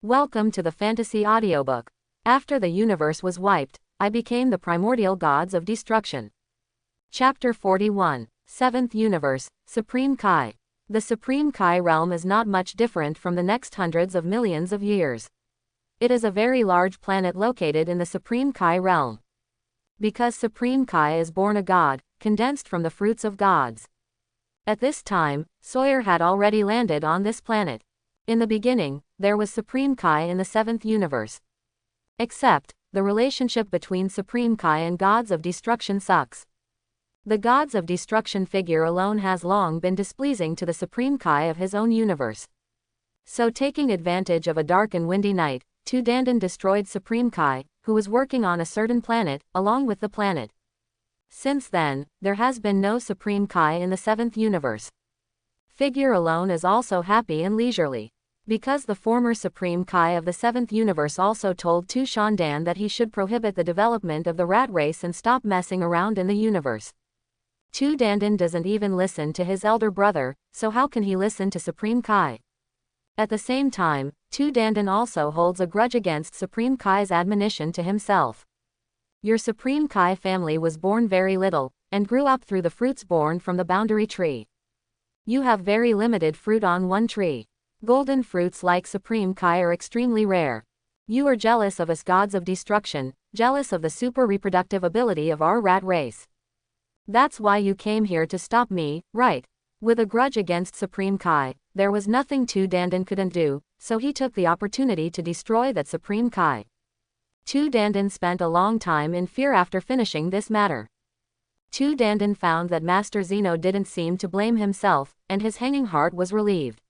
Welcome to the fantasy audiobook. After the universe was wiped, I became the primordial gods of destruction. Chapter 41. Seventh Universe, Supreme Kai. The Supreme Kai realm is not much different from the next hundreds of millions of years. It is a very large planet located in the Supreme Kai realm. Because Supreme Kai is born a god, condensed from the fruits of gods. At this time, Sawyer had already landed on this planet. In the beginning, there was Supreme Kai in the seventh universe. Except, the relationship between Supreme Kai and gods of destruction sucks. The gods of destruction figure alone has long been displeasing to the Supreme Kai of his own universe. So taking advantage of a dark and windy night, Tu Dandan destroyed Supreme Kai, who was working on a certain planet, along with the planet. Since then, there has been no Supreme Kai in the seventh universe. Figure alone is also happy and leisurely. Because the former Supreme Kai of the seventh universe also told Tu Dandan that he should prohibit the development of the rat race and stop messing around in the universe. Tu Dandan doesn't even listen to his elder brother, so how can he listen to Supreme Kai? At the same time, Tu Dandan also holds a grudge against Supreme Kai's admonition to himself. Your Supreme Kai family was born very little, and grew up through the fruits born from the boundary tree. You have very limited fruit on one tree. Golden fruits like Supreme Kai are extremely rare. You are jealous of us gods of destruction, jealous of the super reproductive ability of our rat race. That's why you came here to stop me, right? With a grudge against Supreme Kai, there was nothing Tu Dandan couldn't do, so he took the opportunity to destroy that Supreme Kai. Tu Dandan spent a long time in fear after finishing this matter. Tu Dandan found that Master Zeno didn't seem to blame himself, and his hanging heart was relieved.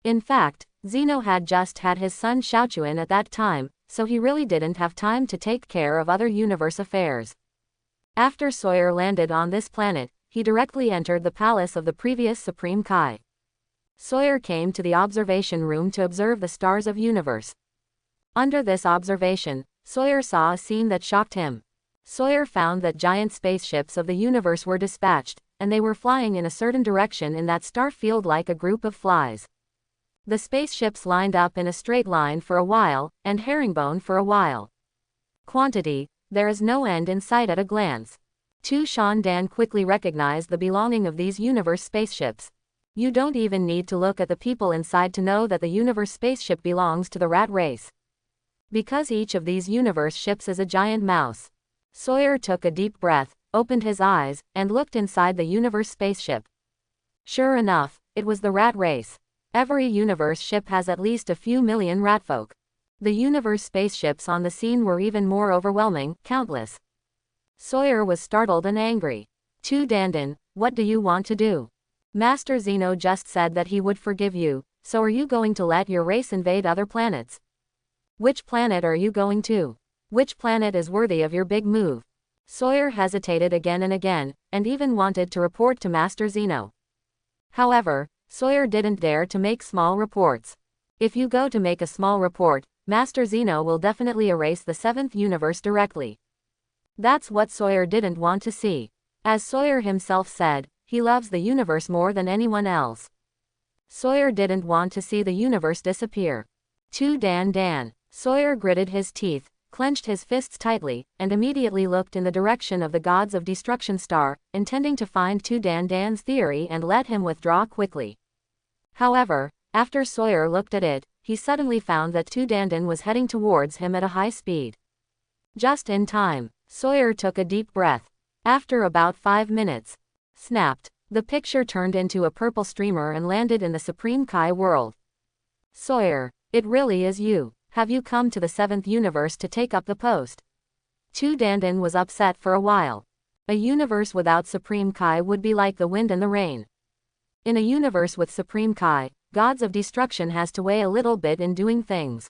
In fact, Zeno had just had his son Xiaochuan at that time, so he really didn't have time to take care of other universe affairs. After Sawyer landed on this planet, he directly entered the palace of the previous Supreme Kai. Sawyer came to the observation room to observe the stars of universe. Under this observation, Sawyer saw a scene that shocked him. Sawyer found that giant spaceships of the universe were dispatched, and they were flying in a certain direction in that star field like a group of flies. The spaceships lined up in a straight line for a while, and herringbone for a while. Quantity, there is no end in sight at a glance. Tu Dandan quickly recognized the belonging of these universe spaceships. You don't even need to look at the people inside to know that the universe spaceship belongs to the rat race. Because each of these universe ships is a giant mouse. Sawyer took a deep breath, opened his eyes, and looked inside the universe spaceship. Sure enough, it was the rat race. Every universe ship has at least a few million ratfolk. The universe spaceships on the scene were even more overwhelming, countless. Sawyer was startled and angry. Tu Dandan, what do you want to do? Master Zeno just said that he would forgive you, so are you going to let your race invade other planets? Which planet are you going to? Which planet is worthy of your big move? Sawyer hesitated again and even wanted to report to Master Zeno. However, Sawyer didn't dare to make small reports. If you go to make a small report, Master Zeno will definitely erase the seventh universe directly. That's what Sawyer didn't want to see. As Sawyer himself said, he loves the universe more than anyone else. Sawyer didn't want to see the universe disappear. Tu Dandan. Sawyer gritted his teeth, clenched his fists tightly, and immediately looked in the direction of the gods of destruction star, intending to find Tu Dandan's theory and let him withdraw quickly. However, after Sawyer looked at it, he suddenly found that Tu Dandan was heading towards him at a high speed. Just in time, Sawyer took a deep breath. After about 5 minutes, snapped, the picture turned into a purple streamer and landed in the Supreme Kai world. Sawyer, it really is you. Have you come to the seventh universe to take up the post? Tu Dandan was upset for a while. A universe without Supreme Kai would be like the wind and the rain. In a universe with Supreme Kai, gods of destruction has to weigh a little bit in doing things.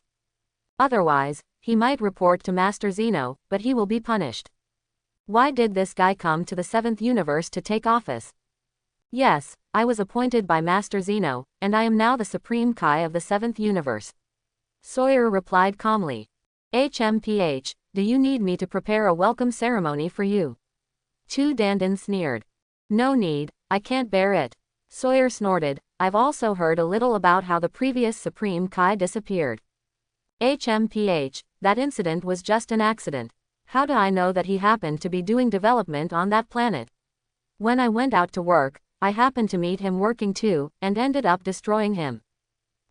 Otherwise, he might report to Master Zeno, but he will be punished. Why did this guy come to the seventh universe to take office? Yes, I was appointed by Master Zeno, and I am now the Supreme Kai of the seventh universe. Sawyer replied calmly. HMPH, do you need me to prepare a welcome ceremony for you? Tu Dandan sneered. No need, I can't bear it. Sawyer snorted. I've also heard a little about how the previous Supreme Kai disappeared. That incident was just an accident. How do I know that he happened to be doing development on that planet? When I went out to work, I happened to meet him working too, and ended up destroying him.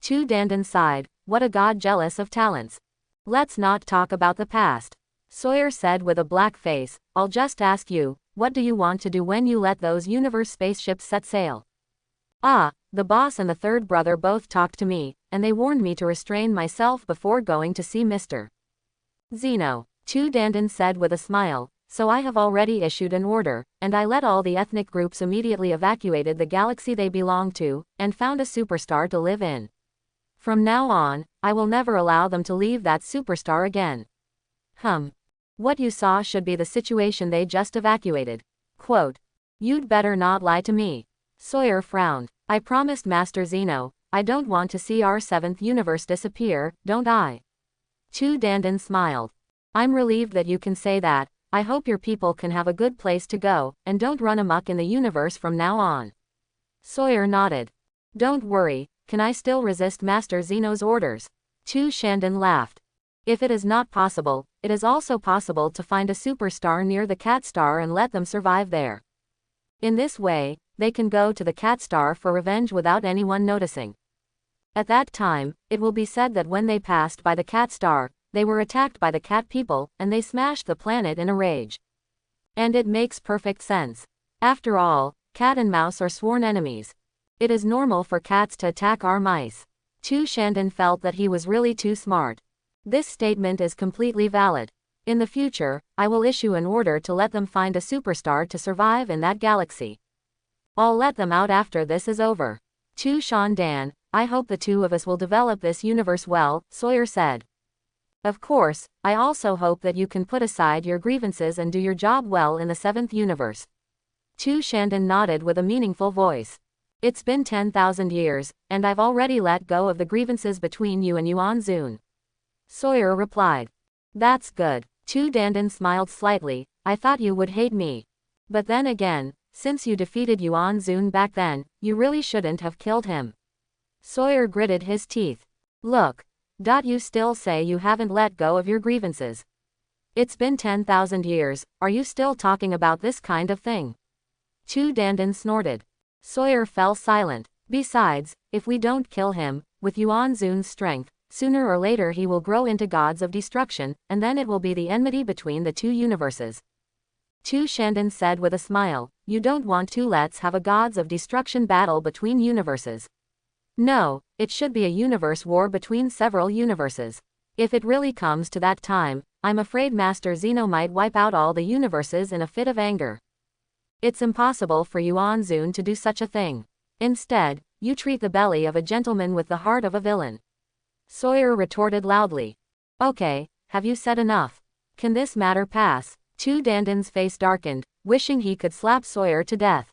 Tu Dandan sighed. What a god jealous of talents. Let's not talk about the past. Sawyer said with a black face. I'll just ask you, what do you want to do when you let those universe spaceships set sail? The boss and the third brother both talked to me, and they warned me to restrain myself before going to see Mr. Zeno. Tu Dandan said with a smile. So I have already issued an order, and I let all the ethnic groups immediately evacuated the galaxy they belong to, and found a superstar to live in. From now on, I will never allow them to leave that superstar again. What you saw should be the situation they just evacuated. Quote. You'd better not lie to me. Sawyer frowned. I promised Master Zeno, I don't want to see our 7th universe disappear, don't I? Tu Dandan smiled. I'm relieved that you can say that. I hope your people can have a good place to go, and don't run amok in the universe from now on. Sawyer nodded. Don't worry, can I still resist Master Zeno's orders? Tu Dandan laughed. If it is not possible, it is also possible to find a superstar near the cat star and let them survive there. In this way, they can go to the cat star for revenge without anyone noticing. At that time, it will be said that when they passed by the cat star, they were attacked by the cat people, and they smashed the planet in a rage. And it makes perfect sense. After all, cat and mouse are sworn enemies. It is normal for cats to attack our mice. Tu Dandan felt that he was really too smart. This statement is completely valid. In the future, I will issue an order to let them find a superstar to survive in that galaxy. I'll let them out after this is over. Tu Dandan, I hope the two of us will develop this universe well, Sawyer said. Of course, I also hope that you can put aside your grievances and do your job well in the 7th universe. Tu Dandan nodded with a meaningful voice. It's been 10,000 years, and I've already let go of the grievances between you and Yuan Zun. Sawyer replied. That's good. Tu Dandan smiled slightly. I thought you would hate me. But then again, since you defeated Yuan Zun back then, you really shouldn't have killed him. Sawyer gritted his teeth. Look. You still say you haven't let go of your grievances. It's been 10,000 years, are you still talking about this kind of thing? Tu Dandan snorted. Sawyer fell silent. Besides, if we don't kill him, with Yuan Zun's strength, sooner or later he will grow into gods of destruction, and then it will be the enmity between the two universes. Tu Dandan said with a smile, you don't want to let's have a gods of destruction battle between universes. No, it should be a universe war between several universes. If it really comes to that time, I'm afraid Master Zeno might wipe out all the universes in a fit of anger. It's impossible for Yuan Zun to do such a thing. Instead, you treat the belly of a gentleman with the heart of a villain. Sawyer retorted loudly. Okay, have you said enough? Can this matter pass? Tu Dandan's face darkened, wishing he could slap Sawyer to death.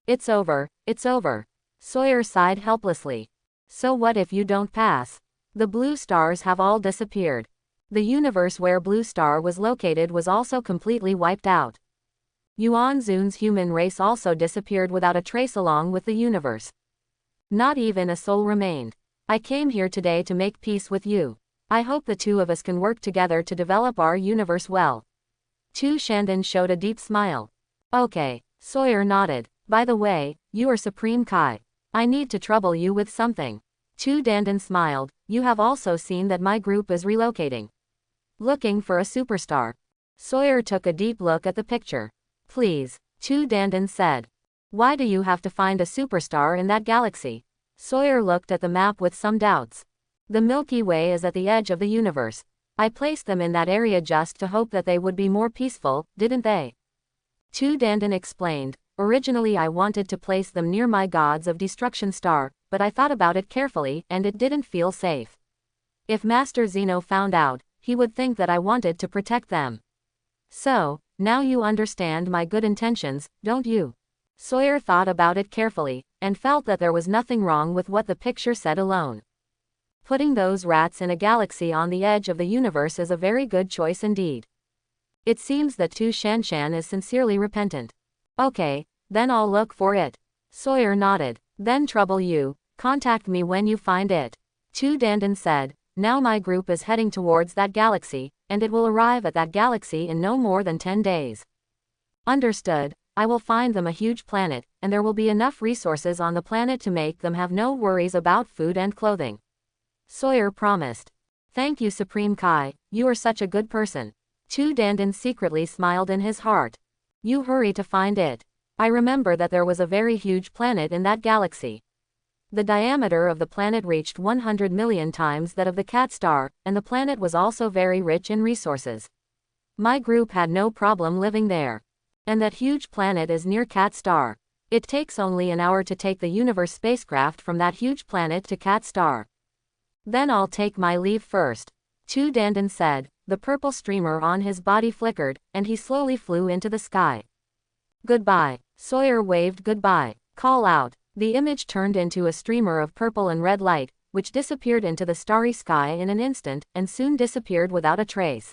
It's over, it's over. Sawyer sighed helplessly. So what if you don't pass? The blue stars have all disappeared. The universe where Blue Star was located was also completely wiped out. Yuan Zun's human race also disappeared without a trace along with the universe. Not even a soul remained. I came here today to make peace with you. I hope the two of us can work together to develop our universe well. Tu Dandan showed a deep smile. Okay, Sawyer nodded. By the way, you are Supreme Kai. I need to trouble you with something. Tu Dandan smiled. You have also seen that my group is relocating. Looking for a superstar. Sawyer took a deep look at the picture. Please, Tu Dandan said. Why do you have to find a superstar in that galaxy? Sawyer looked at the map with some doubts. The Milky Way is at the edge of the universe. I placed them in that area just to hope that they would be more peaceful, didn't they? Tu Dandan explained. Originally I wanted to place them near my gods of destruction star, but I thought about it carefully and it didn't feel safe. If Master Zeno found out, he would think that I wanted to protect them. So, now you understand my good intentions, don't you? Sawyer thought about it carefully, and felt that there was nothing wrong with what the picture said alone. Putting those rats in a galaxy on the edge of the universe is a very good choice indeed. It seems that Tu Dandan is sincerely repentant. Okay, then I'll look for it. Sawyer nodded. Then trouble you, contact me when you find it. Tu Dandan said. Now my group is heading towards that galaxy, and it will arrive at that galaxy in no more than 10 days. Understood. I will find them a huge planet, and there will be enough resources on the planet to make them have no worries about food and clothing. Sawyer promised. Thank you, Supreme Kai, you are such a good person. Tu Dandan secretly smiled in his heart. You hurry to find it. I remember that there was a very huge planet in that galaxy. The diameter of the planet reached 100 million times that of the cat star, and the planet was also very rich in resources. My group had no problem living there. And that huge planet is near Cat Star. It takes only an hour to take the universe spacecraft from that huge planet to Cat Star. Then I'll take my leave first. Tu Dandan said. The purple streamer on his body flickered, and he slowly flew into the sky. Goodbye. Sawyer waved goodbye. Call out. The image turned into a streamer of purple and red light, which disappeared into the starry sky in an instant, and soon disappeared without a trace.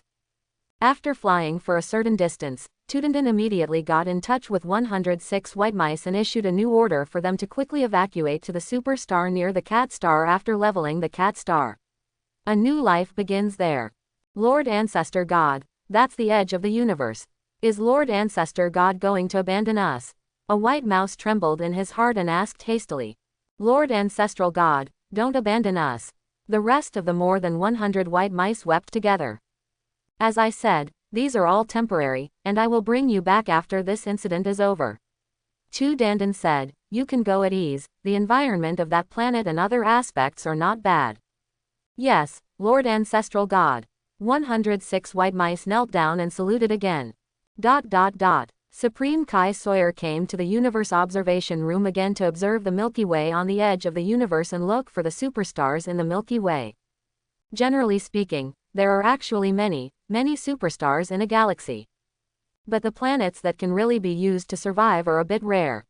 After flying for a certain distance, Tu Dandan immediately got in touch with 106 white mice and issued a new order for them to quickly evacuate to the superstar near the Cat Star after leveling the Cat Star. A new life begins there. Lord Ancestor God, that's the edge of the universe. Is Lord Ancestor God going to abandon us? A white mouse trembled in his heart and asked hastily. Lord Ancestral God, don't abandon us. The rest of the more than 100 white mice wept together. As I said, these are all temporary, and I will bring you back after this incident is over. Tu Dandan said, you can go at ease, the environment of that planet and other aspects are not bad. Yes, Lord Ancestral God. 106 white mice knelt down and saluted again. Supreme Kai Sawyer came to the universe observation room again to observe the Milky Way on the edge of the universe and look for the superstars in the Milky Way. Generally speaking, there are actually many superstars in a galaxy. But the planets that can really be used to survive are a bit rare.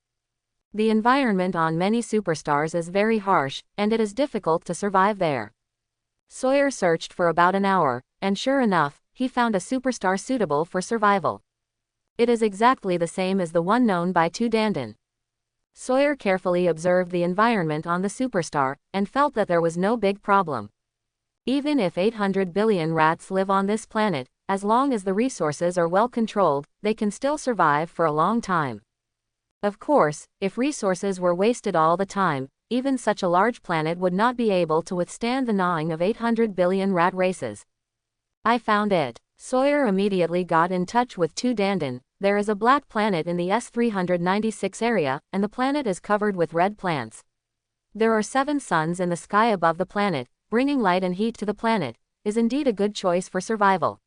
The environment on many superstars is very harsh, and it is difficult to survive there. Sawyer searched for about an hour, and sure enough, he found a superstar suitable for survival. It is exactly the same as the one known by Tu Dandan. Sawyer carefully observed the environment on the superstar, and felt that there was no big problem. Even if 800 billion rats live on this planet, as long as the resources are well controlled, they can still survive for a long time. Of course, if resources were wasted all the time, even such a large planet would not be able to withstand the gnawing of 800 billion rat races. I found it. Sawyer immediately got in touch with Tu Dandan. There is a black planet in the S396 area, and the planet is covered with red plants. There are 7 suns in the sky above the planet. Bringing light and heat to the planet is indeed a good choice for survival.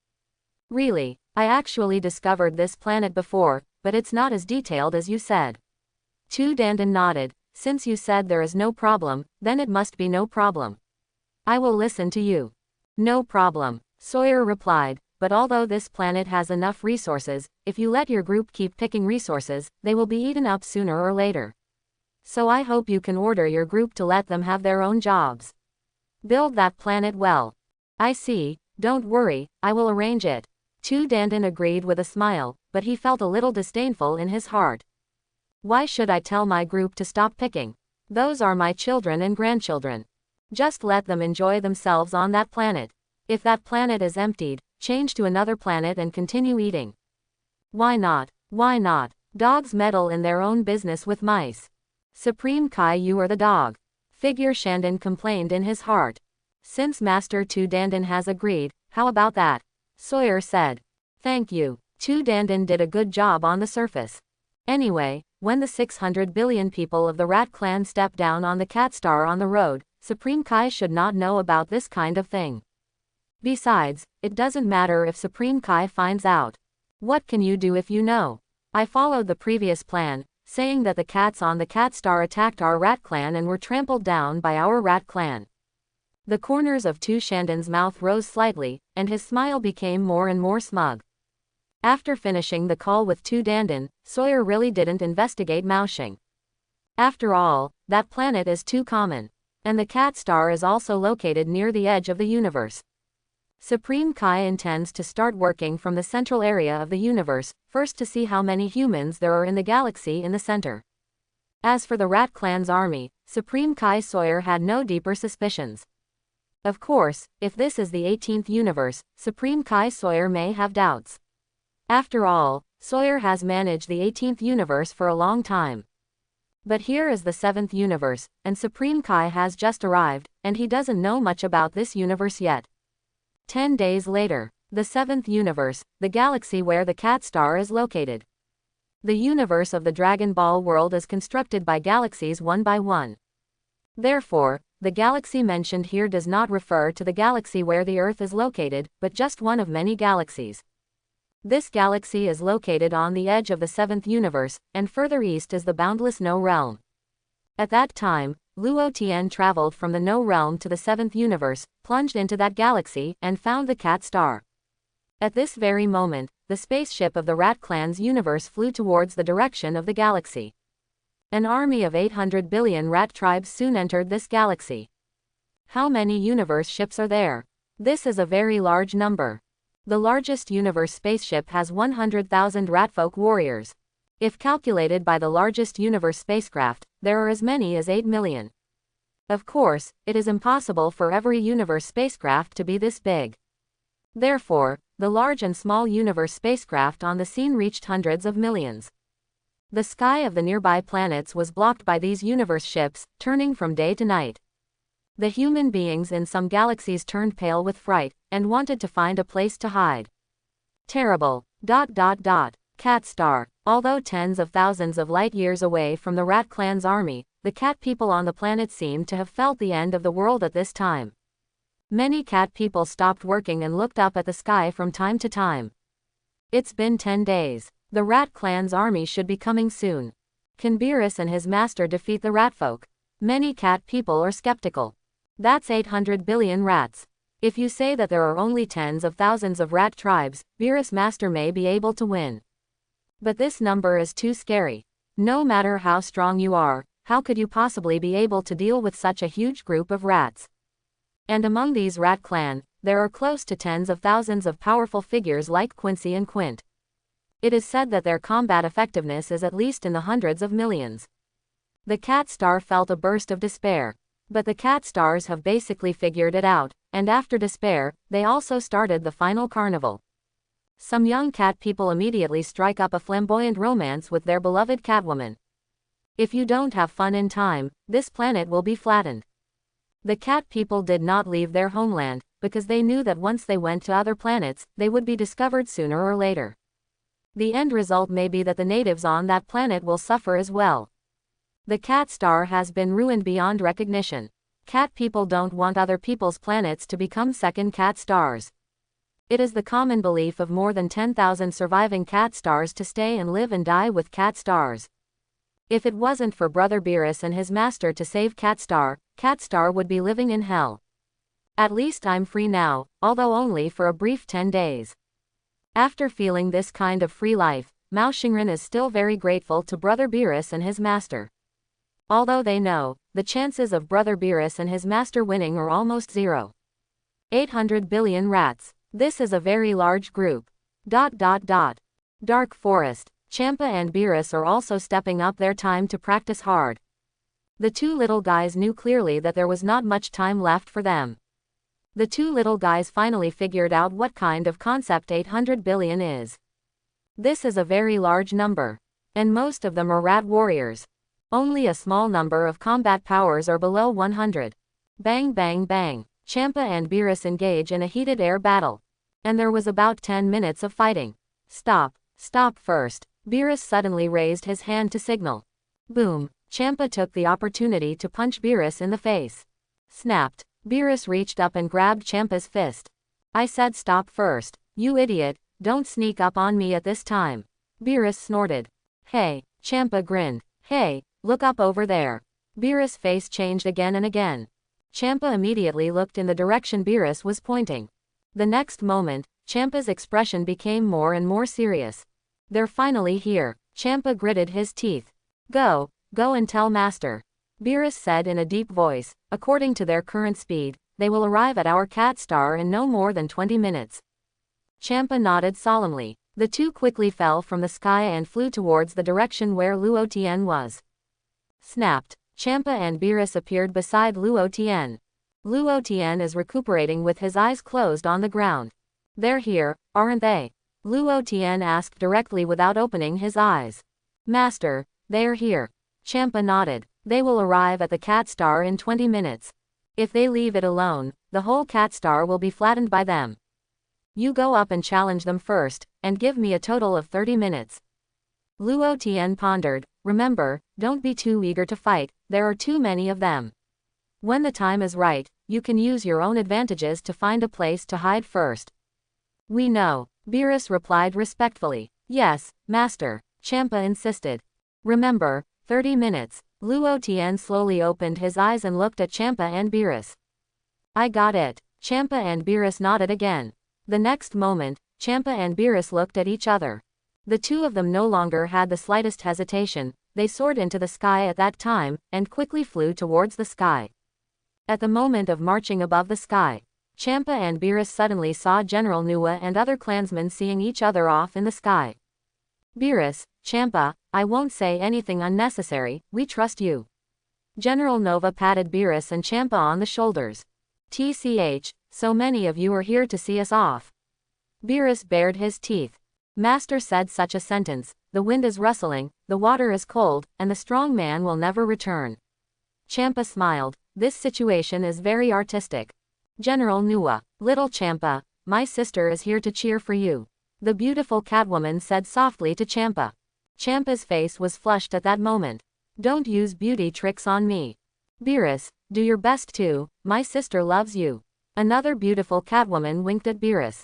Really, I actually discovered this planet before, but it's not as detailed as you said. Tu Dandan nodded. Since you said there is no problem, then it must be no problem. I will listen to you. No problem, Sawyer replied, but although this planet has enough resources, if you let your group keep picking resources, they will be eaten up sooner or later. So I hope you can order your group to let them have their own jobs. Build that planet well. I see, don't worry, I will arrange it. Tu Dandan agreed with a smile, but he felt a little disdainful in his heart. Why should I tell my group to stop picking? Those are my children and grandchildren. Just let them enjoy themselves on that planet. If that planet is emptied, change to another planet and continue eating. Why not? Why not? Dogs meddle in their own business with mice. Supreme Kai, you are the dog. Figure Shandon complained in his heart. Since Master Tu Dandan has agreed, how about that? Sawyer said. Thank you. Tu Dandan did a good job on the surface. Anyway, when the 600 billion people of the Rat Clan step down on the Cat Star on the road, Supreme Kai should not know about this kind of thing. Besides, it doesn't matter if Supreme Kai finds out. What can you do if you know? I followed the previous plan, saying that the cats on the Cat Star attacked our Rat Clan and were trampled down by our Rat Clan. The corners of Tu Shandon's mouth rose slightly, and his smile became more and more smug. After finishing the call with Tu Dandan, Sawyer really didn't investigate Moushing. After all, that planet is too common. And the Cat Star is also located near the edge of the universe. Supreme Kai intends to start working from the central area of the universe, first to see how many humans there are in the galaxy in the center. As for the Rat Clan's army, Supreme Kai Sawyer had no deeper suspicions. Of course, if this is the 18th universe, Supreme Kai Sawyer may have doubts. After all, Sawyer has managed the 18th universe for a long time. But here is the 7th universe, and Supreme Kai has just arrived, and he doesn't know much about this universe yet. 10 days later, the 7th universe, the galaxy where the cat star is located. The universe of the Dragon Ball world is constructed by galaxies one by one. Therefore, the galaxy mentioned here does not refer to the galaxy where the Earth is located, but just one of many galaxies. This galaxy is located on the edge of the 7th universe, and further east is the boundless No realm. At that time, Luo Tien traveled from the No realm to the 7th universe, plunged into that galaxy, and found the cat star. At this very moment, the spaceship of the Rat Clan's universe flew towards the direction of the galaxy. An army of 800 billion rat tribes soon entered this galaxy. How many universe ships are there? This is a very large number. The largest universe spaceship has 100,000 ratfolk warriors. If calculated by the largest universe spacecraft, there are as many as 8 million. Of course, it is impossible for every universe spacecraft to be this big. Therefore, the large and small universe spacecraft on the scene reached hundreds of millions. The sky of the nearby planets was blocked by these universe ships, turning from day to night. The human beings in some galaxies turned pale with fright, and wanted to find a place to hide. Terrible. Cat star. Although tens of thousands of light years away from the Rat Clan's army, the cat people on the planet seemed to have felt the end of the world at this time. Many cat people stopped working and looked up at the sky from time to time. It's been 10 days. The Rat Clan's army should be coming soon. Can Beerus and his master defeat the ratfolk? Many cat people are skeptical. That's 800 billion rats. If you say that there are only tens of thousands of rat tribes, Beerus' master may be able to win. But this number is too scary. No matter how strong you are, how could you possibly be able to deal with such a huge group of rats? And among these Rat Clan, there are close to tens of thousands of powerful figures like Quincy and Quint. It is said that their combat effectiveness is at least in the hundreds of millions. The cat star felt a burst of despair. But the cat stars have basically figured it out, and after despair, they also started the final carnival. Some young cat people immediately strike up a flamboyant romance with their beloved Catwoman. If you don't have fun in time, this planet will be flattened. The cat people did not leave their homeland, because they knew that once they went to other planets, they would be discovered sooner or later. The end result may be that the natives on that planet will suffer as well. The cat star has been ruined beyond recognition. Cat people don't want other people's planets to become second cat stars. It is the common belief of more than 10,000 surviving cat stars to stay and live and die with cat stars. If it wasn't for Brother Beerus and his master to save Cat Star would be living in hell. At least I'm free now, although only for a brief 10 days. After feeling this kind of free life, Mao Xingren is still very grateful to Brother Beerus and his master. Although they know, the chances of Brother Beerus and his master winning are almost zero. 800 billion rats. This is a very large group. Dark Forest. Champa and Beerus are also stepping up their time to practice hard. The two little guys knew clearly that there was not much time left for them. The two little guys finally figured out what kind of concept 800 billion is. This is a very large number. And most of them are rat warriors. Only a small number of combat powers are below 100. Bang bang bang. Champa and Beerus engage in a heated air battle. And there was about 10 minutes of fighting. Stop first. Beerus suddenly raised his hand to signal. Boom. Champa took the opportunity to punch Beerus in the face. Snapped. Beerus reached up and grabbed Champa's fist. I said stop first. You idiot, don't sneak up on me at this time. Beerus snorted. Hey. Champa grinned. Hey, look up over there. Beerus' face changed again and again. Champa immediately looked in the direction Beerus was pointing. The next moment, Champa's expression became more and more serious. They're finally here. Champa gritted his teeth. Go and tell Master. Beerus said in a deep voice, according to their current speed, they will arrive at our cat star in no more than 20 minutes. Champa nodded solemnly. The two quickly fell from the sky and flew towards the direction where Luo Tien was. Snapped. Champa and Beerus appeared beside Luo Tien. Luo Tien is recuperating with his eyes closed on the ground. They're here, aren't they? Luo Tien asked directly without opening his eyes. Master, they're here. Champa nodded. They will arrive at the Cat Star in 20 minutes. If they leave it alone, the whole Cat Star will be flattened by them. You go up and challenge them first, and give me a total of 30 minutes. Luo Tien pondered. Remember, don't be too eager to fight, there are too many of them. When the time is right, you can use your own advantages to find a place to hide first. We know, Beerus replied respectfully. Yes, Master, Champa insisted. Remember, 30 minutes. Luo Tien slowly opened his eyes and looked at Champa and Beerus. I got it. Champa and Beerus nodded again. The next moment, Champa and Beerus looked at each other. The two of them no longer had the slightest hesitation, they soared into the sky at that time, and quickly flew towards the sky. At the moment of marching above the sky, Champa and Beerus suddenly saw General Nuwa and other clansmen seeing each other off in the sky. Beerus, Champa, I won't say anything unnecessary, we trust you. General Nova patted Beerus and Champa on the shoulders. TCH, so many of you are here to see us off. Beerus bared his teeth. Master said such a sentence, the wind is rustling, the water is cold, and the strong man will never return. Champa smiled, this situation is very artistic. General Nuwa, little Champa, my sister is here to cheer for you. The beautiful Catwoman said softly to Champa. Champa's face was flushed at that moment. Don't use beauty tricks on me. Beerus, do your best too, my sister loves you. Another beautiful Catwoman winked at Beerus.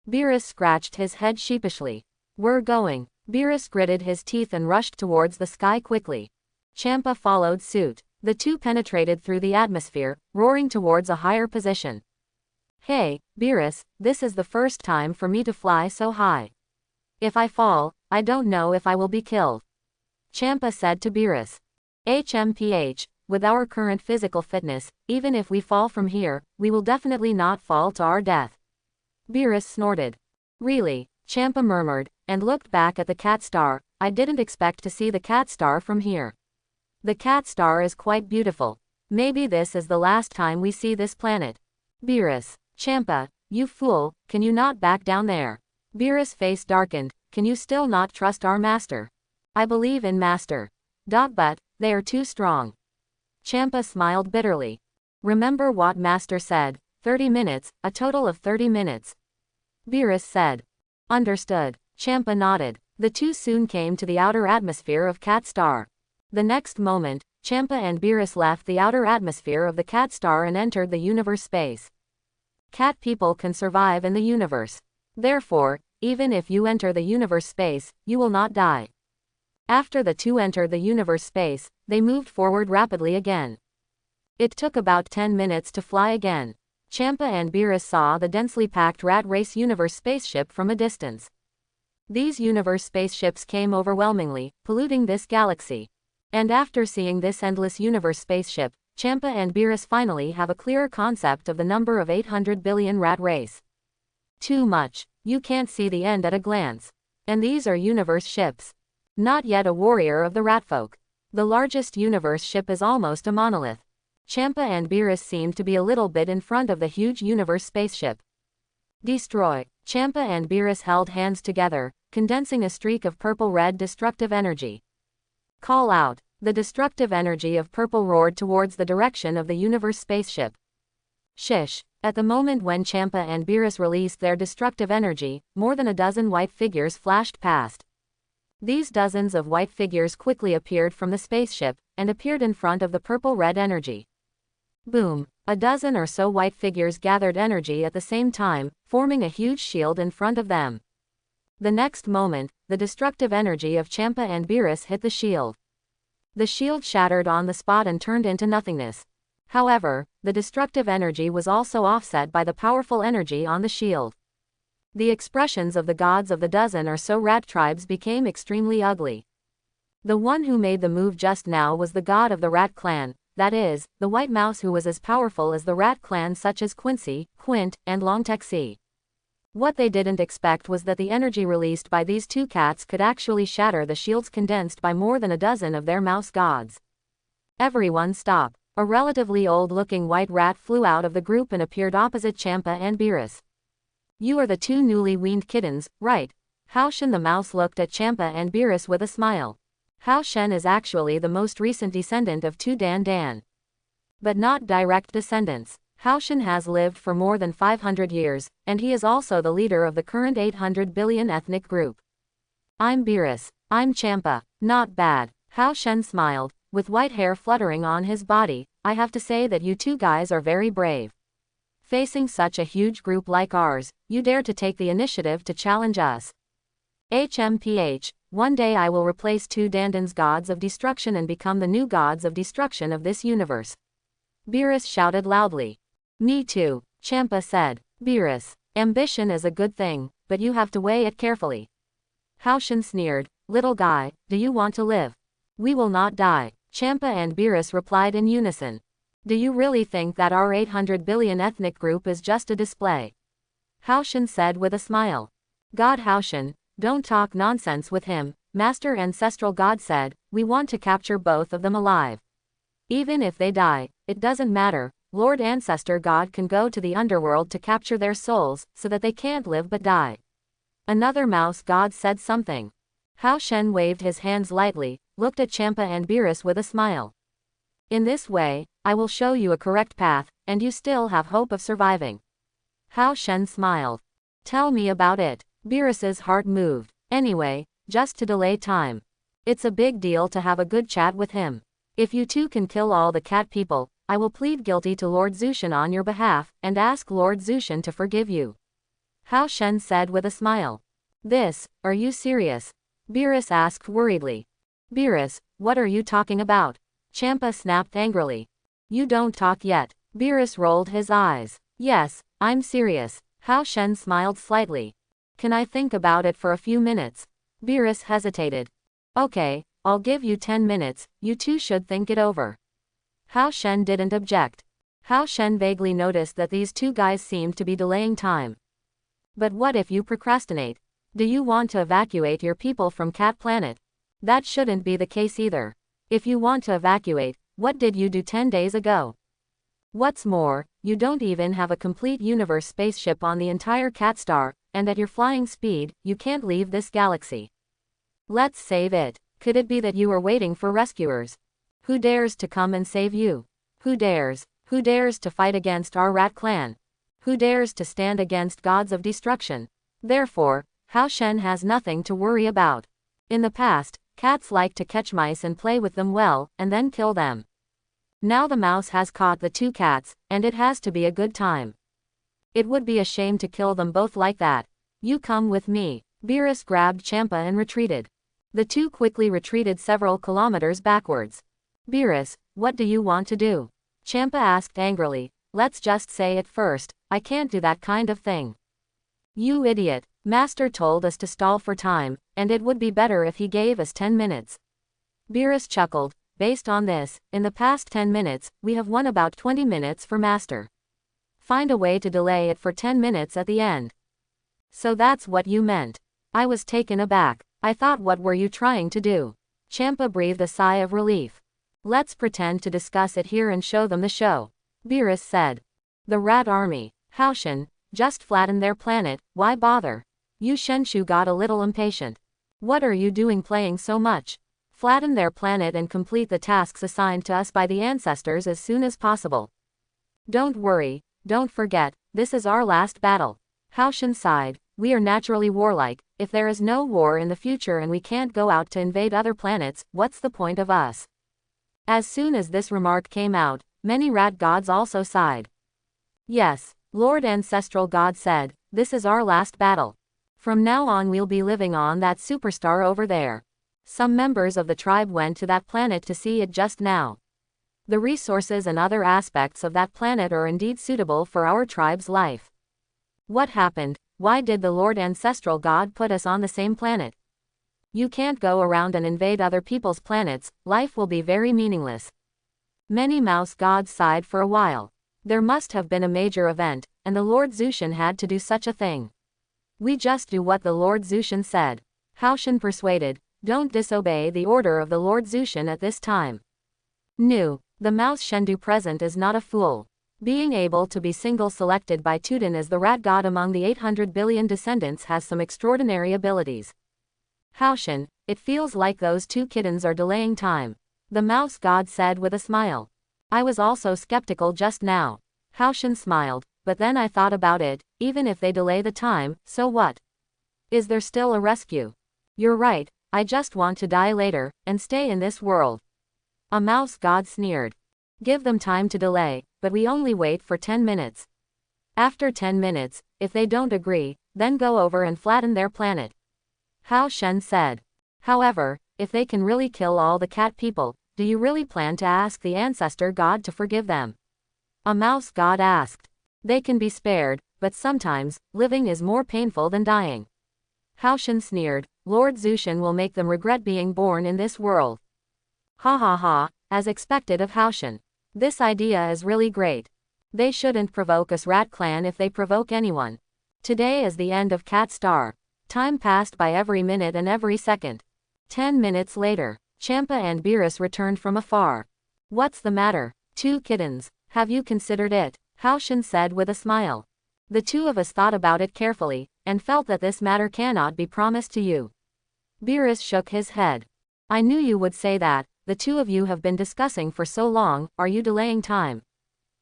Beerus scratched his head sheepishly. We're going. Beerus gritted his teeth and rushed towards the sky quickly. Champa followed suit. The two penetrated through the atmosphere, roaring towards a higher position. Hey, Beerus, this is the first time for me to fly so high. If I fall, I don't know if I will be killed. Champa said to Beerus. HMPH, with our current physical fitness, even if we fall from here, we will definitely not fall to our death. Beerus snorted. Really, Champa murmured, and looked back at the Cat Star. I didn't expect to see the Cat Star from here. The Cat Star is quite beautiful. Maybe this is the last time we see this planet. Beerus, Champa, you fool, can you not back down there? Beerus' face darkened, can you still not trust our master? I believe in master. But, they are too strong. Champa smiled bitterly. Remember what master said, 30 minutes, a total of 30 minutes. Beerus said. Understood. Champa nodded. The two soon came to the outer atmosphere of Cat Star. The next moment, Champa and Beerus left the outer atmosphere of the Cat Star and entered the universe space. Cat people can survive in the universe. Therefore, even if you enter the universe space, you will not die. After the two entered the universe space, they moved forward rapidly again. It took about 10 minutes to fly again. Champa and Beerus saw the densely packed rat race universe spaceship from a distance. These universe spaceships came overwhelmingly, polluting this galaxy. And after seeing this endless universe spaceship, Champa and Beerus finally have a clearer concept of the number of 800 billion rat race. Too much. You can't see the end at a glance. And these are universe ships. Not yet a warrior of the ratfolk. The largest universe ship is almost a monolith. Champa and Beerus seem to be a little bit in front of the huge universe spaceship. Destroy. Champa and Beerus held hands together, condensing a streak of purple-red destructive energy. Call out. The destructive energy of purple roared towards the direction of the universe spaceship. Shish. At the moment when Champa and Beerus released their destructive energy, more than a dozen white figures flashed past. These dozens of white figures quickly appeared from the spaceship, and appeared in front of the purple-red energy. Boom. A dozen or so white figures gathered energy at the same time, forming a huge shield in front of them. The next moment, the destructive energy of Champa and Beerus hit the shield. The shield shattered on the spot and turned into nothingness. However, the destructive energy was also offset by the powerful energy on the shield. The expressions of the gods of the dozen or so rat tribes became extremely ugly. The one who made the move just now was the god of the rat clan, that is, the white mouse who was as powerful as the rat clan such as Quincy, Quint, and Longtexi. What they didn't expect was that the energy released by these two cats could actually shatter the shields condensed by more than a dozen of their mouse gods. Everyone stop. A relatively old-looking white rat flew out of the group and appeared opposite Champa and Beerus. You are the two newly weaned kittens, right? Hao Shen the mouse looked at Champa and Beerus with a smile. Hao Shen is actually the most recent descendant of Tu Dandan. But not direct descendants. Hao Shen has lived for more than 500 years, and he is also the leader of the current 800 billion ethnic group. I'm Beerus. I'm Champa. Not bad. Hao Shen smiled, with white hair fluttering on his body. I have to say that you two guys are very brave. Facing such a huge group like ours, you dare to take the initiative to challenge us. HMPH, one day I will replace Tu Dandan's gods of destruction and become the new gods of destruction of this universe. Beerus shouted loudly. Me too, Champa said. Beerus, ambition is a good thing, but you have to weigh it carefully. Hao Shen sneered. Little guy, do you want to live? We will not die, Champa and Beerus replied in unison. Do you really think that our 800 billion ethnic group is just a display? Hao Shen said with a smile. God Hao Shen, don't talk nonsense with him, Master Ancestral God said, we want to capture both of them alive. Even if they die, it doesn't matter, Lord Ancestor God can go to the underworld to capture their souls, so that they can't live but die. Another mouse god said something. Hao Shen waved his hands lightly, looked at Champa and Beerus with a smile. In this way, I will show you a correct path, and you still have hope of surviving. Hao Shen smiled. Tell me about it. Beerus's heart moved. Anyway, just to delay time. It's a big deal to have a good chat with him. If you two can kill all the cat people, I will plead guilty to Lord Zushan on your behalf, and ask Lord Zushan to forgive you. Hao Shen said with a smile. Are you serious? Beerus asked worriedly. Beerus, what are you talking about? Champa snapped angrily. You don't talk yet. Beerus rolled his eyes. Yes, I'm serious. Hao Shen smiled slightly. Can I think about it for a few minutes? Beerus hesitated. Okay, I'll give you 10 minutes, you two should think it over. Hao Shen didn't object. Hao Shen vaguely noticed that these two guys seemed to be delaying time. But what if you procrastinate? Do you want to evacuate your people from Cat Planet? That shouldn't be the case either. If you want to evacuate, what did you do 10 days ago? What's more, you don't even have a complete universe spaceship on the entire Cat Star, and at your flying speed, you can't leave this galaxy. Let's save it. Could it be that you are waiting for rescuers? Who dares to come and save you? Who dares? Who dares to fight against our rat clan? Who dares to stand against gods of destruction? Therefore, Hao Shen has nothing to worry about. In the past, cats like to catch mice and play with them well, and then kill them. Now the mouse has caught the two cats, and it has to be a good time. It would be a shame to kill them both like that. You come with me. Beerus grabbed Champa and retreated. The two quickly retreated several kilometers backwards. Beerus, what do you want to do? Champa asked angrily. Let's just say it first, I can't do that kind of thing. You idiot. Master told us to stall for time, and it would be better if he gave us 10 minutes. Beerus chuckled. Based on this, in the past 10 minutes, we have won about 20 minutes for Master. Find a way to delay it for 10 minutes at the end. So that's what you meant. I was taken aback. I thought, what were you trying to do? Champa breathed a sigh of relief. Let's pretend to discuss it here and show them the show. Beerus said. The rat army. Hao Shen, just flatten their planet, why bother? Yu Shenshu got a little impatient. What are you doing playing so much? Flatten their planet and complete the tasks assigned to us by the ancestors as soon as possible. Don't worry, don't forget, this is our last battle. Hao Shen sighed. We are naturally warlike. If there is no war in the future and we can't go out to invade other planets, what's the point of us? As soon as this remark came out, many rat gods also sighed. Yes, Lord Ancestral God said, this is our last battle. From now on we'll be living on that superstar over there. Some members of the tribe went to that planet to see it just now. The resources and other aspects of that planet are indeed suitable for our tribe's life. What happened? Why did the Lord Ancestral God put us on the same planet? You can't go around and invade other people's planets, life will be very meaningless. Many mouse gods sighed for a while. There must have been a major event, and the Lord Zushan had to do such a thing. We just do what the Lord Zushan said. Hao Shen persuaded. Don't disobey the order of the Lord Zushan at this time. Nu, The mouse Shendu present is not a fool. Being able to be single-selected by Tu Dandan as the rat god among the 800 billion descendants has some extraordinary abilities. Haoshan, it feels like those two kittens are delaying time. The mouse god said with a smile. I was also skeptical just now. Haoshan smiled, but then I thought about it, even if they delay the time, so what? Is there still a rescue? You're right, I just want to die later, and stay in this world. A mouse god sneered. Give them time to delay, but we only wait for 10 minutes. After 10 minutes, if they don't agree, then go over and flatten their planet. Hao Shen said. However, if they can really kill all the cat people, do you really plan to ask the ancestor god to forgive them? A mouse god asked. They can be spared, but sometimes, living is more painful than dying. Hao Shen sneered, Lord Zushan will make them regret being born in this world. Ha ha ha, as expected of Hao Shen. This idea is really great. They shouldn't provoke us Rat Clan if they provoke anyone. Today is the end of Cat Star. Time passed by every minute and every second. 10 minutes later, Champa and Beerus returned from afar. What's the matter, two kittens, have you considered it? Hao Shen said with a smile. The two of us thought about it carefully, and felt that this matter cannot be promised to you. Beerus shook his head. I knew you would say that. The two of you have been discussing for so long, are you delaying time?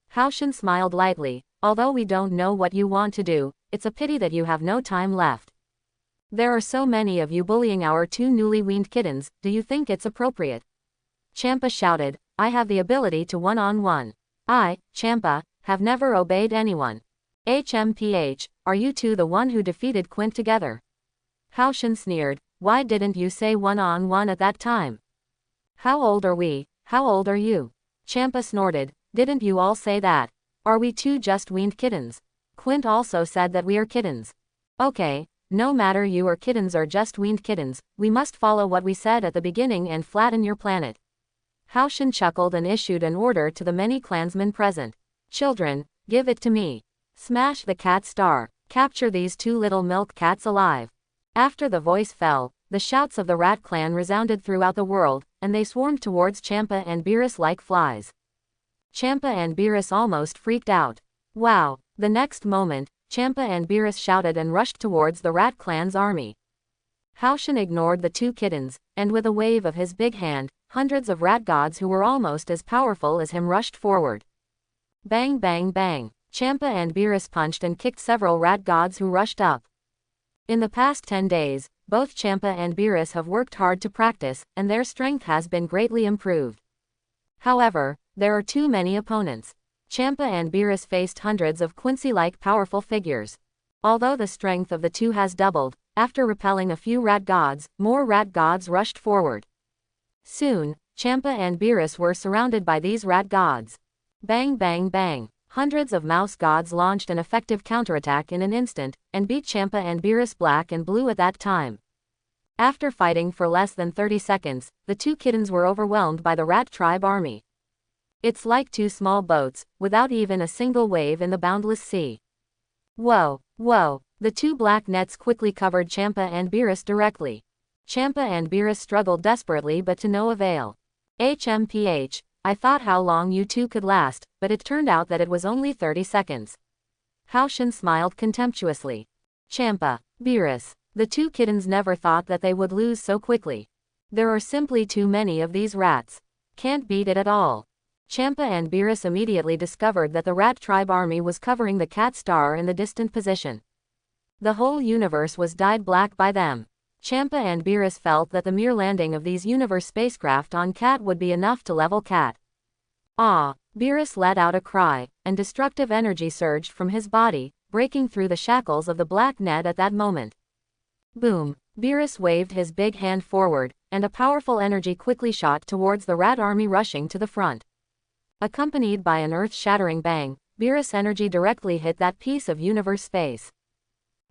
Hao Shen smiled lightly, although we don't know what you want to do, it's a pity that you have no time left. There are so many of you bullying our two newly weaned kittens, do you think it's appropriate? Champa shouted, I have the ability to one-on-one. I, Champa, have never obeyed anyone. HMPH, are you two the one who defeated Quint together? Hao Shen sneered, why didn't you say one-on-one at that time? How old are we? How old are you? Champa snorted, didn't you all say that? Are we two just weaned kittens? Quint also said that we are kittens. Okay, no matter you or kittens or just weaned kittens, we must follow what we said at the beginning and flatten your planet. Hao Shen chuckled and issued an order to the many clansmen present. Children, give it to me. Smash the cat star. Capture these two little milk cats alive. After the voice fell, the shouts of the rat clan resounded throughout the world, and they swarmed towards Champa and Beerus like flies. Champa and Beerus almost freaked out. Wow! The next moment, Champa and Beerus shouted and rushed towards the rat clan's army. Hao Shen ignored the two kittens, and with a wave of his big hand, hundreds of rat gods who were almost as powerful as him rushed forward. Bang bang bang! Champa and Beerus punched and kicked several rat gods who rushed up. In the past 10 days, both Champa and Beerus have worked hard to practice, and their strength has been greatly improved. However, there are too many opponents. Champa and Beerus faced hundreds of Quincy-like powerful figures. Although the strength of the two has doubled, after repelling a few rat gods, more rat gods rushed forward. Soon, Champa and Beerus were surrounded by these rat gods. Bang bang bang! Hundreds of mouse gods launched an effective counterattack in an instant, and beat Champa and Beerus black and blue at that time. After fighting for less than 30 seconds, the two kittens were overwhelmed by the rat tribe army. It's like two small boats, without even a single wave in the boundless sea. Whoa, whoa! The two black nets quickly covered Champa and Beerus directly. Champa and Beerus struggled desperately but to no avail. HMPH, I thought how long you two could last, but it turned out that it was only 30 seconds. Hao Shen smiled contemptuously. Champa, Beerus, the two kittens never thought that they would lose so quickly. There are simply too many of these rats. Can't beat it at all. Champa and Beerus immediately discovered that the rat tribe army was covering the cat star in the distant position. The whole universe was dyed black by them. Champa and Beerus felt that the mere landing of these universe spacecraft on Cat would be enough to level Cat. Ah! Beerus let out a cry, and destructive energy surged from his body, breaking through the shackles of the black net at that moment. Boom! Beerus waved his big hand forward, and a powerful energy quickly shot towards the rat army rushing to the front. Accompanied by an earth-shattering bang, Beerus' energy directly hit that piece of universe space.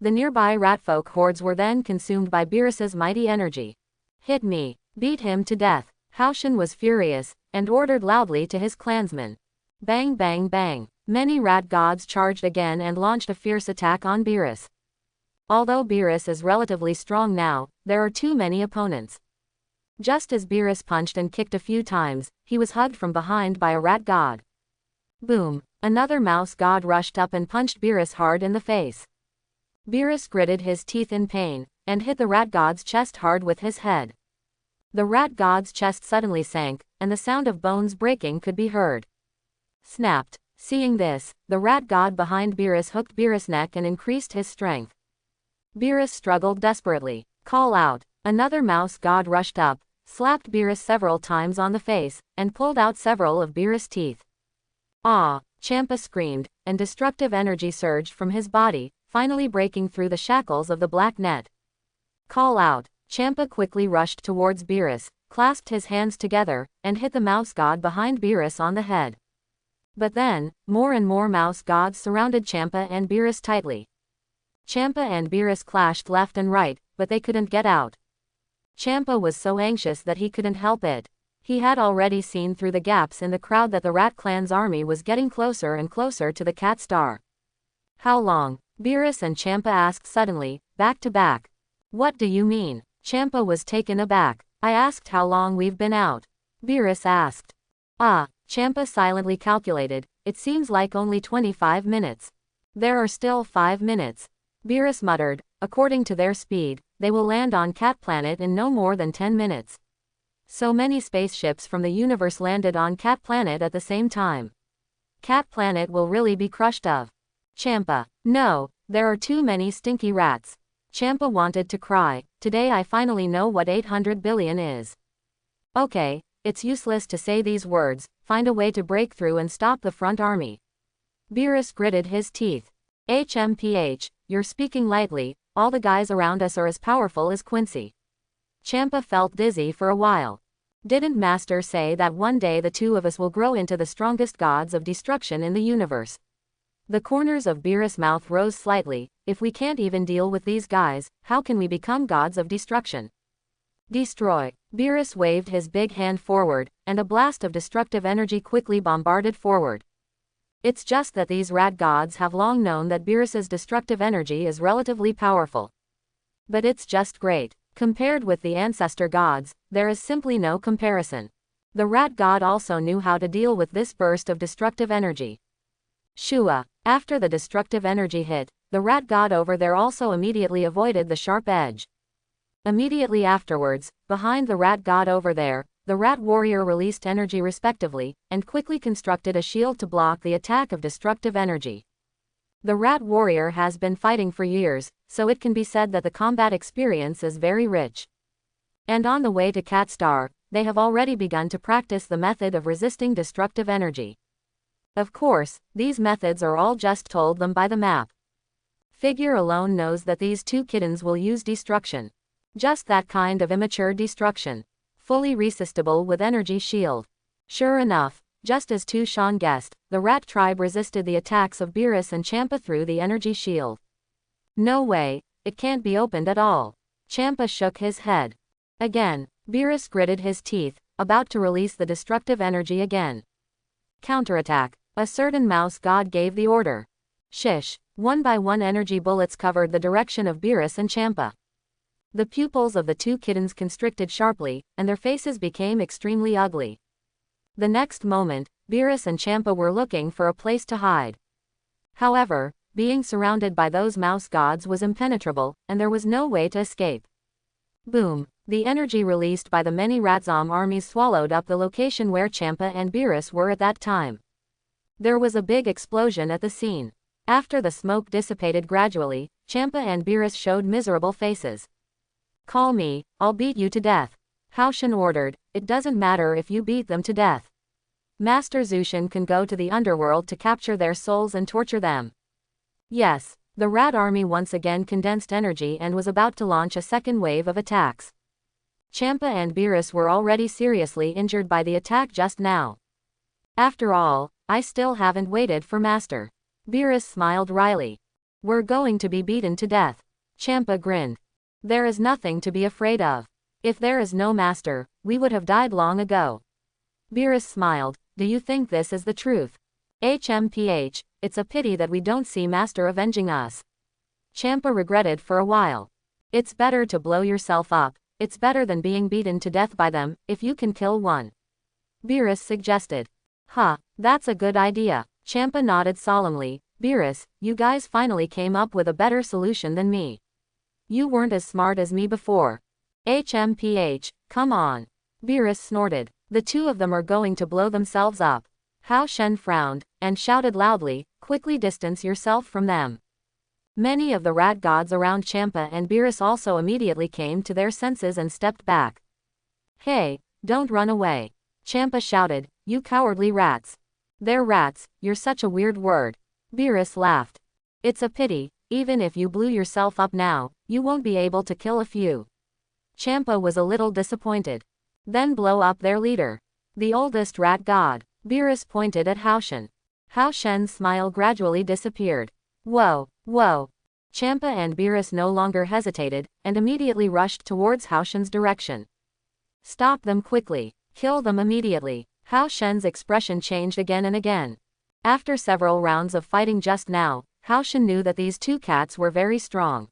The nearby ratfolk hordes were then consumed by Beerus's mighty energy. Hit me! Beat him to death! Hao Shen was furious, and ordered loudly to his clansmen. Bang bang bang! Many rat gods charged again and launched a fierce attack on Beerus. Although Beerus is relatively strong now, there are too many opponents. Just as Beerus punched and kicked a few times, he was hugged from behind by a rat god. Boom! Another mouse god rushed up and punched Beerus hard in the face. Beerus gritted his teeth in pain, and hit the rat god's chest hard with his head. The rat god's chest suddenly sank, and the sound of bones breaking could be heard. Snapped. Seeing this, the rat god behind Beerus hooked Beerus' neck and increased his strength. Beerus struggled desperately. Call out. Another mouse god rushed up, slapped Beerus several times on the face, and pulled out several of Beerus' teeth. Ah! Champa screamed, and destructive energy surged from his body, finally breaking through the shackles of the black net. Call out. Champa quickly rushed towards Beerus, clasped his hands together, and hit the mouse god behind Beerus on the head. But then, more and more mouse gods surrounded Champa and Beerus tightly. Champa and Beerus clashed left and right, but they couldn't get out. Champa was so anxious that he couldn't help it. He had already seen through the gaps in the crowd that the Rat Clan's army was getting closer and closer to the Cat Star. How long? Beerus and Champa asked suddenly, back to back. What do you mean? Champa was taken aback. I asked how long we've been out. Beerus asked. Champa silently calculated, it seems like only 25 minutes. There are still 5 minutes. Beerus muttered, according to their speed, they will land on Cat Planet in no more than 10 minutes. So many spaceships from the universe landed on Cat Planet at the same time. Cat Planet will really be crushed of. Champa. No, there are too many stinky rats. Champa wanted to cry. Today I finally know what 800 billion is. Okay, it's useless to say these words, find a way to break through and stop the front army. Beerus gritted his teeth. HMPH, you're speaking lightly, all the guys around us are as powerful as Quincy. Champa felt dizzy for a while. Didn't Master say that one day the two of us will grow into the strongest gods of destruction in the universe? The corners of Beerus' mouth rose slightly. If we can't even deal with these guys, how can we become gods of destruction? Destroy. Beerus waved his big hand forward, and a blast of destructive energy quickly bombarded forward. It's just that these rat gods have long known that Beerus's destructive energy is relatively powerful. But it's just great. Compared with the ancestor gods, there is simply no comparison. The rat god also knew how to deal with this burst of destructive energy. Shua. After the destructive energy hit, the rat god over there also immediately avoided the sharp edge. Immediately afterwards, behind the rat god over there, the rat warrior released energy respectively, and quickly constructed a shield to block the attack of destructive energy. The rat warrior has been fighting for years, so it can be said that the combat experience is very rich. And on the way to Cat Star, they have already begun to practice the method of resisting destructive energy. Of course, these methods are all just told them by the map. Figure alone knows that these two kittens will use destruction. Just that kind of immature destruction. Fully resistible with energy shield. Sure enough, just as Tu Shan guessed, the rat tribe resisted the attacks of Beerus and Champa through the energy shield. No way, it can't be opened at all. Champa shook his head. Again, Beerus gritted his teeth, about to release the destructive energy again. Counterattack. A certain mouse god gave the order. Shish. One by one energy bullets covered the direction of Beerus and Champa. The pupils of the two kittens constricted sharply, and their faces became extremely ugly. The next moment, Beerus and Champa were looking for a place to hide. However, being surrounded by those mouse gods was impenetrable, and there was no way to escape. Boom! The energy released by the many Ratzom armies swallowed up the location where Champa and Beerus were at that time. There was a big explosion at the scene. After the smoke dissipated gradually, Champa and Beerus showed miserable faces. Call me, I'll beat you to death. Haoshan ordered, it doesn't matter if you beat them to death. Master Zushin can go to the underworld to capture their souls and torture them. Yes, the rat army once again condensed energy and was about to launch a second wave of attacks. Champa and Beerus were already seriously injured by the attack just now. After all, I still haven't waited for Master. Beerus smiled wryly. We're going to be beaten to death. Champa grinned. There is nothing to be afraid of. If there is no Master, we would have died long ago. Beerus smiled. Do you think this is the truth? HMPH, it's a pity that we don't see Master avenging us. Champa regretted for a while. It's better to blow yourself up, it's better than being beaten to death by them, if you can kill one. Beerus suggested. Huh, that's a good idea. Champa nodded solemnly. Beerus, you guys finally came up with a better solution than me. You weren't as smart as me before. HMPH, come on. Beerus snorted. The two of them are going to blow themselves up. Hao Shen frowned, and shouted loudly, quickly distance yourself from them. Many of the rat gods around Champa and Beerus also immediately came to their senses and stepped back. Hey, don't run away. Champa shouted, you cowardly rats. They're rats, you're such a weird word. Beerus laughed. It's a pity, even if you blew yourself up now, you won't be able to kill a few. Champa was a little disappointed. Then blow up their leader. The oldest rat god. Beerus pointed at Hao Shen. Hao Shen's smile gradually disappeared. Whoa, whoa. Champa and Beerus no longer hesitated, and immediately rushed towards Hao Shen's direction. Stop them quickly. Kill them immediately. Hao Shen's expression changed again and again. After several rounds of fighting just now, Hao Shen knew that these two cats were very strong.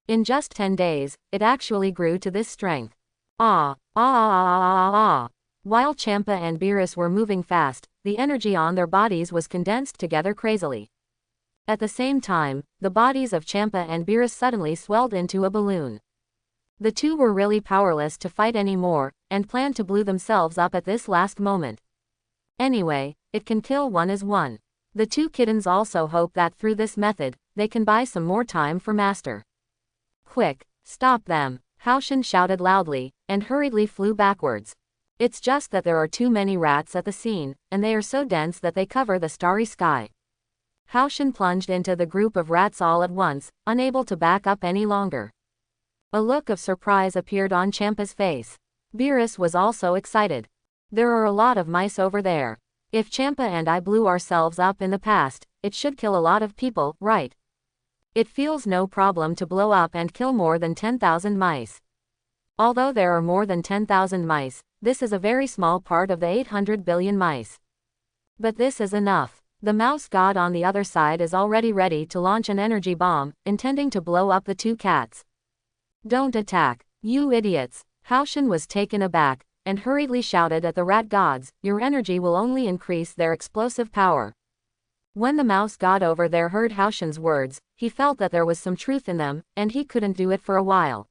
In just 10 days, it actually grew to this strength. Ah, ah, ah, ah, ah, ah. While Champa and Beerus were moving fast, the energy on their bodies was condensed together crazily. At the same time, the bodies of Champa and Beerus suddenly swelled into a balloon. The two were really powerless to fight anymore, and planned to blow themselves up at this last moment. Anyway, it can kill one as one. The two kittens also hope that through this method, they can buy some more time for Master. Quick, stop them, Hao Shen shouted loudly, and hurriedly flew backwards. It's just that there are too many rats at the scene, and they are so dense that they cover the starry sky. Hao Shen plunged into the group of rats all at once, unable to back up any longer. A look of surprise appeared on Champa's face. Beerus was also excited. There are a lot of mice over there. If Champa and I blew ourselves up in the past, it should kill a lot of people, right? It feels no problem to blow up and kill more than 10,000 mice. Although there are more than 10,000 mice, this is a very small part of the 800 billion mice. But this is enough. The mouse god on the other side is already ready to launch an energy bomb, intending to blow up the two cats. Don't attack, you idiots. Hao Shen was taken aback, and hurriedly shouted at the rat gods, your energy will only increase their explosive power. When the mouse god over there heard Hao Shen's words, he felt that there was some truth in them, and he couldn't do it for a while.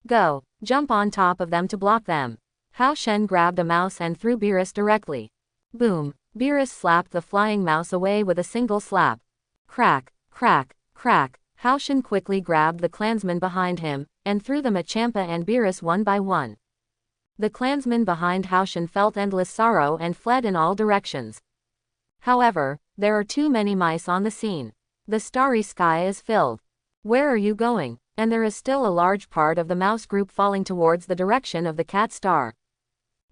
Go, jump on top of them to block them. Hao Shen grabbed a mouse and threw Beerus directly. Boom, Beerus slapped the flying mouse away with a single slap. Crack, crack, crack. Hao Shen quickly grabbed the clansmen behind him, and threw them at Champa and Beerus one by one. The clansmen behind Hao Shen felt endless sorrow and fled in all directions. However, there are too many mice on the scene. The starry sky is filled. Where are you going? And there is still a large part of the mouse group falling towards the direction of the cat star.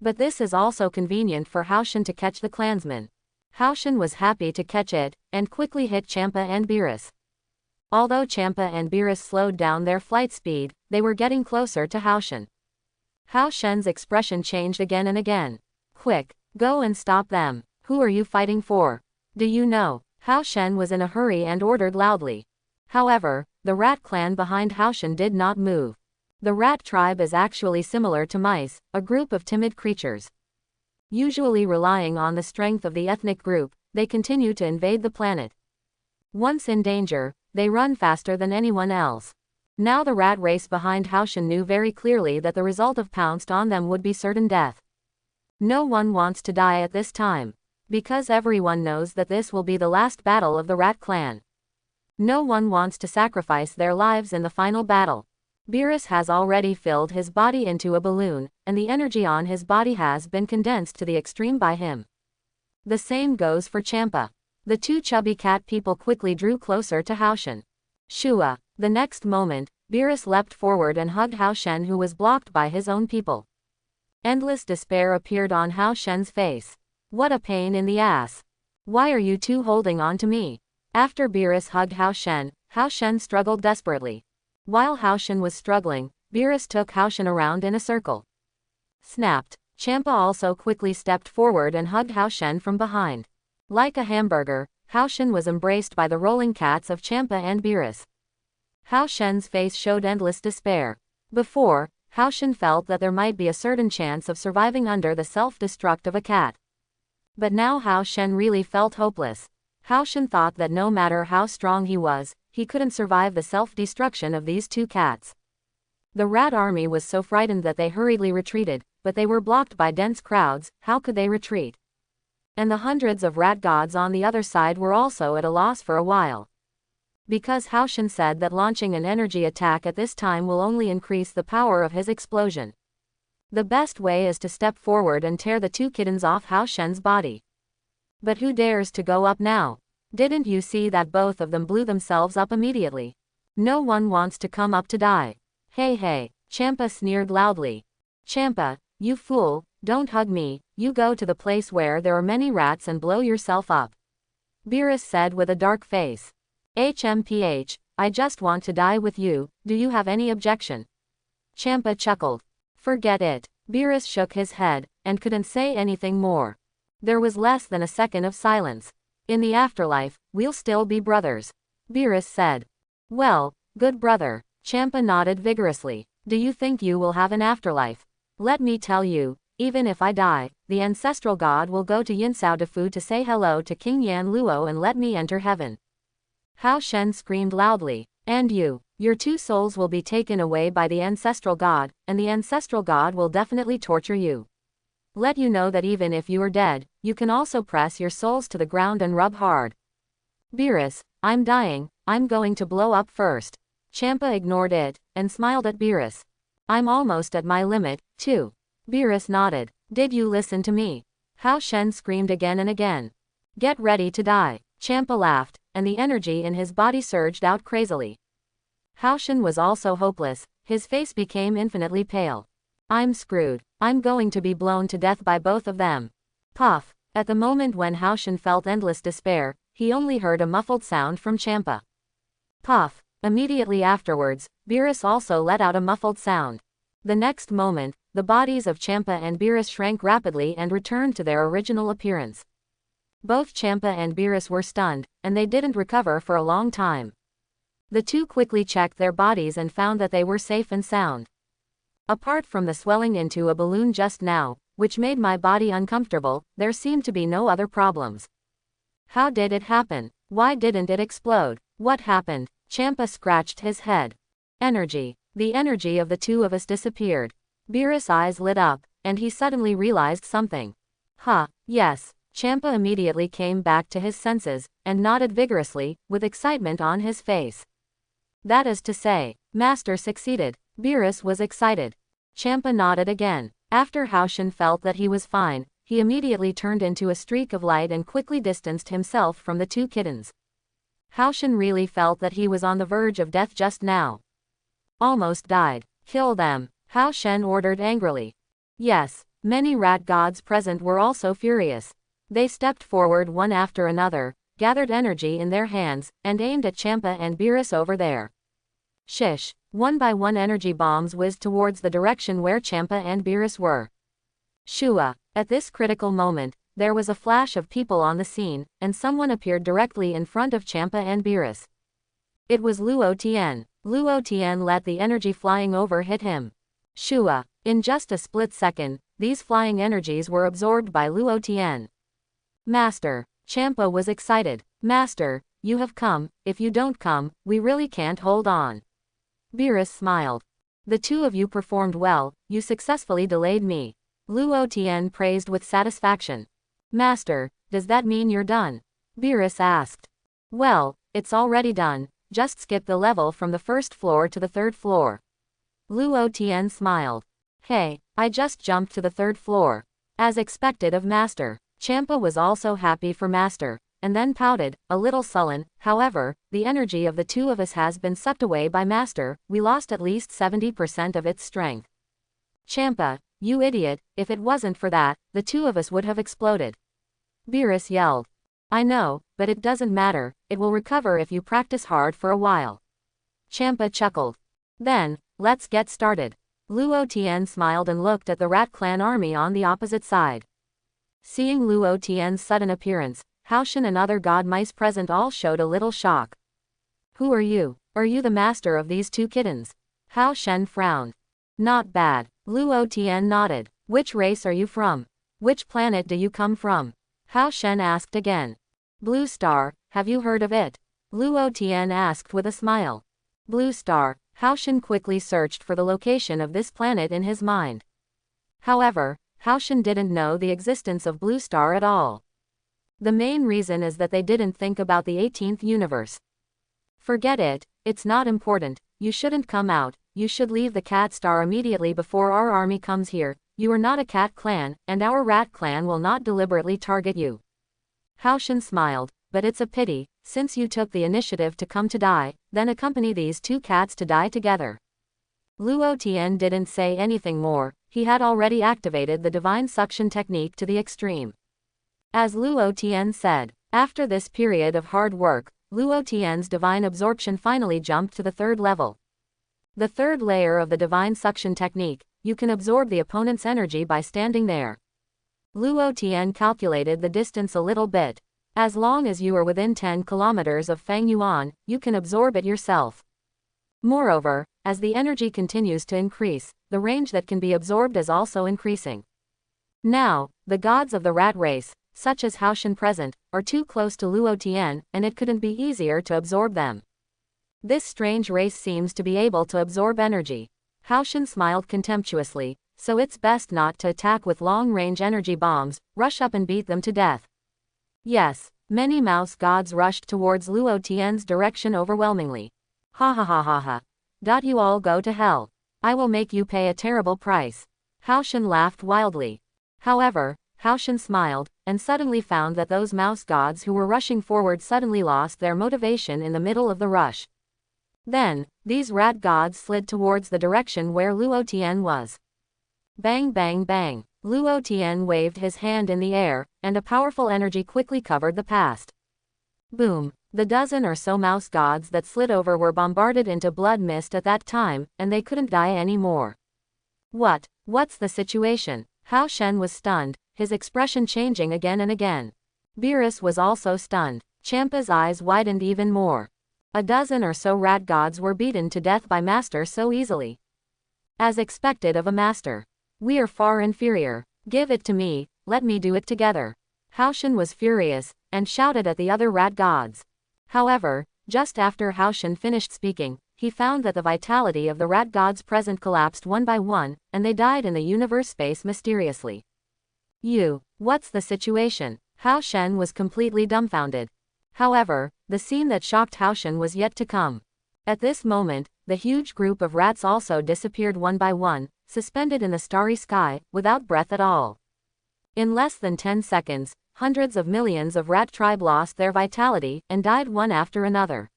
But this is also convenient for Hao Shen to catch the clansmen. Hao Shen was happy to catch it, and quickly hit Champa and Beerus. Although Champa and Beerus slowed down their flight speed, they were getting closer to Hao Shen. Hao Shen's expression changed again and again. Quick, go and stop them. Who are you fighting for? Do you know? Hao Shen was in a hurry and ordered loudly. However, the rat clan behind Hao Shen did not move. The rat tribe is actually similar to mice, a group of timid creatures. Usually relying on the strength of the ethnic group, they continue to invade the planet. Once in danger, they run faster than anyone else. Now the rat race behind Hao Shen knew very clearly that the result of pounced on them would be certain death. No one wants to die at this time. Because everyone knows that this will be the last battle of the rat clan. No one wants to sacrifice their lives in the final battle. Beerus has already filled his body into a balloon, and the energy on his body has been condensed to the extreme by him. The same goes for Champa. The two chubby cat people quickly drew closer to Hao Shen. Shua. The next moment, Beerus leapt forward and hugged Hao Shen, who was blocked by his own people. Endless despair appeared on Hao Shen's face. What a pain in the ass. Why are you two holding on to me? After Beerus hugged Hao Shen struggled desperately. While Hao Shen was struggling, Beerus took Hao Shen around in a circle. Snapped. Champa also quickly stepped forward and hugged Hao Shen from behind. Like a hamburger, Hao Shen was embraced by the rolling cats of Champa and Beerus. Hao Shen's face showed endless despair. Before, Hao Shen felt that there might be a certain chance of surviving under the self-destruct of a cat. But now Hao Shen really felt hopeless. Hao Shen thought that no matter how strong he was, he couldn't survive the self-destruction of these two cats. The rat army was so frightened that they hurriedly retreated, but they were blocked by dense crowds. How could they retreat? And the hundreds of rat gods on the other side were also at a loss for a while. Because Hao Shen said that launching an energy attack at this time will only increase the power of his explosion. The best way is to step forward and tear the two kittens off Hao Shen's body. But who dares to go up now? Didn't you see that both of them blew themselves up immediately? No one wants to come up to die. Hey hey, Champa sneered loudly. Champa, you fool, don't hug me, you go to the place where there are many rats and blow yourself up. Beerus said with a dark face. HMPH, I just want to die with you, do you have any objection? Champa chuckled. Forget it. Beerus shook his head, and couldn't say anything more. There was less than a second of silence. In the afterlife, we'll still be brothers. Beerus said. Well, good brother. Champa nodded vigorously. Do you think you will have an afterlife? Let me tell you, even if I die, the ancestral god will go to Yinsao Defu to say hello to King Yan Luo and let me enter heaven. Hao Shen screamed loudly. And you, your two souls will be taken away by the ancestral god, and the ancestral god will definitely torture you. Let you know that even if you are dead, you can also press your souls to the ground and rub hard. Beerus, I'm dying, I'm going to blow up first. Champa ignored it, and smiled at Beerus. I'm almost at my limit, too. Beerus nodded. Did you listen to me? Hao Shen screamed again and again. Get ready to die. Champa laughed, and the energy in his body surged out crazily. Hao Shen was also hopeless, his face became infinitely pale. I'm screwed. I'm going to be blown to death by both of them. Puff. At the moment when Hao Shen felt endless despair, he only heard a muffled sound from Champa. Puff. Immediately afterwards, Beerus also let out a muffled sound. The next moment, the bodies of Champa and Beerus shrank rapidly and returned to their original appearance. Both Champa and Beerus were stunned, and they didn't recover for a long time. The two quickly checked their bodies and found that they were safe and sound. Apart from the swelling into a balloon just now, which made my body uncomfortable, there seemed to be no other problems. How did it happen? Why didn't it explode? What happened? Champa scratched his head. Energy. The energy of the two of us disappeared. Beerus' eyes lit up, and he suddenly realized something. Yes. Champa immediately came back to his senses, and nodded vigorously, with excitement on his face. That is to say, Master succeeded. Beerus was excited. Champa nodded again. After Hao Shen felt that he was fine, he immediately turned into a streak of light and quickly distanced himself from the two kittens. Hao Shen really felt that he was on the verge of death just now. Almost died. Kill them, Hao Shen ordered angrily. Yes, many rat gods present were also furious. They stepped forward one after another, gathered energy in their hands, and aimed at Champa and Beerus over there. Shish. One by one energy bombs whizzed towards the direction where Champa and Beerus were. Shua. At this critical moment, there was a flash of people on the scene, and someone appeared directly in front of Champa and Beerus. It was Luo Tien. Luo Tien let the energy flying over hit him. Shua. In just a split second, these flying energies were absorbed by Luo Tien. Master. Champa was excited. Master, you have come, if you don't come, we really can't hold on. Beerus smiled. The two of you performed well, you successfully delayed me. Luo Tien praised with satisfaction. Master, does that mean you're done? Beerus asked. Well, it's already done, just skip the level from the first floor to the third floor. Luo Tien smiled. Hey, I just jumped to the third floor. As expected of Master. Champa was also happy for Master, and then pouted, a little sullen. However, the energy of the two of us has been sucked away by Master, we lost at least 70% of its strength. Champa, you idiot, if it wasn't for that, the two of us would have exploded. Beerus yelled. I know, but it doesn't matter, it will recover if you practice hard for a while. Champa chuckled. Then, let's get started. Luo Tien smiled and looked at the Rat Clan army on the opposite side. Seeing Luo Tien's sudden appearance, Hao Shen and other god mice present all showed a little shock. Who are you? Are you the master of these two kittens? Hao Shen frowned. Not bad. Luo Tien nodded. Which race are you from? Which planet do you come from? Hao Shen asked again. Blue Star, have you heard of it? Luo Tien asked with a smile. Blue Star. Hao Shen quickly searched for the location of this planet in his mind. However, Hao Shen didn't know the existence of Blue Star at all. The main reason is that they didn't think about the 18th universe. Forget it, it's not important, you shouldn't come out, you should leave the cat star immediately before our army comes here, you are not a cat clan, and our rat clan will not deliberately target you. Hao Shen smiled, but it's a pity, since you took the initiative to come to die, then accompany these two cats to die together. Luo Tien didn't say anything more, he had already activated the divine suction technique to the extreme. As Luo Tien said, after this period of hard work, Luo Tien's divine absorption finally jumped to the 3rd level. The 3rd layer of the divine suction technique, you can absorb the opponent's energy by standing there. Luo Tien calculated the distance a little bit. As long as you are within 10 kilometers of Fang Yuan, you can absorb it yourself. Moreover, as the energy continues to increase, the range that can be absorbed is also increasing. Now, the gods of the rat race, such as Hao Shen present, are too close to Luo Tien, and it couldn't be easier to absorb them. This strange race seems to be able to absorb energy. Hao Shen smiled contemptuously, so it's best not to attack with long-range energy bombs, rush up and beat them to death. Yes, many mouse gods rushed towards Luo Tien's direction overwhelmingly. Ha ha ha ha ha. You all go to hell. I will make you pay a terrible price. Hao Shen laughed wildly. However, Hao Shen smiled, and suddenly found that those mouse gods who were rushing forward suddenly lost their motivation in the middle of the rush. Then, these rat gods slid towards the direction where Luo Tien was. Bang bang bang. Luo Tien waved his hand in the air, and a powerful energy quickly covered the past. Boom. The dozen or so mouse gods that slid over were bombarded into blood mist at that time, and they couldn't die anymore. What's the situation? Hao Shen was stunned, his expression changing again and again. Beerus was also stunned. Champa's eyes widened even more. A dozen or so rat gods were beaten to death by Master so easily. As expected of a master. We are far inferior. Give it to me, let me do it together. Hao Shen was furious, and shouted at the other rat gods. However, just after Hao Shen finished speaking, he found that the vitality of the rat gods present collapsed one by one, and they died in the universe space mysteriously. What's the situation? Hao Shen was completely dumbfounded. However, the scene that shocked Hao Shen was yet to come. At this moment, the huge group of rats also disappeared one by one, suspended in the starry sky, without breath at all. In less than 10 seconds, hundreds of millions of rat tribe lost their vitality, and died one after another.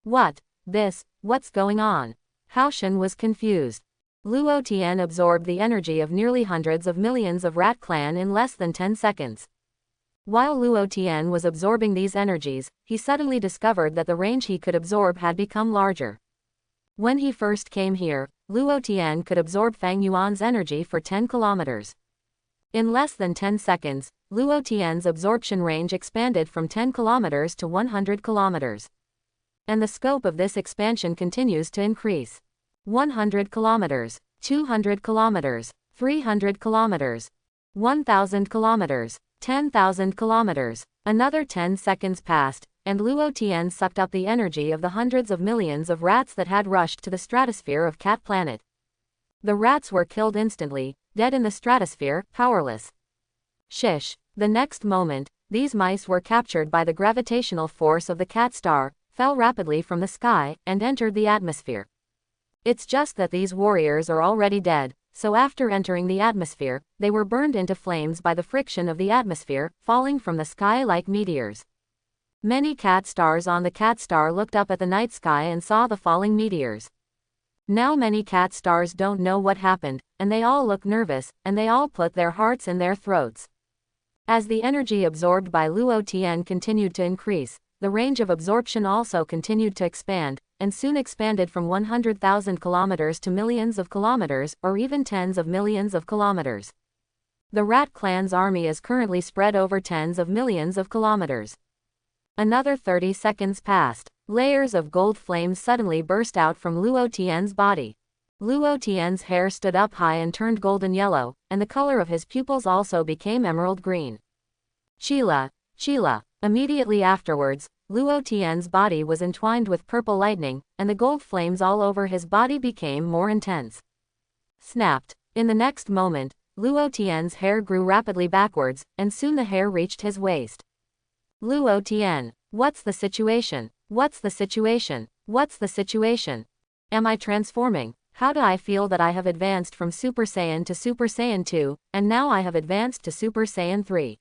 What's going on? Hao Shen was confused. Luo Tien absorbed the energy of nearly hundreds of millions of rat clan in less than 10 seconds. While Luo Tien was absorbing these energies, he suddenly discovered that the range he could absorb had become larger. When he first came here, Luo Tien could absorb Fang Yuan's energy for 10 kilometers. In less than 10 seconds, Luo Tien's absorption range expanded from 10 kilometers to 100 kilometers. And the scope of this expansion continues to increase. 100 kilometers, 200 kilometers, 300 kilometers, 1,000 kilometers, 10,000 kilometers. Another 10 seconds passed, and Luo Tien sucked up the energy of the hundreds of millions of rats that had rushed to the stratosphere of Cat Planet. The rats were killed instantly, dead in the stratosphere, powerless. Shish. The next moment, these mice were captured by the gravitational force of the cat star, fell rapidly from the sky, and entered the atmosphere. It's just that these warriors are already dead, so after entering the atmosphere, they were burned into flames by the friction of the atmosphere, falling from the sky like meteors. Many cat stars on the cat star looked up at the night sky and saw the falling meteors. Now many cat stars don't know what happened, and they all look nervous, and they all put their hearts in their throats. As the energy absorbed by Luo Tien continued to increase, the range of absorption also continued to expand, and soon expanded from 100,000 kilometers to millions of kilometers, or even tens of millions of kilometers. The Rat Clan's army is currently spread over tens of millions of kilometers. Another 30 seconds passed. Layers of gold flames suddenly burst out from Luo Tien's body. Luo Tien's hair stood up high and turned golden yellow, and the color of his pupils also became emerald green. Sheila, Sheila. Immediately afterwards, Luo Tien's body was entwined with purple lightning, and the gold flames all over his body became more intense. Snapped. In the next moment, Luo Tien's hair grew rapidly backwards, and soon the hair reached his waist. Luo Tien, what's the situation? What's the situation? What's the situation? Am I transforming? How do I feel that I have advanced from Super Saiyan to Super Saiyan 2, and now I have advanced to Super Saiyan 3?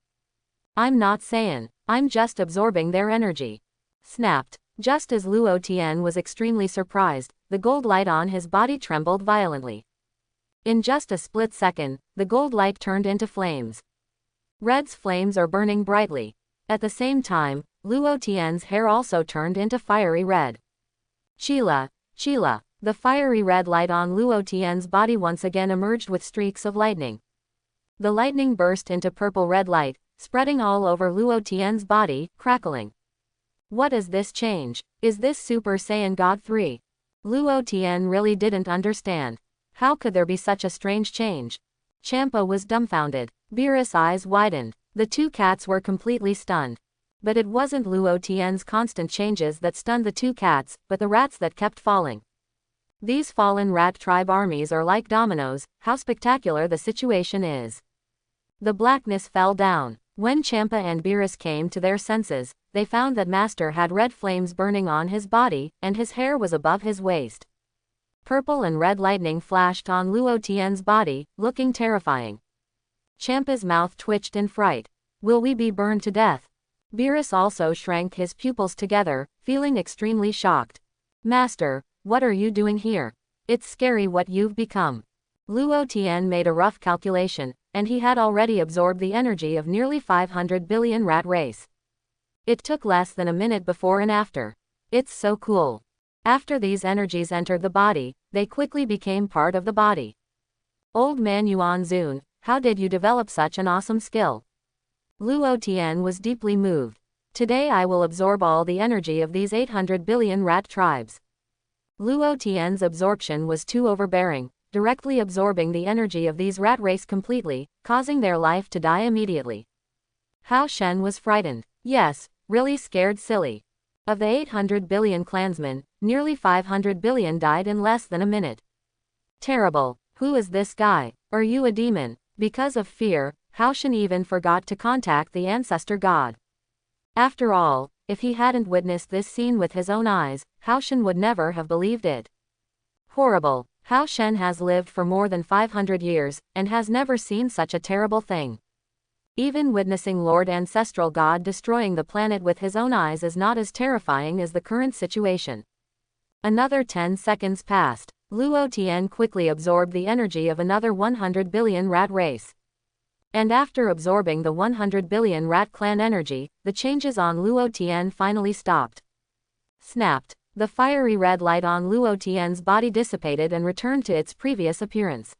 I'm not Saiyan, I'm just absorbing their energy. Snapped. Just as Luo Tien was extremely surprised, the gold light on his body trembled violently. In just a split second, the gold light turned into flames. Red's flames are burning brightly. At the same time, Luo Tien's hair also turned into fiery red. Sheila, Sheila. The fiery red light on Luo Tien's body once again emerged with streaks of lightning. The lightning burst into purple-red light, spreading all over Luo Tien's body, crackling. What is this change? Is this Super Saiyan God 3? Luo Tien really didn't understand. How could there be such a strange change? Champa was dumbfounded. Beerus' eyes widened. The two cats were completely stunned. But it wasn't Luo Tien's constant changes that stunned the two cats, but the rats that kept falling. These fallen rat tribe armies are like dominoes, how spectacular the situation is. The blackness fell down. When Champa and Beerus came to their senses, they found that Master had red flames burning on his body, and his hair was above his waist. Purple and red lightning flashed on Luo Tien's body, looking terrifying. Champa's mouth twitched in fright. Will we be burned to death? Beerus also shrank his pupils together, feeling extremely shocked. Master, what are you doing here? It's scary what you've become. Luo Tien made a rough calculation, and he had already absorbed the energy of nearly 500 billion rat race. It took less than a minute before and after. It's so cool. After these energies entered the body, they quickly became part of the body. Old man Yuan Zun, how did you develop such an awesome skill? Luo Tien was deeply moved. Today I will absorb all the energy of these 800 billion rat tribes. Luo Tien's absorption was too overbearing, directly absorbing the energy of these rat race completely, causing their life to die immediately. Hao Shen was frightened. Yes, really scared silly. Of the 800 billion clansmen, nearly 500 billion died in less than a minute. Terrible. Who is this guy? Are you a demon? Because of fear, Hao Shen even forgot to contact the ancestor god. After all, if he hadn't witnessed this scene with his own eyes, Hao Shen would never have believed it. Horrible. Hao Shen has lived for more than 500 years, and has never seen such a terrible thing. Even witnessing Lord Ancestral God destroying the planet with his own eyes is not as terrifying as the current situation. Another 10 seconds passed. Luo Tien quickly absorbed the energy of another 100 billion rat race. And after absorbing the 100 billion rat clan energy, the changes on Luo Tien finally stopped. Snapped. The fiery red light on Luo Tien's body dissipated and returned to its previous appearance.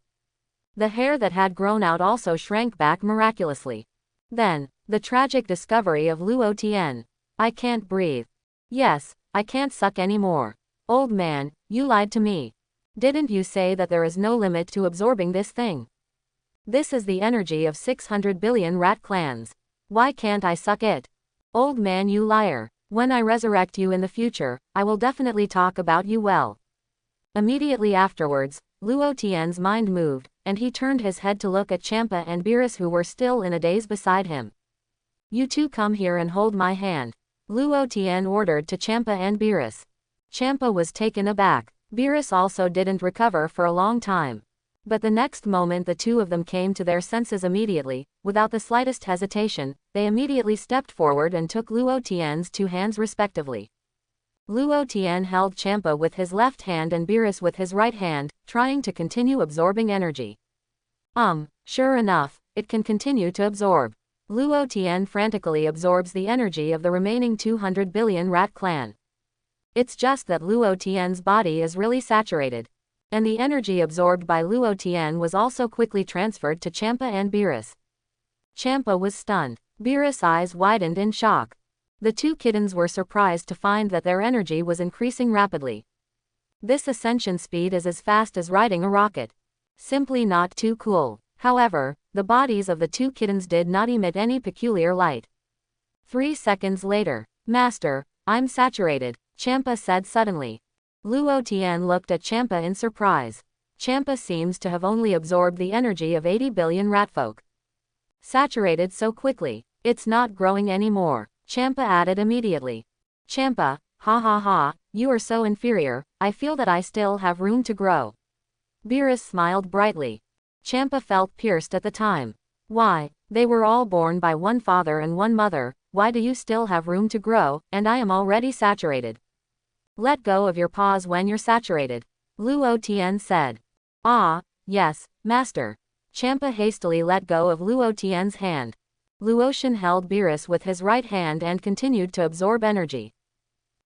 The hair that had grown out also shrank back miraculously. Then, the tragic discovery of Luo Tien. I can't breathe. Yes, I can't suck anymore. Old man, you lied to me. Didn't you say that there is no limit to absorbing this thing? This is the energy of 600 billion rat clans. Why can't I suck it? Old man, you liar. When I resurrect you in the future, I will definitely talk about you well. Immediately afterwards, Luo Tien's mind moved, and he turned his head to look at Champa and Beerus who were still in a daze beside him. You two come here and hold my hand. Luo Tien ordered to Champa and Beerus. Champa was taken aback. Beerus also didn't recover for a long time. But the next moment the two of them came to their senses immediately, without the slightest hesitation, they immediately stepped forward and took Luo Tien's two hands respectively. Luo Tien held Champa with his left hand and Beerus with his right hand, trying to continue absorbing energy. Sure enough, it can continue to absorb. Luo Tien frantically absorbs the energy of the remaining 200 billion rat clan. It's just that Luo Tien's body is really saturated. And the energy absorbed by Luo Tien was also quickly transferred to Champa and Beerus. Champa was stunned. Beerus' eyes widened in shock. The two kittens were surprised to find that their energy was increasing rapidly. This ascension speed is as fast as riding a rocket. Simply not too cool. However, the bodies of the two kittens did not emit any peculiar light. 3 seconds later. Master, I'm saturated, Champa said suddenly. Luo Tien looked at Champa in surprise. Champa seems to have only absorbed the energy of 80 billion ratfolk. Saturated so quickly. It's not growing anymore, Champa added immediately. Champa, ha ha ha, you are so inferior, I feel that I still have room to grow. Beerus smiled brightly. Champa felt pierced at the time. Why, they were all born by one father and one mother, why do you still have room to grow, and I am already saturated? Let go of your paws when you're saturated, Luo Tien said. Ah, yes, master. Champa hastily let go of Luo Tien's hand. Luotian held Beerus with his right hand and continued to absorb energy.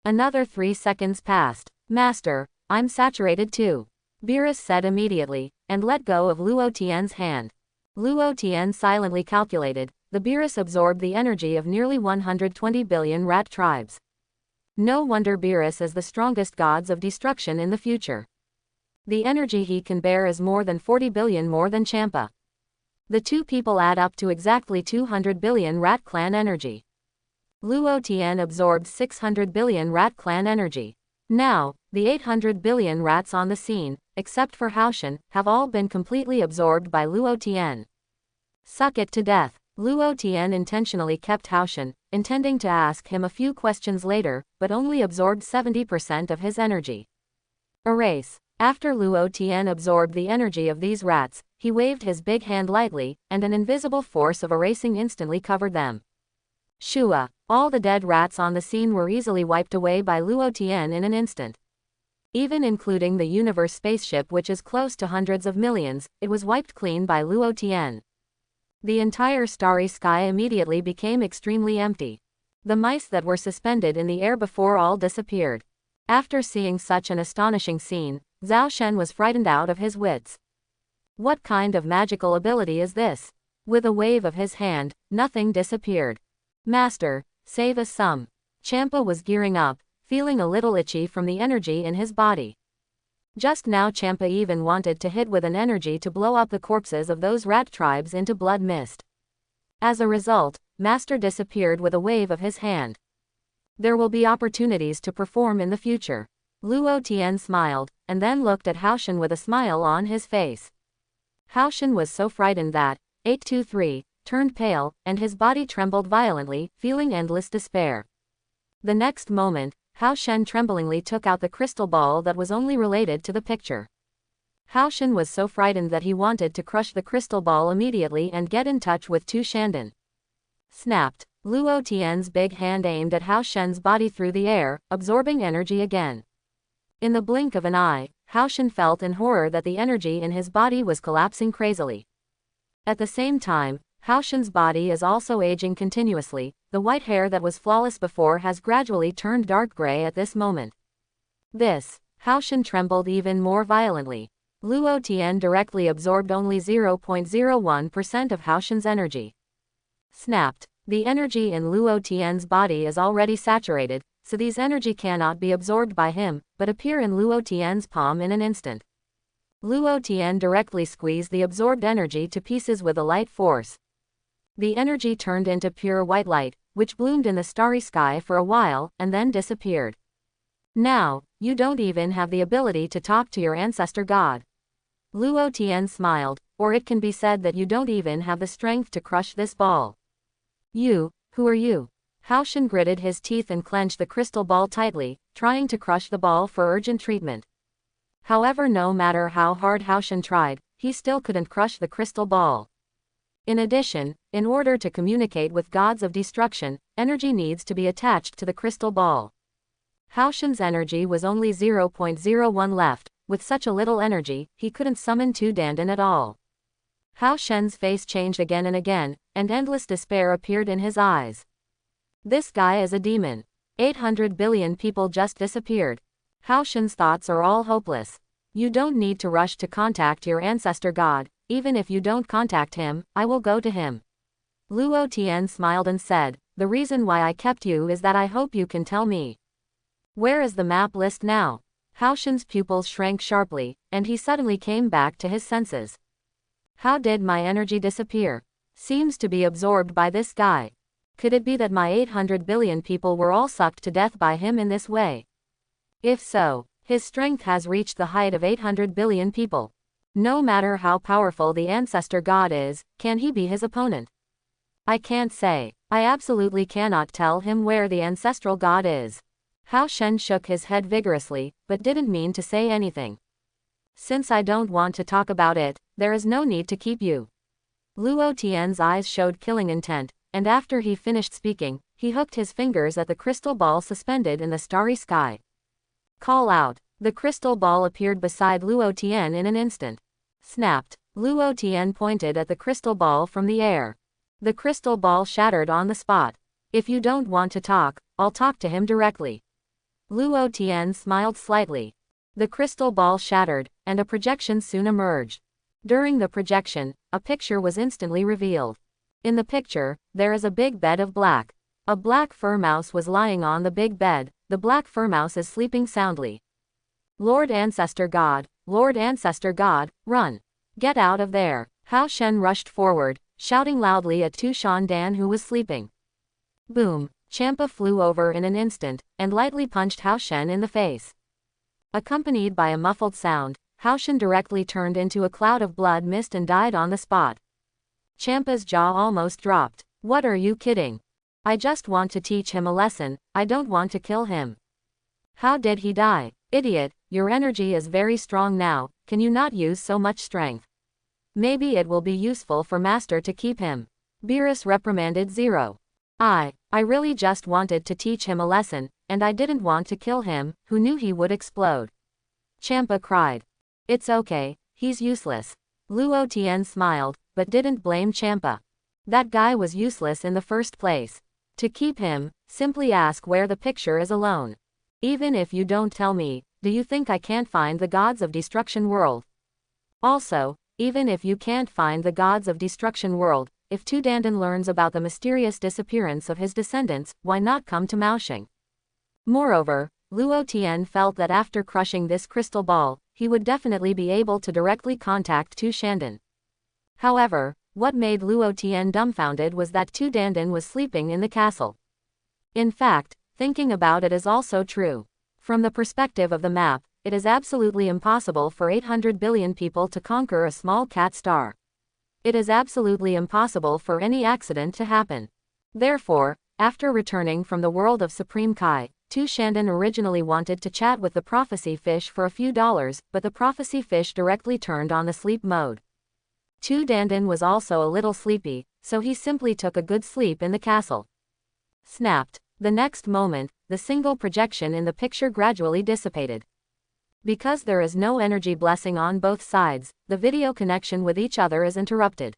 Another 3 seconds passed. Master, I'm saturated too, Beerus said immediately, and let go of Luo Tien's hand. Luo Tien silently calculated, the Beerus absorbed the energy of nearly 120 billion rat tribes. No wonder Beerus is the strongest gods of destruction in the future. The energy he can bear is more than 40 billion more than Champa. The two people add up to exactly 200 billion rat clan energy. Luo Tien absorbed 600 billion rat clan energy. Now, the 800 billion rats on the scene, except for Haoshan, have all been completely absorbed by Luo Tien. Suck it to death. Luo Tien intentionally kept Haoshan, intending to ask him a few questions later, but only absorbed 70% of his energy. Erase. After Luo Tien absorbed the energy of these rats, he waved his big hand lightly, and an invisible force of erasing instantly covered them. Shua. All the dead rats on the scene were easily wiped away by Luo Tien in an instant. Even including the universe spaceship, which is close to hundreds of millions, it was wiped clean by Luo Tien. The entire starry sky immediately became extremely empty. The mice that were suspended in the air before all disappeared. After seeing such an astonishing scene, Zhao Shen was frightened out of his wits. What kind of magical ability is this? With a wave of his hand, nothing disappeared. Master, save us some. Champa was gearing up, feeling a little itchy from the energy in his body. Just now Champa even wanted to hit with an energy to blow up the corpses of those rat tribes into blood mist. As a result, Master disappeared with a wave of his hand. There will be opportunities to perform in the future. Luo Tien smiled, and then looked at Haoshan with a smile on his face. Haoshan was so frightened that, 823, turned pale, and his body trembled violently, feeling endless despair. The next moment, Haoshan tremblingly took out the crystal ball that was only related to the picture. Haoshan was so frightened that he wanted to crush the crystal ball immediately and get in touch with Tu Dandan. Snapped. Luo Tien's big hand aimed at Haoshan's body through the air, absorbing energy again. In the blink of an eye, Haoshan felt in horror that the energy in his body was collapsing crazily. At the same time, Haoshan's body is also aging continuously. The white hair that was flawless before has gradually turned dark gray at this moment. Haoshan trembled even more violently. Luo Tien directly absorbed only 0.01% of Haoshan's energy. Snapped. The energy in Luo Tien's body is already saturated, so these energy cannot be absorbed by him, but appear in Luo Tien's palm in an instant. Luo Tien directly squeezed the absorbed energy to pieces with a light force. The energy turned into pure white light, which bloomed in the starry sky for a while, and then disappeared. Now, you don't even have the ability to talk to your ancestor god. Luo Tien smiled, or it can be said that you don't even have the strength to crush this ball. You, who are you? Haoshan gritted his teeth and clenched the crystal ball tightly, trying to crush the ball for urgent treatment. However, no matter how hard Haoshan tried, he still couldn't crush the crystal ball. In addition, in order to communicate with gods of destruction, energy needs to be attached to the crystal ball. Haoshan's energy was only 0.01 left. With such a little energy, he couldn't summon Tu Dandan at all. Haoshan's face changed again and again, and endless despair appeared in his eyes. This guy is a demon. 800 billion people just disappeared. Haoshan's thoughts are all hopeless. You don't need to rush to contact your ancestor god. Even if you don't contact him, I will go to him. Luo Tien smiled and said, the reason why I kept you is that I hope you can tell me. Where is the map list now? Hao Shen's pupils shrank sharply, and he suddenly came back to his senses. How did my energy disappear? Seems to be absorbed by this guy. Could it be that my 800 billion people were all sucked to death by him in this way? If so, his strength has reached the height of 800 billion people. No matter how powerful the ancestor god is, can he be his opponent? I can't say. I absolutely cannot tell him where the ancestral god is. Hao Shen shook his head vigorously, but didn't mean to say anything. Since I don't want to talk about it, there is no need to keep you. Luo Tien's eyes showed killing intent, and after he finished speaking, he hooked his fingers at the crystal ball suspended in the starry sky. Call out. The crystal ball appeared beside Luo Tien in an instant. Snapped. Luo Tien pointed at the crystal ball from the air. The crystal ball shattered on the spot. If you don't want to talk, I'll talk to him directly. Luo Tien smiled slightly. The crystal ball shattered, and a projection soon emerged. During the projection, a picture was instantly revealed. In the picture, there is a big bed of black. A black fur mouse was lying on the big bed. The black fur mouse is sleeping soundly. Lord Ancestor God, run. Get out of there. Hao Shen rushed forward, shouting loudly at Tu Dandan who was sleeping. Boom. Champa flew over in an instant, and lightly punched Hao Shen in the face. Accompanied by a muffled sound, Hao Shen directly turned into a cloud of blood mist and died on the spot. Champa's jaw almost dropped. What are you kidding? I just want to teach him a lesson, I don't want to kill him. How did he die? Idiot, your energy is very strong now, can you not use so much strength? Maybe it will be useful for Master to keep him. Beerus reprimanded Zero. I really just wanted to teach him a lesson, and I didn't want to kill him, who knew he would explode. Champa cried. It's okay, he's useless. Luo Tien smiled, but didn't blame Champa. That guy was useless in the first place. To keep him, simply ask where the picture is alone. Even if you don't tell me, do you think I can't find the gods of Destruction World? Also, even if you can't find the gods of Destruction World, if Tu Dandan learns about the mysterious disappearance of his descendants, why not come to Maosheng? Moreover, Luo Tien felt that after crushing this crystal ball, he would definitely be able to directly contact Tu Dandan. However, what made Luo Tien dumbfounded was that Tu Dandan was sleeping in the castle. In fact, thinking about it is also true. From the perspective of the map, it is absolutely impossible for 800 billion people to conquer a small cat star. It is absolutely impossible for any accident to happen. Therefore, after returning from the world of Supreme Kai, Tu Dandan originally wanted to chat with the prophecy fish for a few dollars, but the prophecy fish directly turned on the sleep mode. Tu Dandan was also a little sleepy, so he simply took a good sleep in the castle. Snapped. The next moment, the single projection in the picture gradually dissipated. Because there is no energy blessing on both sides, the video connection with each other is interrupted.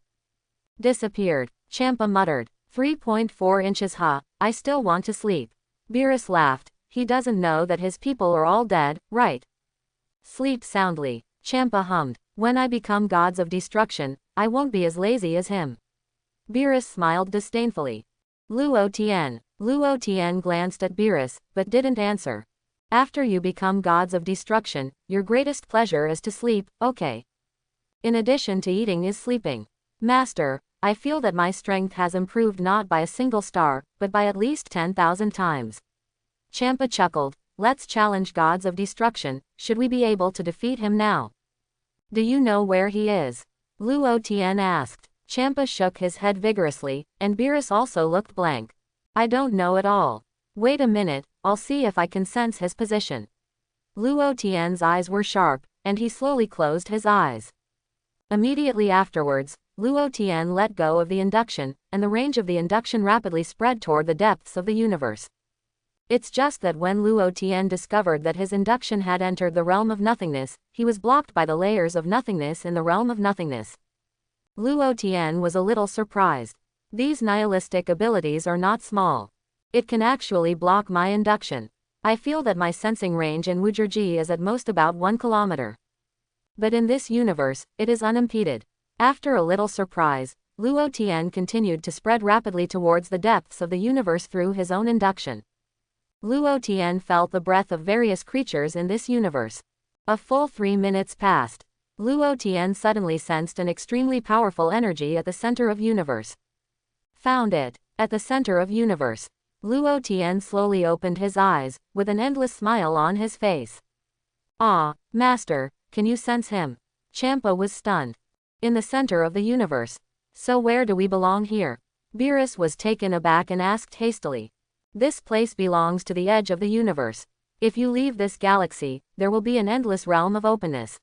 Disappeared. Champa muttered. 3.4 inches I still want to sleep. Beerus laughed. He doesn't know that his people are all dead, right? Sleep soundly. Champa hummed. When I become gods of destruction, I won't be as lazy as him. Beerus smiled disdainfully. Luo Tien glanced at Beerus, but didn't answer. After you become gods of destruction, your greatest pleasure is to sleep, okay? In addition to eating is sleeping. Master, I feel that my strength has improved not by a single star, but by at least 10,000 times. Champa chuckled. Let's challenge gods of destruction, should we be able to defeat him now? Do you know where he is? Luo Tien asked. Champa shook his head vigorously, and Beerus also looked blank. I don't know at all. Wait a minute, I'll see if I can sense his position. Luo Tien's eyes were sharp, and he slowly closed his eyes. Immediately afterwards, Luo Tien let go of the induction, and the range of the induction rapidly spread toward the depths of the universe. It's just that when Luo Tien discovered that his induction had entered the realm of nothingness, he was blocked by the layers of nothingness in the realm of nothingness. Luo Tien was a little surprised. These nihilistic abilities are not small. It can actually block my induction. I feel that my sensing range in Wuzhiji is at most about 1 kilometer. But in this universe, it is unimpeded. After a little surprise, Luo Tien continued to spread rapidly towards the depths of the universe through his own induction. Luo Tien felt the breath of various creatures in this universe. A full 3 minutes passed. Luo Tien suddenly sensed an extremely powerful energy at the center of universe. Found it. At the center of universe. Luo Tien slowly opened his eyes, with an endless smile on his face. Ah, Master, can you sense him? Champa was stunned. In the center of the universe. So where do we belong here? Beerus was taken aback and asked hastily. This place belongs to the edge of the universe. If you leave this galaxy, there will be an endless realm of openness.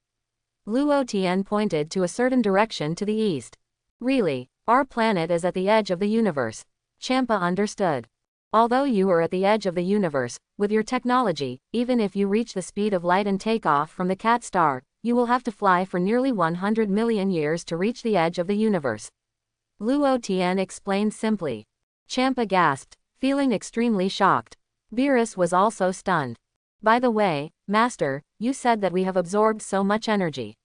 Luo Tien pointed to a certain direction to the east. Really, our planet is at the edge of the universe. Champa understood. Although you are at the edge of the universe, with your technology, even if you reach the speed of light and take off from the cat star, you will have to fly for nearly 100 million years to reach the edge of the universe. Luo Tien explained simply. Champa gasped, feeling extremely shocked. Beerus was also stunned. By the way, Master, you said that we have absorbed so much energy.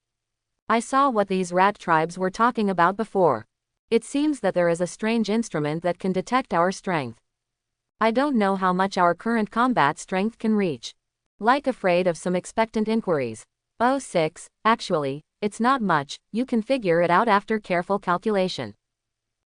I saw what these rat tribes were talking about before. It seems that there is a strange instrument that can detect our strength. I don't know how much our current combat strength can reach. Like afraid of some expectant inquiries. Oh 6, actually, it's not much, you can figure it out after careful calculation.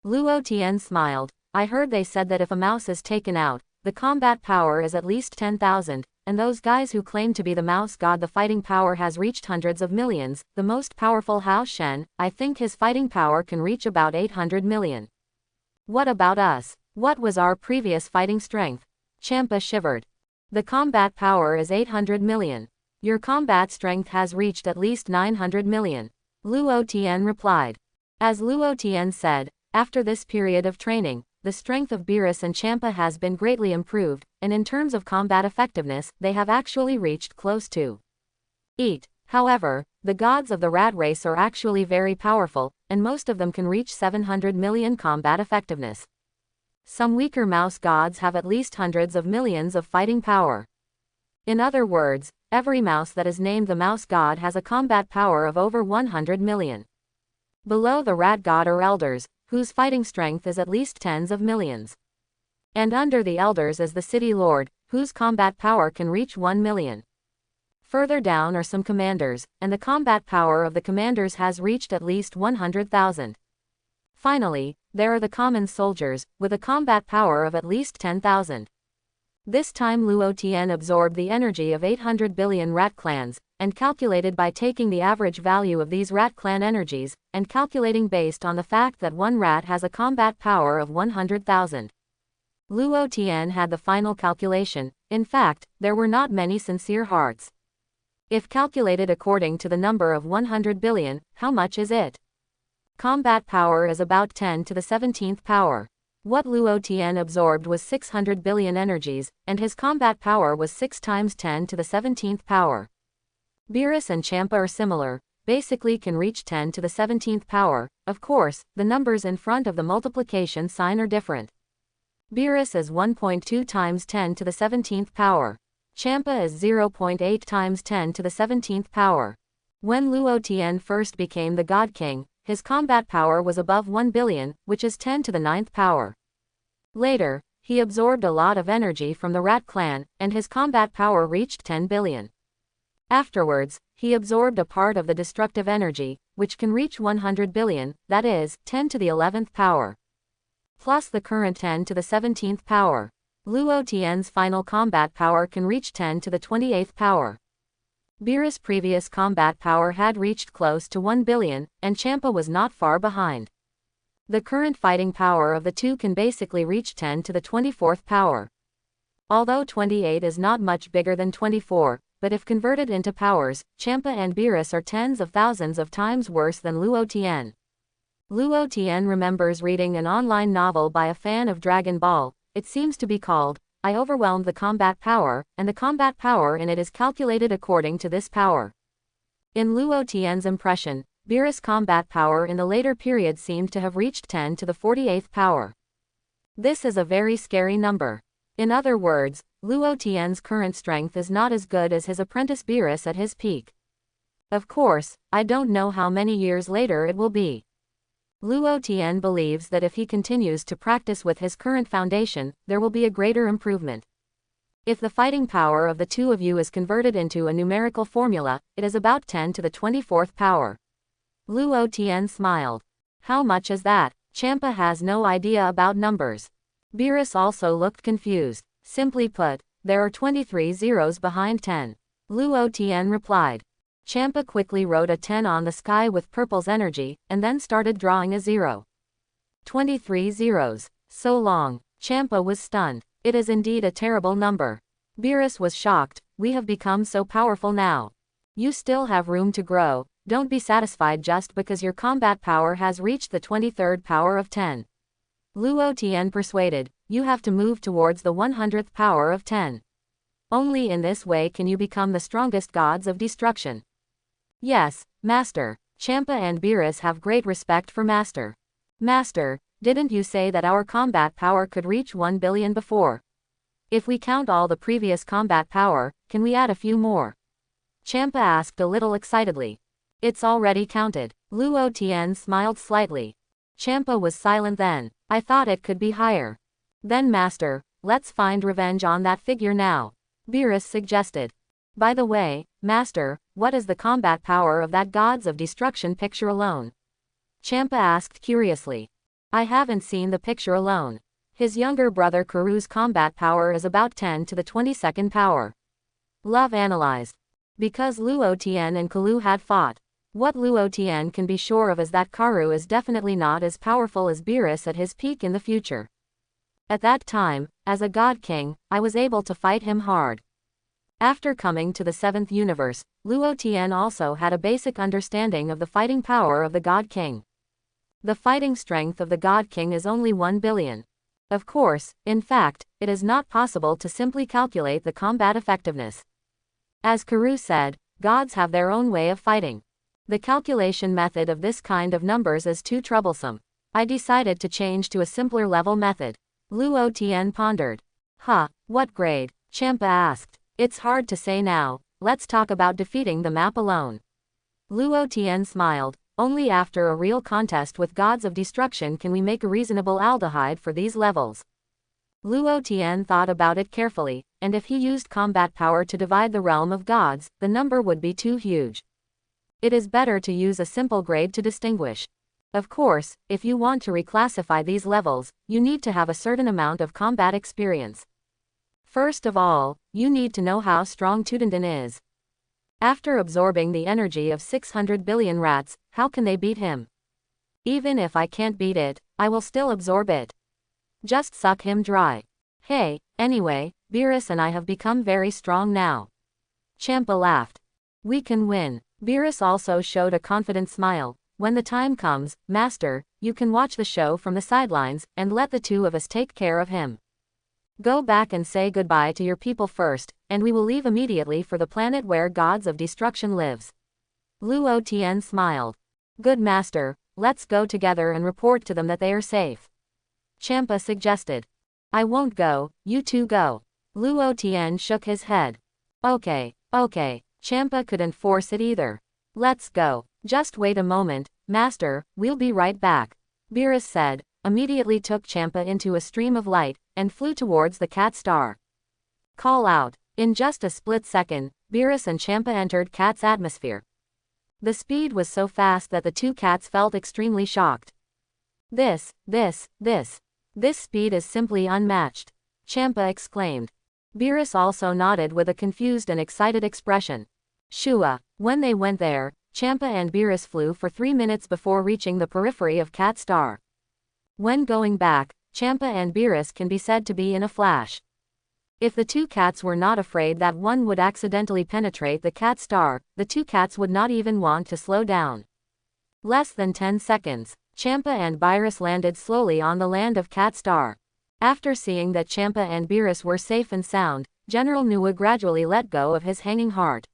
Luo Tien smiled. I heard they said that if a mouse is taken out, the combat power is at least 10,000, and those guys who claim to be the mouse god, the fighting power has reached hundreds of millions. The most powerful Hao Shen, I think his fighting power can reach about 800 million. What about us? What was our previous fighting strength? Champa shivered. The combat power is 800 million. Your combat strength has reached at least 900 million. Luo Tien replied. As Luo Tien said, after this period of training, the strength of Beerus and Champa has been greatly improved, and in terms of combat effectiveness, they have actually reached close to it. However, the gods of the rat race are actually very powerful, and most of them can reach 700 million combat effectiveness. Some weaker mouse gods have at least hundreds of millions of fighting power. In other words, every mouse that is named the mouse god has a combat power of over 100 million. Below the rat god are elders, whose fighting strength is at least tens of millions. And under the elders is the city lord, whose combat power can reach 1 million. Further down are some commanders, and the combat power of the commanders has reached at least 100,000. Finally, there are the common soldiers, with a combat power of at least 10,000. This time Luo Tien absorbed the energy of 800 billion rat clans, and calculated by taking the average value of these rat clan energies, and calculating based on the fact that one rat has a combat power of 100,000. Luo Tien had the final calculation. In fact, there were not many sincere hearts. If calculated according to the number of 100 billion, how much is it? Combat power is about 10 to the 17th power. What Luo Tien absorbed was 600 billion energies, and his combat power was 6 times 10 to the 17th power. Beerus and Champa are similar, basically can reach 10 to the 17th power. Of course, the numbers in front of the multiplication sign are different. Beerus is 1.2 times 10 to the 17th power. Champa is 0.8 times 10 to the 17th power. When Luo Tien first became the God King, his combat power was above 1 billion, which is 10 to the 9th power. Later, he absorbed a lot of energy from the Rat Clan, and his combat power reached 10 billion. Afterwards, he absorbed a part of the destructive energy, which can reach 100 billion, that is, 10 to the 11th power. Plus the current 10 to the 17th power. Luo Tien's final combat power can reach 10 to the 28th power. Beerus' previous combat power had reached close to 1 billion, and Champa was not far behind. The current fighting power of the two can basically reach 10 to the 24th power. Although 28 is not much bigger than 24, but if converted into powers, Champa and Beerus are tens of thousands of times worse than Luo Tien. Luo Tien remembers reading an online novel by a fan of Dragon Ball. It seems to be called, I Overwhelmed the Combat Power, and the combat power in it is calculated according to this power. In Luo Tien's impression, Beerus' combat power in the later period seemed to have reached 10 to the 48th power. This is a very scary number. In other words, Luo Tien's current strength is not as good as his apprentice Beerus at his peak. Of course, I don't know how many years later it will be. Luo Tien believes that if he continues to practice with his current foundation, there will be a greater improvement. If the fighting power of the two of you is converted into a numerical formula, it is about 10 to the 24th power. Luo Tien smiled. How much is that? Champa has no idea about numbers. Beerus also looked confused. Simply put, there are 23 zeros behind 10. Luo Tien replied. Champa quickly wrote a 10 on the sky with Purple's energy, and then started drawing a 0. 23 zeros. So long. Champa was stunned. It is indeed a terrible number. Beerus was shocked. We have become so powerful now. You still have room to grow. Don't be satisfied just because your combat power has reached the 23rd power of 10. Luo Tien persuaded. You have to move towards the 100th power of 10. Only in this way can you become the strongest gods of destruction. Yes, Master. Champa and Beerus have great respect for Master. Master, didn't you say that our combat power could reach 1 billion before? If we count all the previous combat power, can we add a few more? Champa asked a little excitedly. It's already counted. Luo Tien smiled slightly. Champa was silent then. I thought it could be higher. Then Master, let's find revenge on that figure now. Beerus suggested. By the way, Master, what is the combat power of that Gods of Destruction picture alone? Champa asked curiously. I haven't seen the picture alone. His younger brother Karu's combat power is about 10 to the 22nd power. Love analyzed. Because Luo Tien and Kalu had fought. What Luo Tien can be sure of is that Karu is definitely not as powerful as Beerus at his peak in the future. At that time, as a God King, I was able to fight him hard. After coming to the 7th universe, Luo Tien also had a basic understanding of the fighting power of the God King. The fighting strength of the God King is only 1 billion. Of course, in fact, it is not possible to simply calculate the combat effectiveness. As Karu said, gods have their own way of fighting. The calculation method of this kind of numbers is too troublesome. I decided to change to a simpler level method. Luo Tien pondered. What grade? Champa asked. It's hard to say now. Let's talk about defeating the map alone. Luo Tien smiled. Only after a real contest with gods of destruction can we make a reasonable aldehyde for these levels. Luo Tien thought about it carefully, and if he used combat power to divide the realm of gods, the number would be too huge. It is better to use a simple grade to distinguish. Of course, if you want to reclassify these levels, you need to have a certain amount of combat experience. First of all, you need to know how strong Tu Dandan is. After absorbing the energy of 600 billion rats, how can they beat him? Even if I can't beat it, I will still absorb it. Just suck him dry. Hey, anyway, Beerus and I have become very strong now. Champa laughed. We can win. Beerus also showed a confident smile. When the time comes, Master, you can watch the show from the sidelines, and let the two of us take care of him. Go back and say goodbye to your people first, and we will leave immediately for the planet where Gods of Destruction lives. Luo Tien smiled. Good Master, let's go together and report to them that they are safe. Champa suggested. I won't go, you two go. Luo Tien shook his head. Okay. Champa couldn't force it either. Let's go. Just wait a moment, Master, we'll be right back. Beerus said, immediately took Champa into a stream of light, and flew towards the cat star. Call out. In just a split second, Beerus and Champa entered Cat's atmosphere. The speed was so fast that the two cats felt extremely shocked. This speed is simply unmatched. Champa exclaimed. Beerus also nodded with a confused and excited expression. Shua. When they went there, Champa and Beerus flew for 3 minutes before reaching the periphery of Cat Star. When going back, Champa and Beerus can be said to be in a flash. If the two cats were not afraid that one would accidentally penetrate the Cat Star, the two cats would not even want to slow down. Less than 10 seconds, Champa and Beerus landed slowly on the land of Cat Star. After seeing that Champa and Beerus were safe and sound, General Nuwa gradually let go of his hanging heart.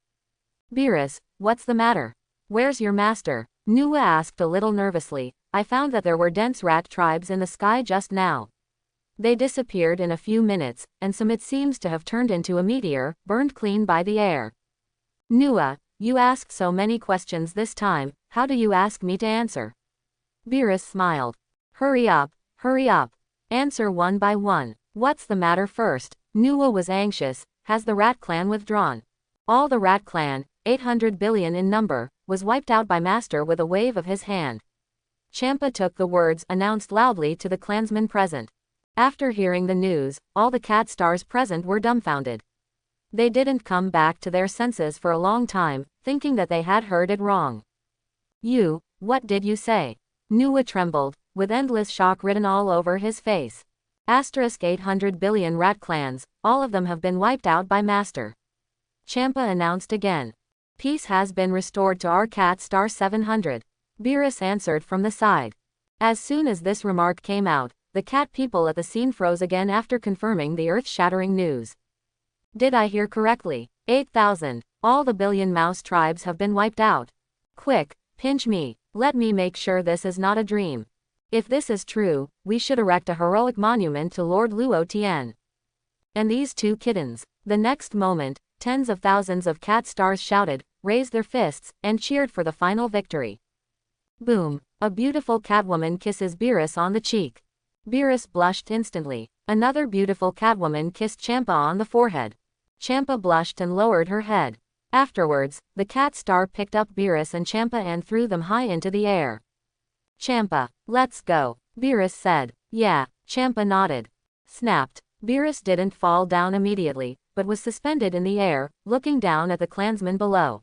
Beerus, what's the matter? Where's your master? Nuwa asked a little nervously. I found that there were dense rat tribes in the sky just now. They disappeared in a few minutes, and some it seems to have turned into a meteor, burned clean by the air. Nuwa, you asked so many questions this time, how do you ask me to answer? Beerus smiled. Hurry up. Answer one by one. What's the matter first? Nuwa was anxious. Has the rat clan withdrawn? All the rat clan, 800 billion in number, was wiped out by Master with a wave of his hand. Champa took the words announced loudly to the clansmen present. After hearing the news, all the cat stars present were dumbfounded. They didn't come back to their senses for a long time, thinking that they had heard it wrong. What did you say? Nuwa trembled, with endless shock written all over his face. 800 billion rat clans, all of them have been wiped out by Master. Champa announced again. Peace has been restored to our cat star 700. Beerus answered from the side. As soon as this remark came out, the cat people at the scene froze again after confirming the earth-shattering news. Did I hear correctly? 8,000. All the billion mouse tribes have been wiped out. Quick, pinch me. Let me make sure this is not a dream. If this is true, we should erect a heroic monument to Lord Luo Tien. And these two kittens. The next moment, tens of thousands of cat stars shouted, raised their fists, and cheered for the final victory. Boom! A beautiful catwoman kisses Beerus on the cheek. Beerus blushed instantly. Another beautiful catwoman kissed Champa on the forehead. Champa blushed and lowered her head. Afterwards, the cat star picked up Beerus and Champa and threw them high into the air. Champa, let's go, Beerus said. Yeah, Champa nodded. Snapped. Beerus didn't fall down immediately, but was suspended in the air, looking down at the clansmen below.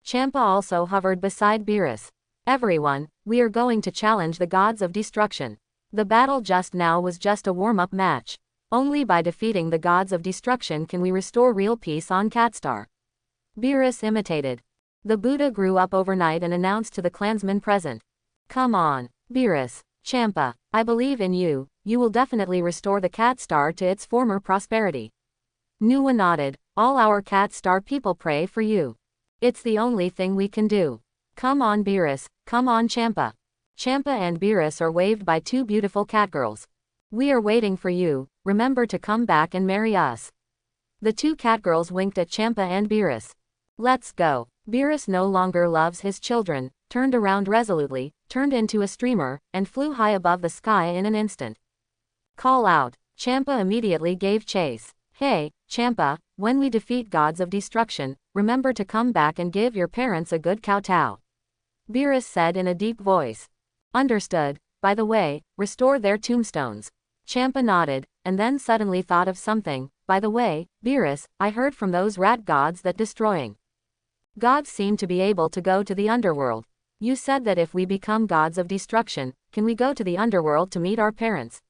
Champa also hovered beside Beerus. Everyone, we are going to challenge the gods of destruction. The battle just now was just a warm-up match. Only by defeating the gods of destruction can we restore real peace on Catstar. Beerus imitated. The Buddha grew up overnight and announced to the clansmen present. Come on, Beerus, Champa, I believe in you, you will definitely restore the Catstar to its former prosperity. Nuwa nodded, all our Catstar people pray for you. It's the only thing we can do. Come on Beerus, come on Champa. Champa and Beerus are waved by two beautiful catgirls. We are waiting for you, remember to come back and marry us. The two catgirls winked at Champa and Beerus. Let's go. Beerus no longer loves his children, turned around resolutely, turned into a streamer, and flew high above the sky in an instant. Call out. Champa immediately gave chase. Hey, Champa, when we defeat gods of destruction, remember to come back and give your parents a good kowtow. Beerus said in a deep voice. Understood. By the way, restore their tombstones. Champa nodded, and then suddenly thought of something. By the way, Beerus, I heard from those rat gods that destroying gods seem to be able to go to the underworld. You said that if we become gods of destruction, can we go to the underworld to meet our parents?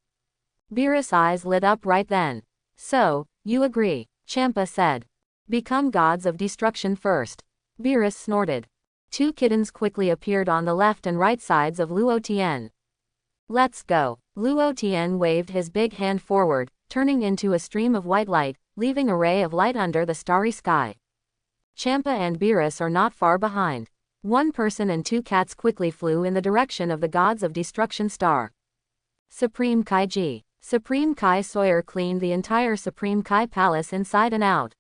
Beerus' eyes lit up right then. So, you agree, Champa said. Become gods of destruction first. Beerus snorted. Two kittens quickly appeared on the left and right sides of Luo Tien. Let's go. Luo Tien waved his big hand forward, turning into a stream of white light, leaving a ray of light under the starry sky. Champa and Beerus are not far behind. One person and two cats quickly flew in the direction of the gods of destruction star. Supreme Kai Ji. Supreme Kai Sawyer cleaned the entire Supreme Kai palace inside and out.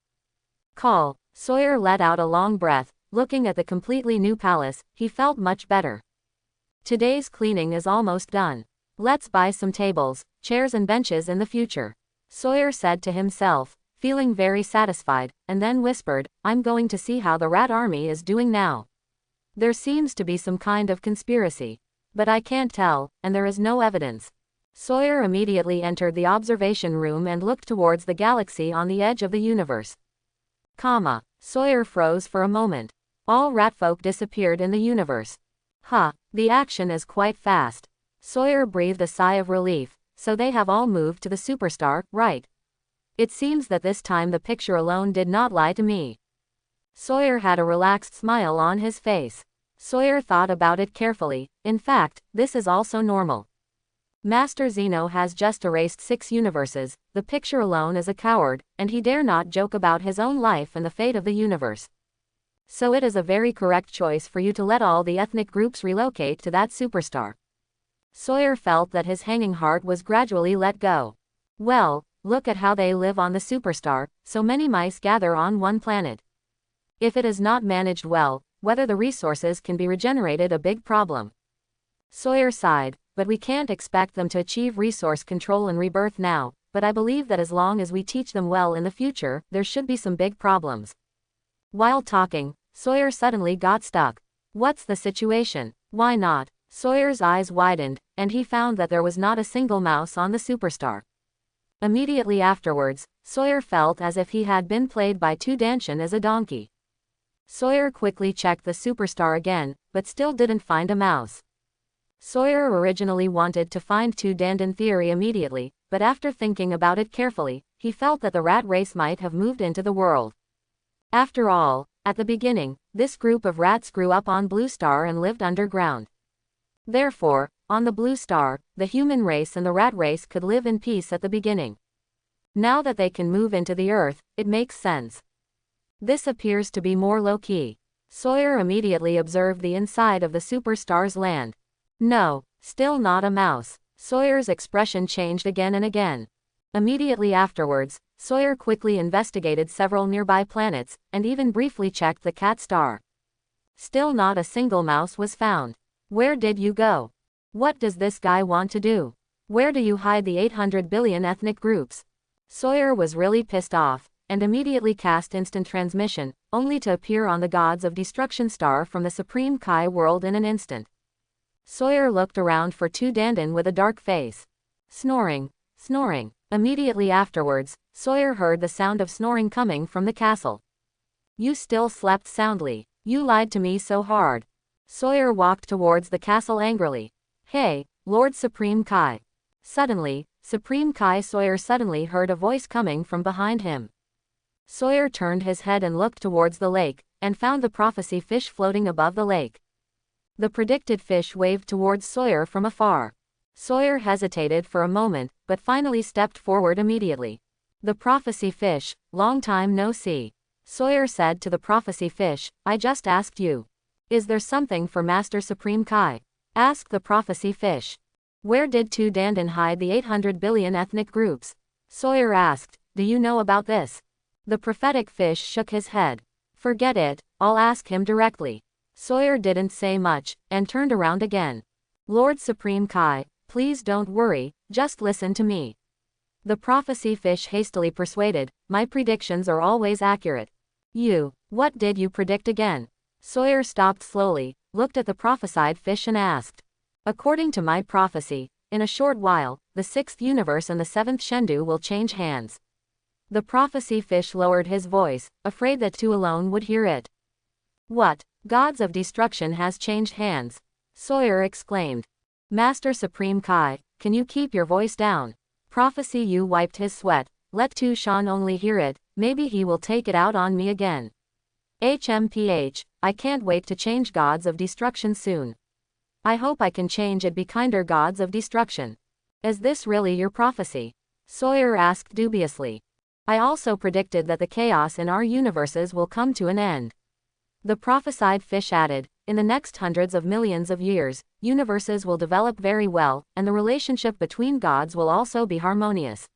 Call. Sawyer let out a long breath. Looking at the completely new palace, he felt much better. Today's cleaning is almost done. Let's buy some tables, chairs and benches in the future. Sawyer said to himself, feeling very satisfied, and then whispered, I'm going to see how the rat army is doing now. There seems to be some kind of conspiracy. But I can't tell, and there is no evidence. Sawyer immediately entered the observation room and looked towards the galaxy on the edge of the universe. Sawyer froze for a moment. All ratfolk disappeared in the universe. The action is quite fast. Sawyer breathed a sigh of relief. So they have all moved to the superstar, right? It seems that this time the picture alone did not lie to me. Sawyer had a relaxed smile on his face. Sawyer thought about it carefully. In fact, this is also normal. Master Zeno has just erased 6 universes, the picture alone is a coward, and he dare not joke about his own life and the fate of the universe. So it is a very correct choice for you to let all the ethnic groups relocate to that superstar. Sawyer felt that his hanging heart was gradually let go. Well, look at how they live on the superstar, so many mice gather on one planet. If it is not managed well, whether the resources can be regenerated a big problem. Sawyer sighed, but we can't expect them to achieve resource control and rebirth now, but I believe that as long as we teach them well in the future, there should be some big problems. While talking, Sawyer suddenly got stuck. What's the situation? Why not? Sawyer's eyes widened, and he found that there was not a single mouse on the superstar. Immediately afterwards, Sawyer felt as if he had been played by Tu Dandan as a donkey. Sawyer quickly checked the superstar again, but still didn't find a mouse. Sawyer originally wanted to find Tu Dandan theory immediately, but after thinking about it carefully, he felt that the rat race might have moved into the world. After all, at the beginning, this group of rats grew up on Blue Star and lived underground. Therefore, on the Blue Star, the human race and the rat race could live in peace at the beginning. Now that they can move into the Earth, it makes sense. This appears to be more low-key. Sawyer immediately observed the inside of the superstar's land. No, still not a mouse. Sawyer's expression changed again and again. Immediately afterwards, Sawyer quickly investigated several nearby planets, and even briefly checked the cat star. Still not a single mouse was found. Where did you go? What does this guy want to do? Where do you hide the 800 billion ethnic groups? Sawyer was really pissed off, and immediately cast instant transmission, only to appear on the Gods of Destruction star from the Supreme Kai world in an instant. Sawyer looked around for Tu Dandan with a dark face. Snoring. Snoring. Immediately afterwards, Sawyer heard the sound of snoring coming from the castle. You still slept soundly. You lied to me so hard. Sawyer walked towards the castle angrily. Hey, Lord Supreme Kai. Suddenly, Supreme Kai Sawyer suddenly heard a voice coming from behind him. Sawyer turned his head and looked towards the lake, and found the prophecy fish floating above the lake. The predicted fish waved towards Sawyer from afar. Sawyer hesitated for a moment, but finally stepped forward immediately. The prophecy fish, long time no see. Sawyer said to the prophecy fish, I just asked you. Is there something for Master Supreme Kai? Asked the prophecy fish. Where did Tu Dandan hide the 800 billion ethnic groups? Sawyer asked, do you know about this? The prophetic fish shook his head. Forget it, I'll ask him directly. Sawyer didn't say much, and turned around again. Lord Supreme Kai, please don't worry, just listen to me. The prophecy fish hastily persuaded, my predictions are always accurate. What did you predict again? Sawyer stopped slowly, looked at the prophesied fish and asked. According to my prophecy, in a short while, the 6th universe and the 7th Shendu will change hands. The prophecy fish lowered his voice, afraid that Tu alone would hear it. What? Gods of Destruction has changed hands? Sawyer exclaimed. Master Supreme Kai, can you keep your voice down? Prophecy you wiped his sweat, let Tu Shan only hear it, maybe he will take it out on me again. HMPH, I can't wait to change Gods of Destruction soon. I hope I can change it be kinder Gods of Destruction. Is this really your prophecy? Sawyer asked dubiously. I also predicted that the chaos in our universes will come to an end. The prophesied fish added, in the next hundreds of millions of years, universes will develop very well, and the relationship between gods will also be harmonious.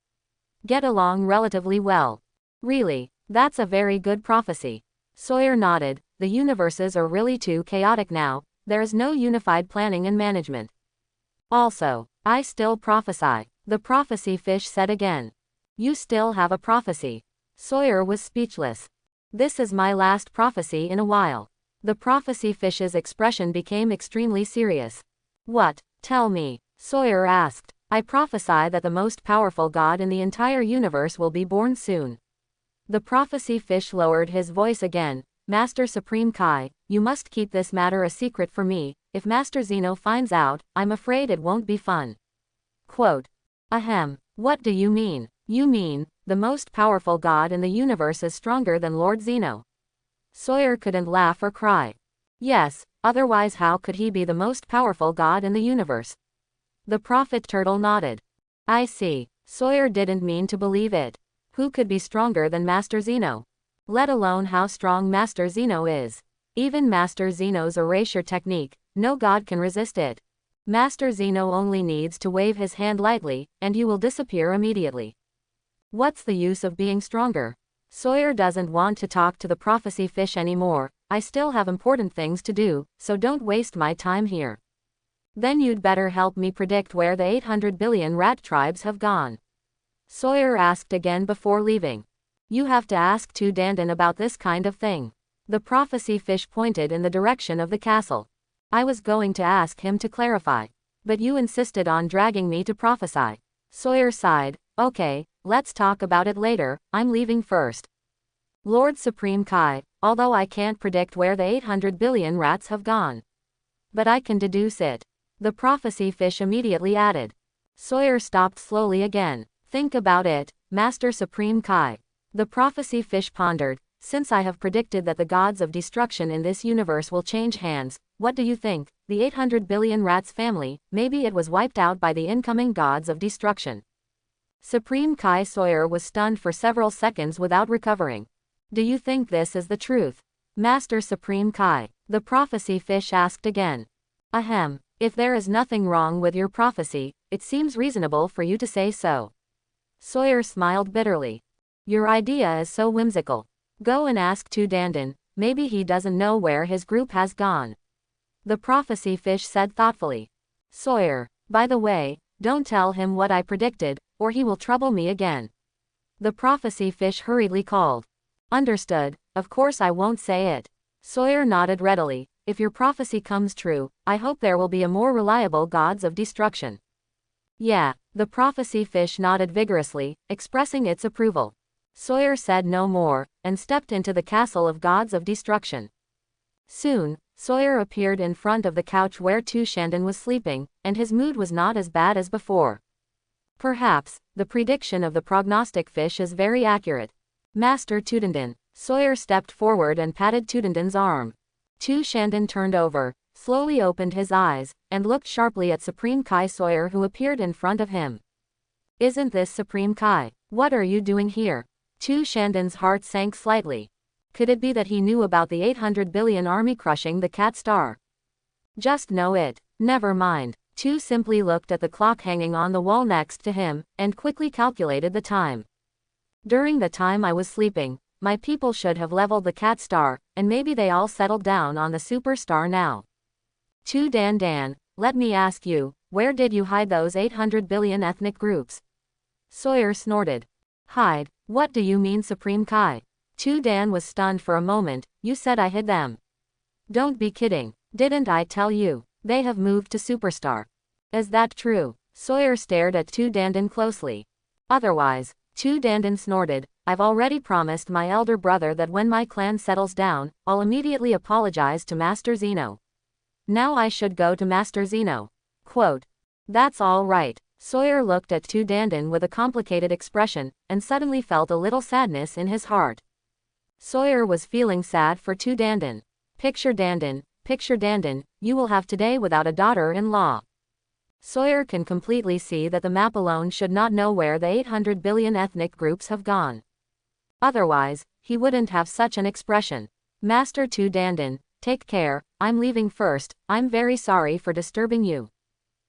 Get along relatively well. Really, that's a very good prophecy. Sawyer nodded, the universes are really too chaotic now, there is no unified planning and management. Also, I still prophesy, the prophecy fish said again. You still have a prophecy. Sawyer was speechless. This is my last prophecy in a while. The prophecy fish's expression became extremely serious. What? Tell me, Sawyer asked. I prophesy that the most powerful god in the entire universe will be born soon. The prophecy fish lowered his voice again. Master Supreme Kai, you must keep this matter a secret for me. If Master Zeno finds out, I'm afraid it won't be fun. Quote. Ahem. What do you mean? You mean, the most powerful god in the universe is stronger than Lord Zeno? Sawyer couldn't laugh or cry. Yes, otherwise how could he be the most powerful god in the universe? The prophet turtle nodded. I see. Sawyer didn't mean to believe it. Who could be stronger than Master Zeno? Let alone how strong Master Zeno is. Even Master Zeno's erasure technique, no god can resist it. Master Zeno only needs to wave his hand lightly, and you will disappear immediately. What's the use of being stronger? Sawyer doesn't want to talk to the prophecy fish anymore. I still have important things to do, so don't waste my time here. Then you'd better help me predict where the 800 billion rat tribes have gone. Sawyer asked again before leaving. You have to ask Tu Dandan about this kind of thing. The prophecy fish pointed in the direction of the castle. I was going to ask him to clarify. But you insisted on dragging me to prophesy. Sawyer sighed. Okay, let's talk about it later, I'm leaving first. Lord Supreme Kai, although I can't predict where the 800 billion rats have gone. But I can deduce it. The prophecy fish immediately added. Sawyer stopped slowly again. Think about it, Master Supreme Kai. The prophecy fish pondered. Since I have predicted that the gods of destruction in this universe will change hands, what do you think? The 800 billion rats family, maybe it was wiped out by the incoming gods of destruction. Supreme Kai. Sawyer was stunned for several seconds without recovering. Do you think this is the truth? Master Supreme Kai. The prophecy fish asked again. Ahem. If there is nothing wrong with your prophecy, it seems reasonable for you to say so. Sawyer smiled bitterly. Your idea is so whimsical. Go and ask Tu Dandan, maybe he doesn't know where his group has gone. The prophecy fish said thoughtfully. Sawyer, by the way, don't tell him what I predicted, or he will trouble me again. The prophecy fish hurriedly called. Understood, of course I won't say it. Sawyer nodded readily. If your prophecy comes true, I hope there will be a more reliable gods of destruction. Yeah, the prophecy fish nodded vigorously, expressing its approval. Sawyer said no more, and stepped into the castle of gods of destruction. Soon, Sawyer appeared in front of the couch where Tu Dandan was sleeping, and his mood was not as bad as before. Perhaps, the prediction of the prognostic fish is very accurate. Master Tu Dandan. Sawyer stepped forward and patted Tu Dandan's arm. Tu Dandan turned over, slowly opened his eyes, and looked sharply at Supreme Kai Sawyer, who appeared in front of him. Isn't this Supreme Kai? What are you doing here? Tu Dandan's heart sank slightly. Could it be that he knew about the 800 billion army crushing the cat star? Just know it. Never mind. Tu simply looked at the clock hanging on the wall next to him, and quickly calculated the time. During the time I was sleeping, my people should have leveled the cat star, and maybe they all settled down on the superstar now. Tu Dandan, let me ask you, where did you hide those 800 billion ethnic groups? Sawyer snorted. Hide? What do you mean, Supreme Kai? Tu Dan was stunned for a moment. You said I hid them. Don't be kidding. Didn't I tell you? They have moved to superstar. Is that true? Sawyer stared at Tu Dandan closely. Otherwise, Tu Dandan snorted. I've already promised my elder brother that when my clan settles down, I'll immediately apologize to Master Zeno. Now I should go to Master Zeno. Quote. That's all right. Sawyer looked at Tu Dandan with a complicated expression, and suddenly felt a little sadness in his heart. Sawyer was feeling sad for Tu Dandan. Picture Dandan, you will have today without a daughter-in-law. Sawyer can completely see that the map alone should not know where the 800 billion ethnic groups have gone. Otherwise, he wouldn't have such an expression. Master Tu Dandan, take care, I'm leaving first, I'm very sorry for disturbing you.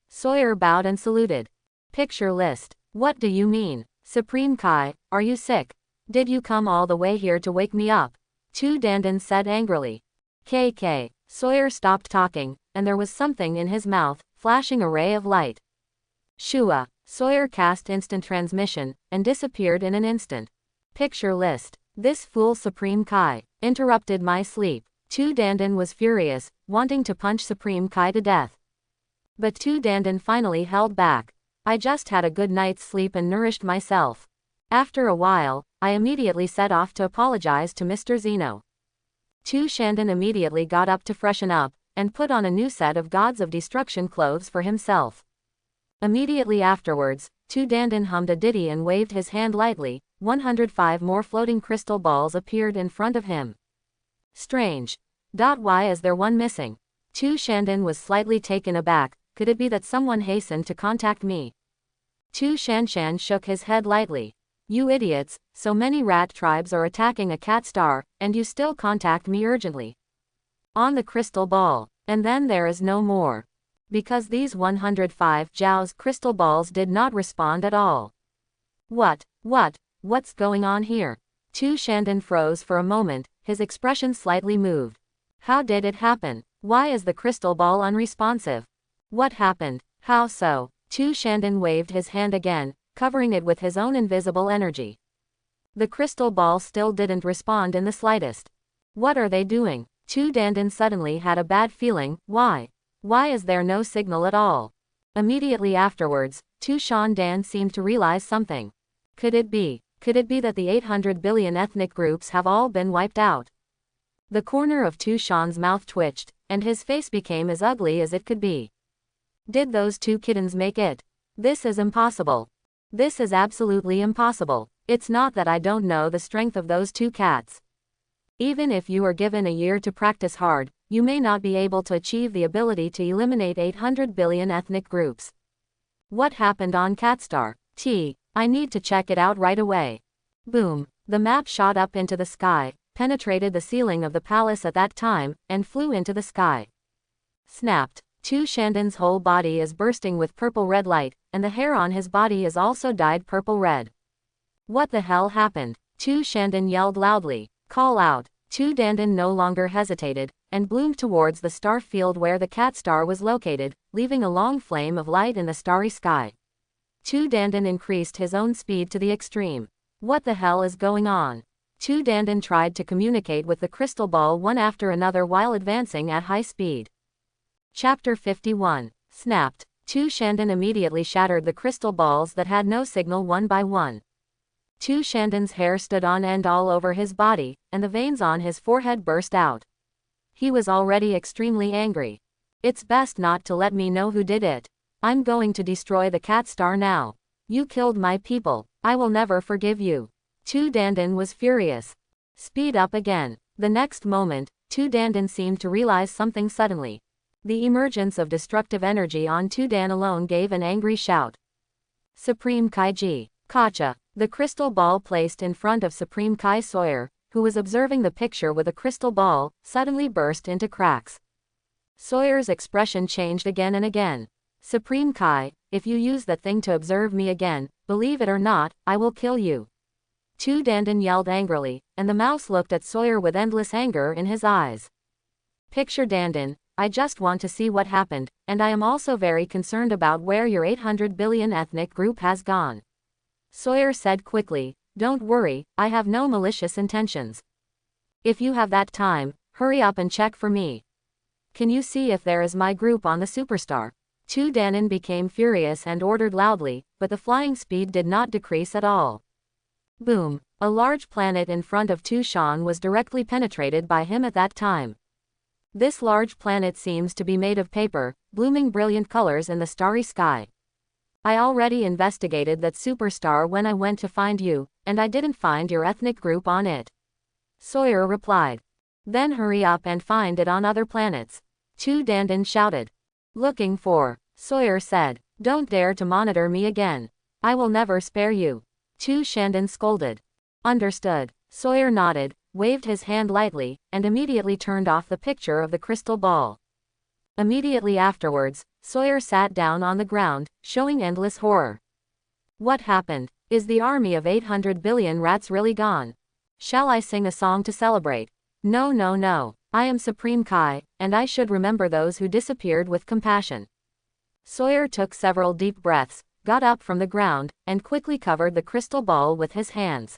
Sawyer bowed and saluted. Picture list. What do you mean? Supreme Kai, are you sick? Did you come all the way here to wake me up? Tu Dandan said angrily. KK. Sawyer stopped talking, and there was something in his mouth, flashing a ray of light. Shua. Sawyer cast instant transmission, and disappeared in an instant. Picture list. This fool Supreme Kai interrupted my sleep. Tu Dandan was furious, wanting to punch Supreme Kai to death. But Tu Dandan finally held back. I just had a good night's sleep and nourished myself. After a while, I immediately set off to apologize to Mr. Zeno. Tu Dandan immediately got up to freshen up, and put on a new set of Gods of Destruction clothes for himself. Immediately afterwards, Tu Dandan hummed a ditty and waved his hand lightly. 105 more floating crystal balls appeared in front of him. Strange. Why is there one missing? Tu Dandan was slightly taken aback. Could it be that someone hastened to contact me? Tu Dandan shook his head lightly. You idiots, so many rat tribes are attacking a cat star, and you still contact me urgently. On the crystal ball, and then there is no more. Because these 105 Zhao's crystal balls did not respond at all. What's going on here? Tu Dandan froze for a moment, his expression slightly moved. How did it happen? Why is the crystal ball unresponsive? What happened? How so? Tu Dandan waved his hand again, covering it with his own invisible energy. The crystal ball still didn't respond in the slightest. What are they doing? Tu Dandan suddenly had a bad feeling. Why? Why is there no signal at all? Immediately afterwards, Tu Dan seemed to realize something. Could it be that the 800 billion ethnic groups have all been wiped out? The corner of Tu Shan's mouth twitched, and his face became as ugly as it could be. Did those two kittens make it? This is impossible. This is absolutely impossible. It's not that I don't know the strength of those two cats. Even if you are given a year to practice hard, you may not be able to achieve the ability to eliminate 800 billion ethnic groups. What happened on Catstar? I need to check it out right away. Boom. The map shot up into the sky, penetrated the ceiling of the palace at that time, and flew into the sky. Snapped. Tu Shandan's whole body is bursting with purple-red light, and the hair on his body is also dyed purple-red. What the hell happened? Tu Shandan yelled loudly. Call out. Tu Dandan no longer hesitated, and bloomed towards the star field where the cat star was located, leaving a long flame of light in the starry sky. Tu Dandan increased his own speed to the extreme. What the hell is going on? Tu Dandan tried to communicate with the crystal ball one after another while advancing at high speed. Chapter 51. Snapped. Tu Shandan immediately shattered the crystal balls that had no signal one by one. Tu Shandan's hair stood on end all over his body, and the veins on his forehead burst out. He was already extremely angry. It's best not to let me know who did it. I'm going to destroy the cat star now. You killed my people. I will never forgive you. Tu Dandan was furious. Speed up again. The next moment, Tu Dandan seemed to realize something suddenly. The emergence of destructive energy on Tu Dan alone gave an angry shout. Supreme Kaiji. Kacha. The crystal ball placed in front of Supreme Kai Sawyer, who was observing the picture with a crystal ball, suddenly burst into cracks. Sawyer's expression changed again and again. Supreme Kai, if you use that thing to observe me again, believe it or not, I will kill you. Tu Dandan yelled angrily, and the mouse looked at Sawyer with endless anger in his eyes. Picture Dandan, I just want to see what happened, and I am also very concerned about where your 800 billion ethnic group has gone. Sawyer said quickly, don't worry, I have no malicious intentions. If you have that time, hurry up and check for me. Can you see if there is my group on the superstar? Tu Dandan became furious and ordered loudly, but the flying speed did not decrease at all. Boom. A large planet in front of Tu Shan was directly penetrated by him at that time. This large planet seems to be made of paper, blooming brilliant colors in the starry sky. I already investigated that superstar when I went to find you, and I didn't find your ethnic group on it. Sawyer replied. Then hurry up and find it on other planets. Tu Dandan shouted. Looking for. Sawyer said. Don't dare to monitor me again. I will never spare you. Tu Shandan scolded. Understood. Sawyer nodded, waved his hand lightly, and immediately turned off the picture of the crystal ball. Immediately afterwards, Sawyer sat down on the ground, showing endless horror. What happened? Is the army of 800 billion rats really gone? Shall I sing a song to celebrate? No, no, no. I am Supreme Kai, and I should remember those who disappeared with compassion. Sawyer took several deep breaths, got up from the ground, and quickly covered the crystal ball with his hands.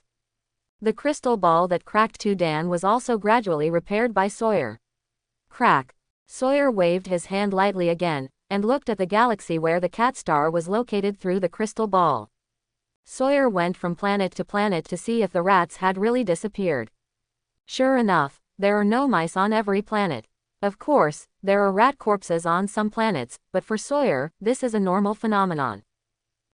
The crystal ball that cracked Tu Dan was also gradually repaired by Sawyer. Crack. Sawyer waved his hand lightly again, and looked at the galaxy where the cat star was located through the crystal ball. Sawyer went from planet to planet to see if the rats had really disappeared. Sure enough, there are no mice on every planet. Of course, there are rat corpses on some planets, but for Sawyer, this is a normal phenomenon.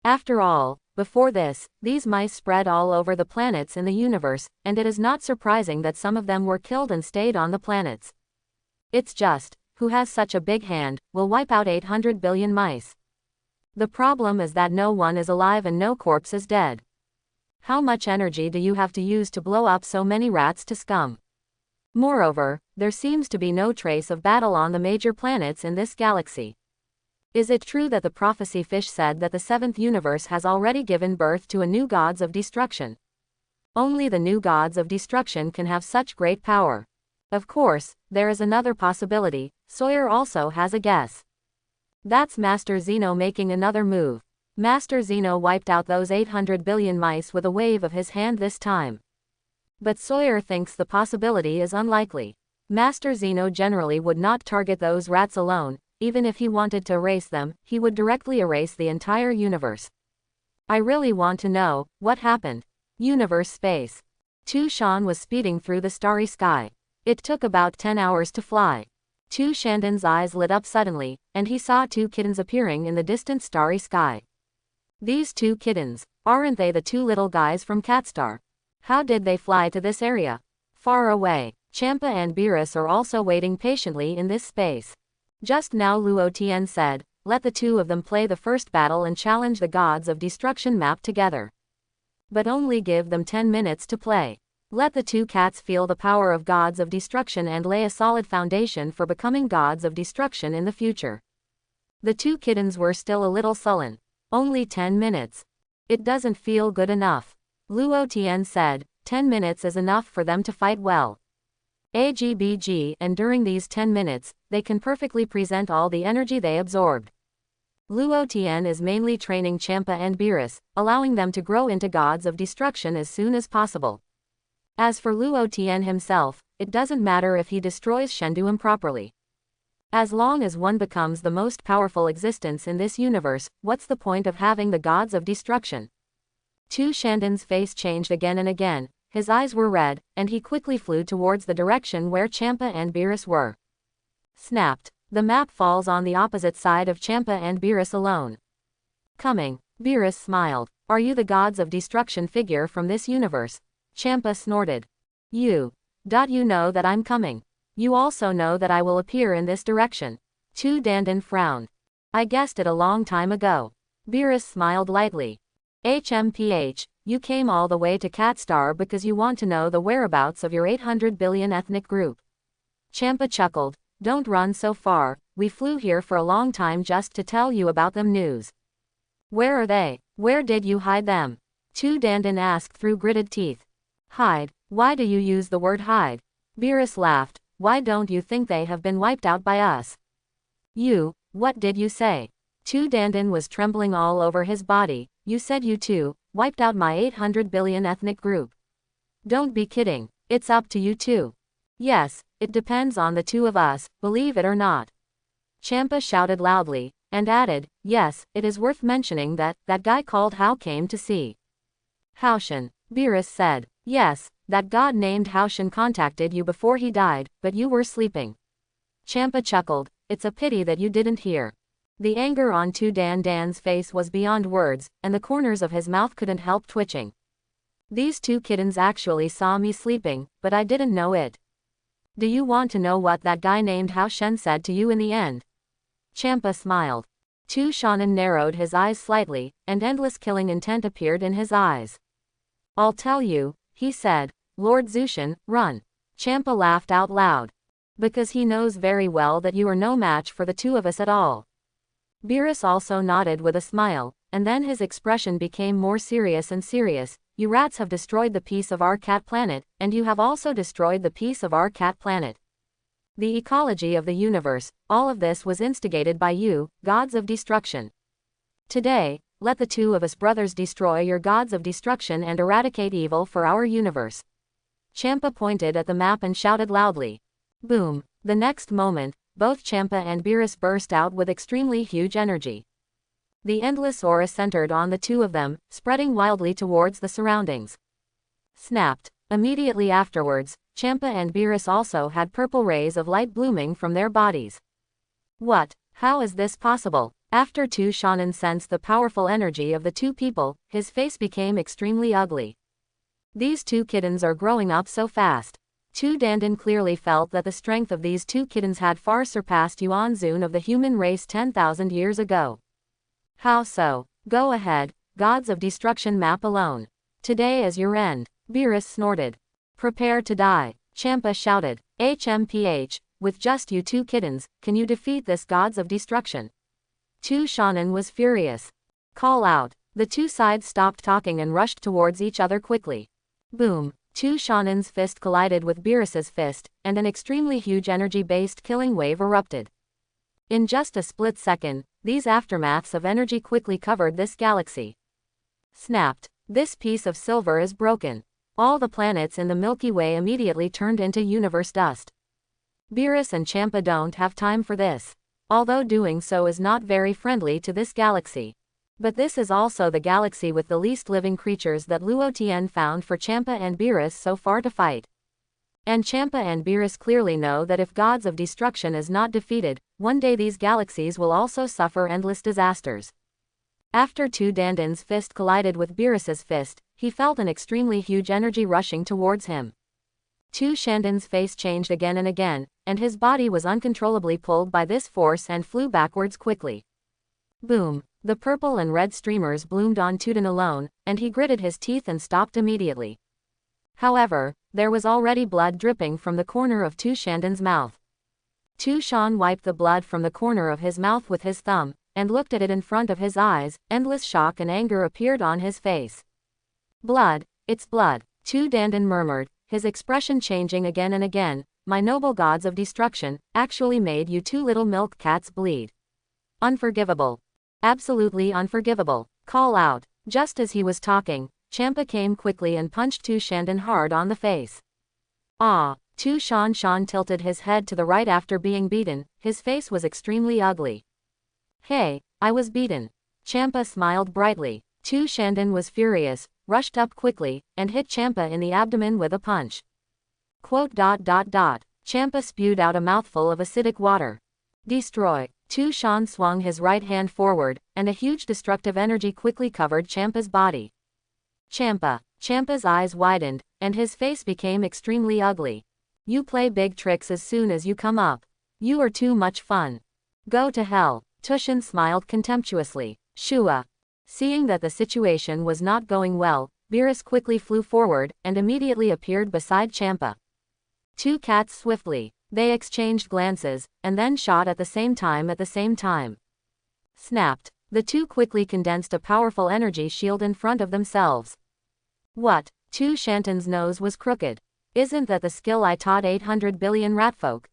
After all, before this, these mice spread all over the planets in the universe, and it is not surprising that some of them were killed and stayed on the planets. It's just, who has such a big hand, will wipe out 800 billion mice. The problem is that no one is alive and no corpse is dead. How much energy do you have to use to blow up so many rats to scum? Moreover, there seems to be no trace of battle on the major planets in this galaxy. Is it true that the prophecy fish said that the seventh universe has already given birth to a new gods of destruction? Only the new gods of destruction can have such great power. Of course, there is another possibility. Sawyer also has a guess. That's Master Zeno making another move. Master Zeno wiped out those 800 billion mice with a wave of his hand this time. But Sawyer thinks the possibility is unlikely. Master Zeno generally would not target those rats alone. Even if he wanted to erase them, he would directly erase the entire universe. I really want to know, what happened? Universe space. Tu Shan was speeding through the starry sky. It took about 10 hours to fly. Tu Shandan's eyes lit up suddenly, and he saw two kittens appearing in the distant starry sky. These two kittens, aren't they the two little guys from Catstar? How did they fly to this area? Far away, Champa and Beerus are also waiting patiently in this space. Just now Luo Tien said, let the two of them play the first battle and challenge the gods of destruction map together. But only give them 10 minutes to play. Let the two cats feel the power of gods of destruction and lay a solid foundation for becoming gods of destruction in the future. The two kittens were still a little sullen. Only 10 minutes. It doesn't feel good enough. Luo Tien said, 10 minutes is enough for them to fight well. AGBG, and during these 10 minutes, they can perfectly present all the energy they absorbed. Luo Tien is mainly training Champa and Beerus, allowing them to grow into gods of destruction as soon as possible. As for Luo Tien himself, it doesn't matter if he destroys Shendu improperly. As long as one becomes the most powerful existence in this universe, what's the point of having the gods of destruction? Tu Shandan's face changed again and again, his eyes were red, and he quickly flew towards the direction where Champa and Beerus were. Snapped. The map falls on the opposite side of Champa and Beerus alone. Coming. Beerus smiled. Are you the gods of destruction figure from this universe? Champa snorted. You know that I'm coming. You also know that I will appear in this direction. Tu Dandan frowned. I guessed it a long time ago. Beerus smiled lightly. HMPH, you came all the way to Catstar because you want to know the whereabouts of your 800 billion ethnic group. Champa chuckled. Don't run so far, we flew here for a long time just to tell you about them news. Where are they? Where did you hide them? Tu Dandan asked through gritted teeth. Hide? Why do you use the word hide? Beerus laughed. Why don't you think they have been wiped out by us? What did you say? Tu Dandan was trembling all over his body. You said you two wiped out my 800 billion ethnic group. Don't be kidding, it's up to you two. Yes, it depends on the two of us, believe it or not. Champa shouted loudly, and added, yes, it is worth mentioning that guy called Hao came to see. Haoshan, Beerus said, yes, that god named Haoshan contacted you before he died, but you were sleeping. Champa chuckled, it's a pity that you didn't hear. The anger on Tu Dandan's face was beyond words, and the corners of his mouth couldn't help twitching. These two kittens actually saw me sleeping, but I didn't know it. Do you want to know what that guy named Haoshan said to you in the end? Champa smiled. Tu Shandan narrowed his eyes slightly, and endless killing intent appeared in his eyes. I'll tell you, he said, Lord Zushan, run. Champa laughed out loud. Because he knows very well that you are no match for the two of us at all. Beerus also nodded with a smile, and then his expression became more serious and serious. You rats have destroyed the peace of our cat planet, and you have also destroyed the peace of our cat planet. The ecology of the universe, all of this was instigated by you, gods of destruction. Today, let the two of us brothers destroy your gods of destruction and eradicate evil for our universe. Champa pointed at the map and shouted loudly. Boom. The next moment, both Champa and Beerus burst out with extremely huge energy. The endless aura centered on the two of them, spreading wildly towards the surroundings. Snapped. Immediately afterwards, Champa and Beerus also had purple rays of light blooming from their bodies. What? How is this possible? After Tu Shandan sensed the powerful energy of the two people, his face became extremely ugly. These two kittens are growing up so fast. Tu Dandan clearly felt that the strength of these two kittens had far surpassed Yuan Zun of the human race 10,000 years ago. How so? Go ahead, gods of destruction map alone. Today is your end. Beerus snorted. Prepare to die. Champa shouted. HMPH, with just you two kittens, can you defeat this gods of destruction? Tu Shandan was furious. Call out. The two sides stopped talking and rushed towards each other quickly. Boom. Tu Shandan's fist collided with Beerus's fist, and an extremely huge energy-based killing wave erupted. In just a split second, these aftermaths of energy quickly covered this galaxy. Snapped. This piece of silver is broken. All the planets in the Milky Way immediately turned into universe dust. Beerus and Champa don't have time for this. Although doing so is not very friendly to this galaxy. But this is also the galaxy with the least living creatures that Luo Tien found for Champa and Beerus so far to fight. And Champa and Beerus clearly know that if Gods of Destruction is not defeated, one day these galaxies will also suffer endless disasters. After Tu Dandan's fist collided with Beerus's fist, he felt an extremely huge energy rushing towards him. Tu Dandan's face changed again and again, and his body was uncontrollably pulled by this force and flew backwards quickly. Boom! The purple and red streamers bloomed on Tu Dandan alone, and he gritted his teeth and stopped immediately. However, there was already blood dripping from the corner of Tu Dandan's mouth. Tu Shan wiped the blood from the corner of his mouth with his thumb, and looked at it in front of his eyes. Endless shock and anger appeared on his face. Blood, it's blood, Tu Dandan murmured, his expression changing again and again. My noble gods of destruction, actually made you two little milk cats bleed. Unforgivable. Absolutely unforgivable. Call out. Just as he was talking, Champa came quickly and punched Tu Dandan hard on the face. Ah! Tu Shan tilted his head to the right after being beaten. His face was extremely ugly. Hey, I was beaten. Champa smiled brightly. Tu Dandan was furious, rushed up quickly, and hit Champa in the abdomen with a punch. Champa spewed out a mouthful of acidic water. Destroy. Tu Shan swung his right hand forward, and a huge destructive energy quickly covered Champa's body. Champa's eyes widened, and his face became extremely ugly. You play big tricks as soon as you come up. You are too much fun. Go to hell. Tushan smiled contemptuously. Shua. Seeing that the situation was not going well, Beerus quickly flew forward, and immediately appeared beside Champa. Two cats swiftly. They exchanged glances, and then shot at the same time. Snapped. The two quickly condensed a powerful energy shield in front of themselves. What? Tu Dandan's nose was crooked. Isn't that the skill I taught 800 billion ratfolk?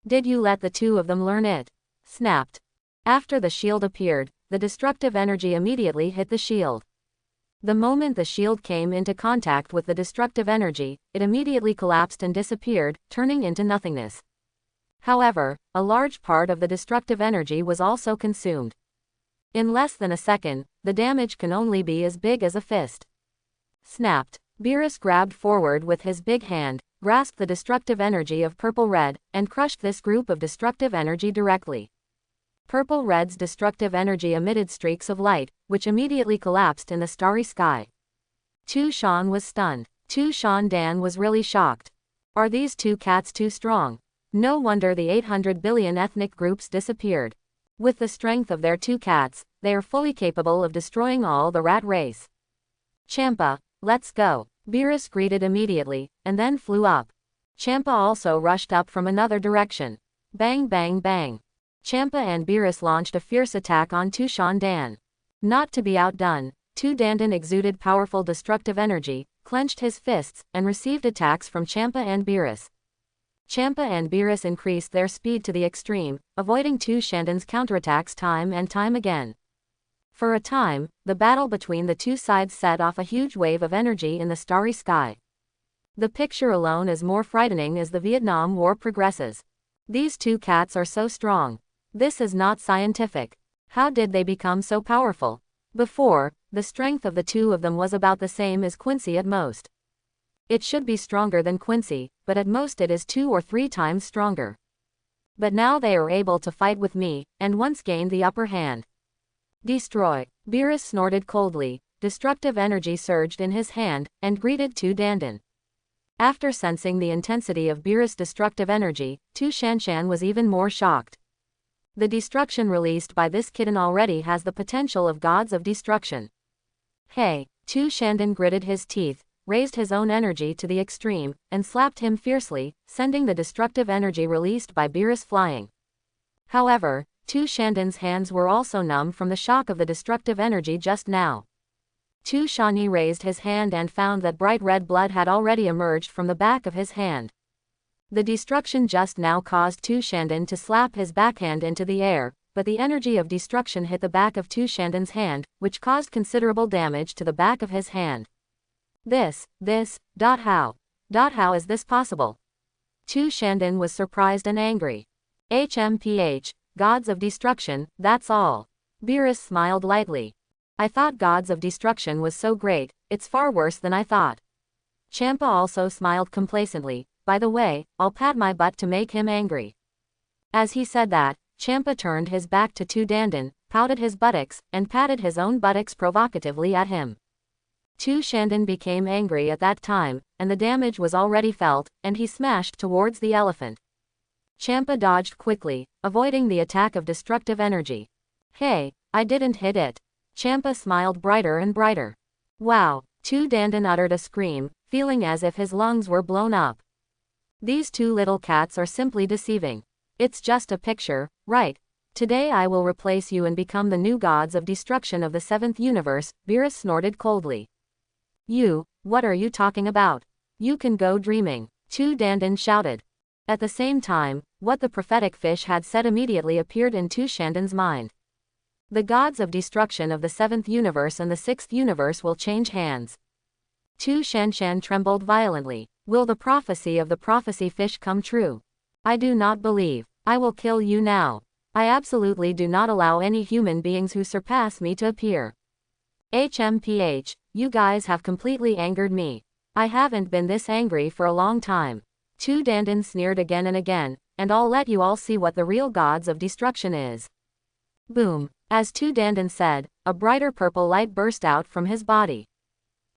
Did you let the two of them learn it? Snapped. After the shield appeared, the destructive energy immediately hit the shield. The moment the shield came into contact with the destructive energy, it immediately collapsed and disappeared, turning into nothingness. However, a large part of the destructive energy was also consumed. In less than a second, the damage can only be as big as a fist. Snapped. Beerus grabbed forward with his big hand, grasped the destructive energy of purple-red, and crushed this group of destructive energy directly. Purple-red's destructive energy emitted streaks of light, which immediately collapsed in the starry sky. Tu Shan was stunned. Tu Dan was really shocked. Are these two cats too strong? No wonder the 800 billion ethnic groups disappeared. With the strength of their two cats, they are fully capable of destroying all the rat race. Champa, let's go. Beerus greeted immediately, and then flew up. Champa also rushed up from another direction. Bang bang bang. Champa and Beerus launched a fierce attack on Tu Dan. Not to be outdone, Tu Dandan exuded powerful destructive energy, clenched his fists, and received attacks from Champa and Beerus. Champa and Beerus increased their speed to the extreme, avoiding Tu Dandan's counterattacks time and time again. For a time, the battle between the two sides set off a huge wave of energy in the starry sky. The picture alone is more frightening as the Vietnam War progresses. These two cats are so strong. This is not scientific. How did they become so powerful? Before, the strength of the two of them was about the same as Quincy at most. It should be stronger than Quincy, but at most it is 2 or 3 times stronger. But now they are able to fight with me, and once gained the upper hand. Destroy. Beerus snorted coldly. Destructive energy surged in his hand, and greeted Tu Dandan. After sensing the intensity of Beerus' destructive energy, Tu Shan was even more shocked. The destruction released by this kitten already has the potential of gods of destruction. Hey! Tu Dandan gritted his teeth, raised his own energy to the extreme, and slapped him fiercely, sending the destructive energy released by Beerus flying. However, Tu Dandan's hands were also numb from the shock of the destructive energy just now. Tu Shan raised his hand and found that bright red blood had already emerged from the back of his hand. The destruction just now caused Tu Dandan to slap his backhand into the air, but the energy of destruction hit the back of Tu Dandan's hand, which caused considerable damage to the back of his hand. How is this possible? Tu Dandan was surprised and angry. HMPH, gods of destruction, that's all. Beerus smiled lightly. I thought gods of destruction was so great, it's far worse than I thought. Champa also smiled complacently. By the way, I'll pat my butt to make him angry. As he said that, Champa turned his back to Tu Dandan, pouted his buttocks, and patted his own buttocks provocatively at him. Tu Dandan became angry at that time, and the damage was already felt, and he smashed towards the elephant. Champa dodged quickly, avoiding the attack of destructive energy. Hey, I didn't hit it. Champa smiled brighter and brighter. Wow, Tu Dandan uttered a scream, feeling as if his lungs were blown up. These two little cats are simply deceiving. It's just a picture, right? Today I will replace you and become the new gods of destruction of the 7th universe, Beerus snorted coldly. You, what are you talking about? You can go dreaming, Tu Dandan shouted. At the same time, what the prophetic fish had said immediately appeared in Tu Dandan's mind. The gods of destruction of the 7th universe and the 6th universe will change hands. Tu Dandan trembled violently. Will the prophecy of the prophecy fish come true? I do not believe. I will kill you now. I absolutely do not allow any human beings who surpass me to appear. HMPH, you guys have completely angered me. I haven't been this angry for a long time. Tu Dandan sneered again and again, and I'll let you all see what the real gods of destruction is. Boom. As Tu Dandan said, a brighter purple light burst out from his body.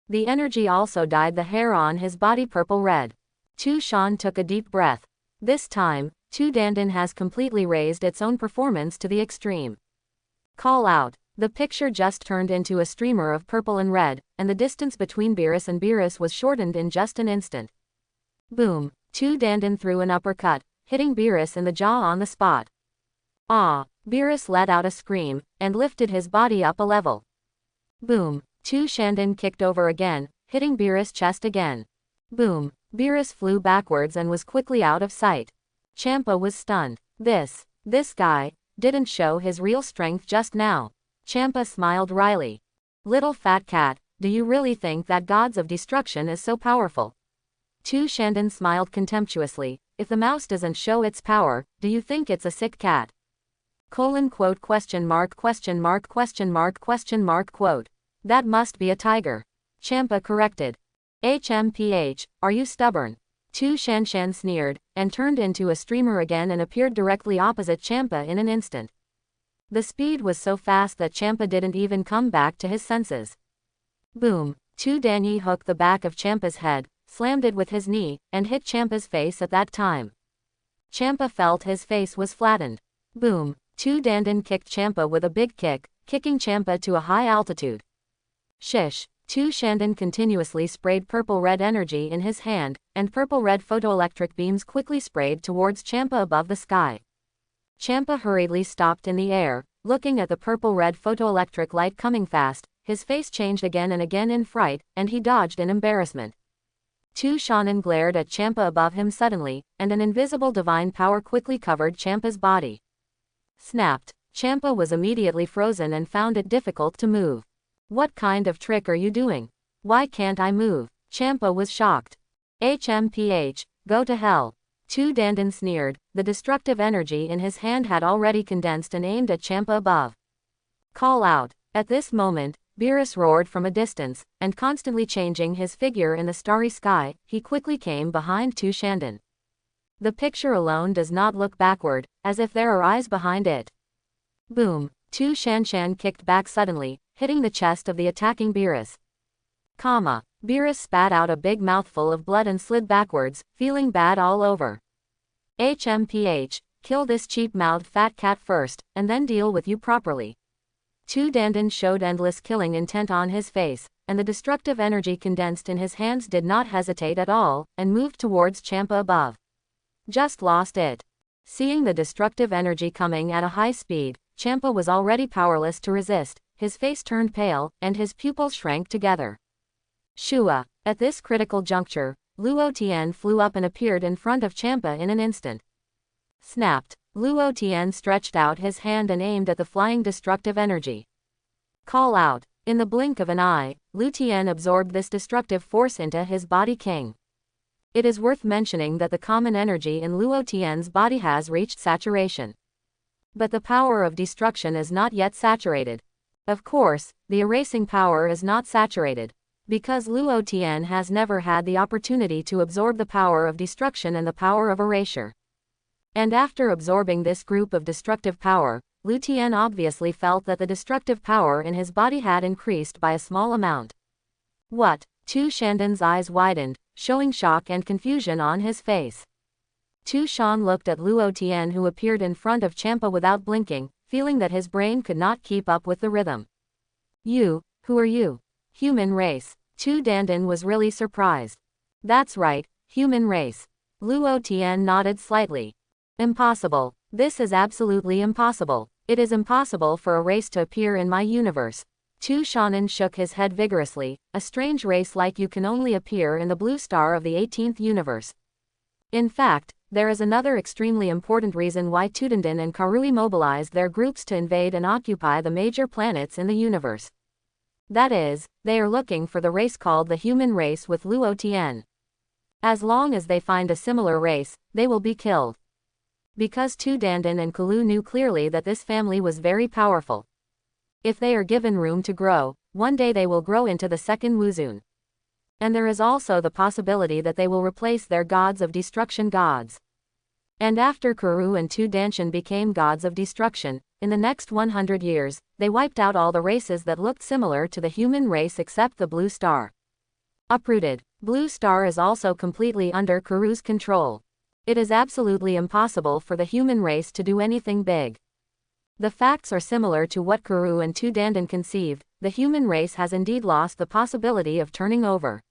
The energy also dyed the hair on his body purple red. Tu Shan took a deep breath. This time, Tu Dandan has completely raised its own performance to the extreme. Call out. The picture just turned into a streamer of purple and red, and the distance between Beerus and Beerus was shortened in just an instant. Boom. Tu Dandan threw an uppercut, hitting Beerus in the jaw on the spot. Ah! Beerus let out a scream, and lifted his body up a level. Boom. Tu Dandan kicked over again, hitting Beerus' chest again. Boom. Beerus flew backwards and was quickly out of sight. Champa was stunned. This guy, didn't show his real strength just now. Champa smiled wryly. Little fat cat, do you really think that gods of destruction is so powerful? Tu Dandan smiled contemptuously. If the mouse doesn't show its power, do you think it's a sick cat? Quote. That must be a tiger. Champa corrected. HMPH, are you stubborn? Tu Dandan sneered, and turned into a streamer again and appeared directly opposite Champa in an instant. The speed was so fast that Champa didn't even come back to his senses. Boom. Tu Dandan hooked the back of Champa's head, slammed it with his knee, and hit Champa's face at that time. Champa felt his face was flattened. Boom. Tu Dandan kicked Champa with a big kick, kicking Champa to a high altitude. Shish. Tu Dandan continuously sprayed purple-red energy in his hand, and purple-red photoelectric beams quickly sprayed towards Champa above the sky. Champa hurriedly stopped in the air, looking at the purple-red photoelectric light coming fast. His face changed again and again in fright, and he dodged in embarrassment. Tu Dandan glared at Champa above him suddenly, and an invisible divine power quickly covered Champa's body. Snapped. Champa was immediately frozen and found it difficult to move. What kind of trick are you doing? Why can't I move? Champa was shocked. HMPH, go to hell. Tu Dandan sneered. The destructive energy in his hand had already condensed and aimed at Champa above. Call out. At this moment, Beerus roared from a distance, and constantly changing his figure in the starry sky, he quickly came behind Tu Dandan. The picture alone does not look backward, as if there are eyes behind it. Boom. Tu Dandan kicked back suddenly, hitting the chest of the attacking Beerus. Beerus spat out a big mouthful of blood and slid backwards, feeling bad all over. HMPH, kill this cheap-mouthed fat cat first, and then deal with you properly. Tu Dandan showed endless killing intent on his face, and the destructive energy condensed in his hands did not hesitate at all, and moved towards Champa above. Just lost it. Seeing the destructive energy coming at a high speed, Champa was already powerless to resist. His face turned pale, and his pupils shrank together. Shua. At this critical juncture, Luo Tien flew up and appeared in front of Champa in an instant. Snapped. Luo Tien stretched out his hand and aimed at the flying destructive energy. Call out. In the blink of an eye, Luo Tien absorbed this destructive force into his body king. It is worth mentioning that the common energy in Luo Tien's body has reached saturation. But the power of destruction is not yet saturated. Of course, the erasing power is not saturated, because Luo Tien has never had the opportunity to absorb the power of destruction and the power of erasure. And after absorbing this group of destructive power, Luo Tien obviously felt that the destructive power in his body had increased by a small amount. What? Tu Dandan's eyes widened, showing shock and confusion on his face. Tu Shan looked at Luo Tien, who appeared in front of Champa without blinking, feeling that his brain could not keep up with the rhythm. You, who are you? Human race. Tu Dandan was really surprised. That's right, human race. Luo Tien nodded slightly. Impossible. This is absolutely impossible. It is impossible for a race to appear in my universe. Tu Shannon shook his head vigorously. A strange race like you can only appear in the blue star of the 18th universe. In fact, there is another extremely important reason why Tu Dandan and Karui mobilized their groups to invade and occupy the major planets in the universe. That is, they are looking for the race called the human race with Luo Tien. As long as they find a similar race, they will be killed. Because Tu Dandan and Kalu knew clearly that this family was very powerful. If they are given room to grow, one day they will grow into the second Wuzun. And there is also the possibility that they will replace their gods of destruction gods. And after Karu and Tu Dandan became gods of destruction, in the next 100 years, they wiped out all the races that looked similar to the human race except the Blue Star. Uprooted. Blue Star is also completely under Karu's control. It is absolutely impossible for the human race to do anything big. The facts are similar to what Karu and Tu Dandan conceived. The human race has indeed lost the possibility of turning over.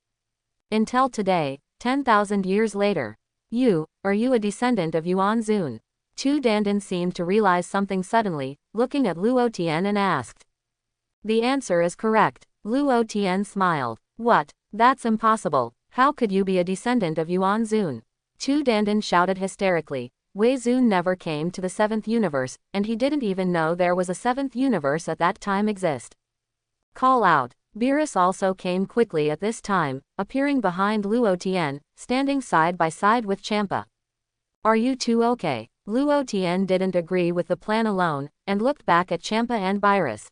Until today, 10,000 years later. Are you a descendant of Yuan Zun? Tu Dandan seemed to realize something suddenly, looking at Luo Tien and asked. The answer is correct. Luo Tien smiled. What? That's impossible. How could you be a descendant of Yuan Zun? Tu Dandan shouted hysterically. Wei Zun never came to the 7th universe, and he didn't even know there was a 7th universe at that time exist. Call out. Beerus also came quickly at this time, appearing behind Luo Tien, standing side by side with Champa. Are you two okay? Luo Tien didn't agree with the plan alone, and looked back at Champa and Beerus.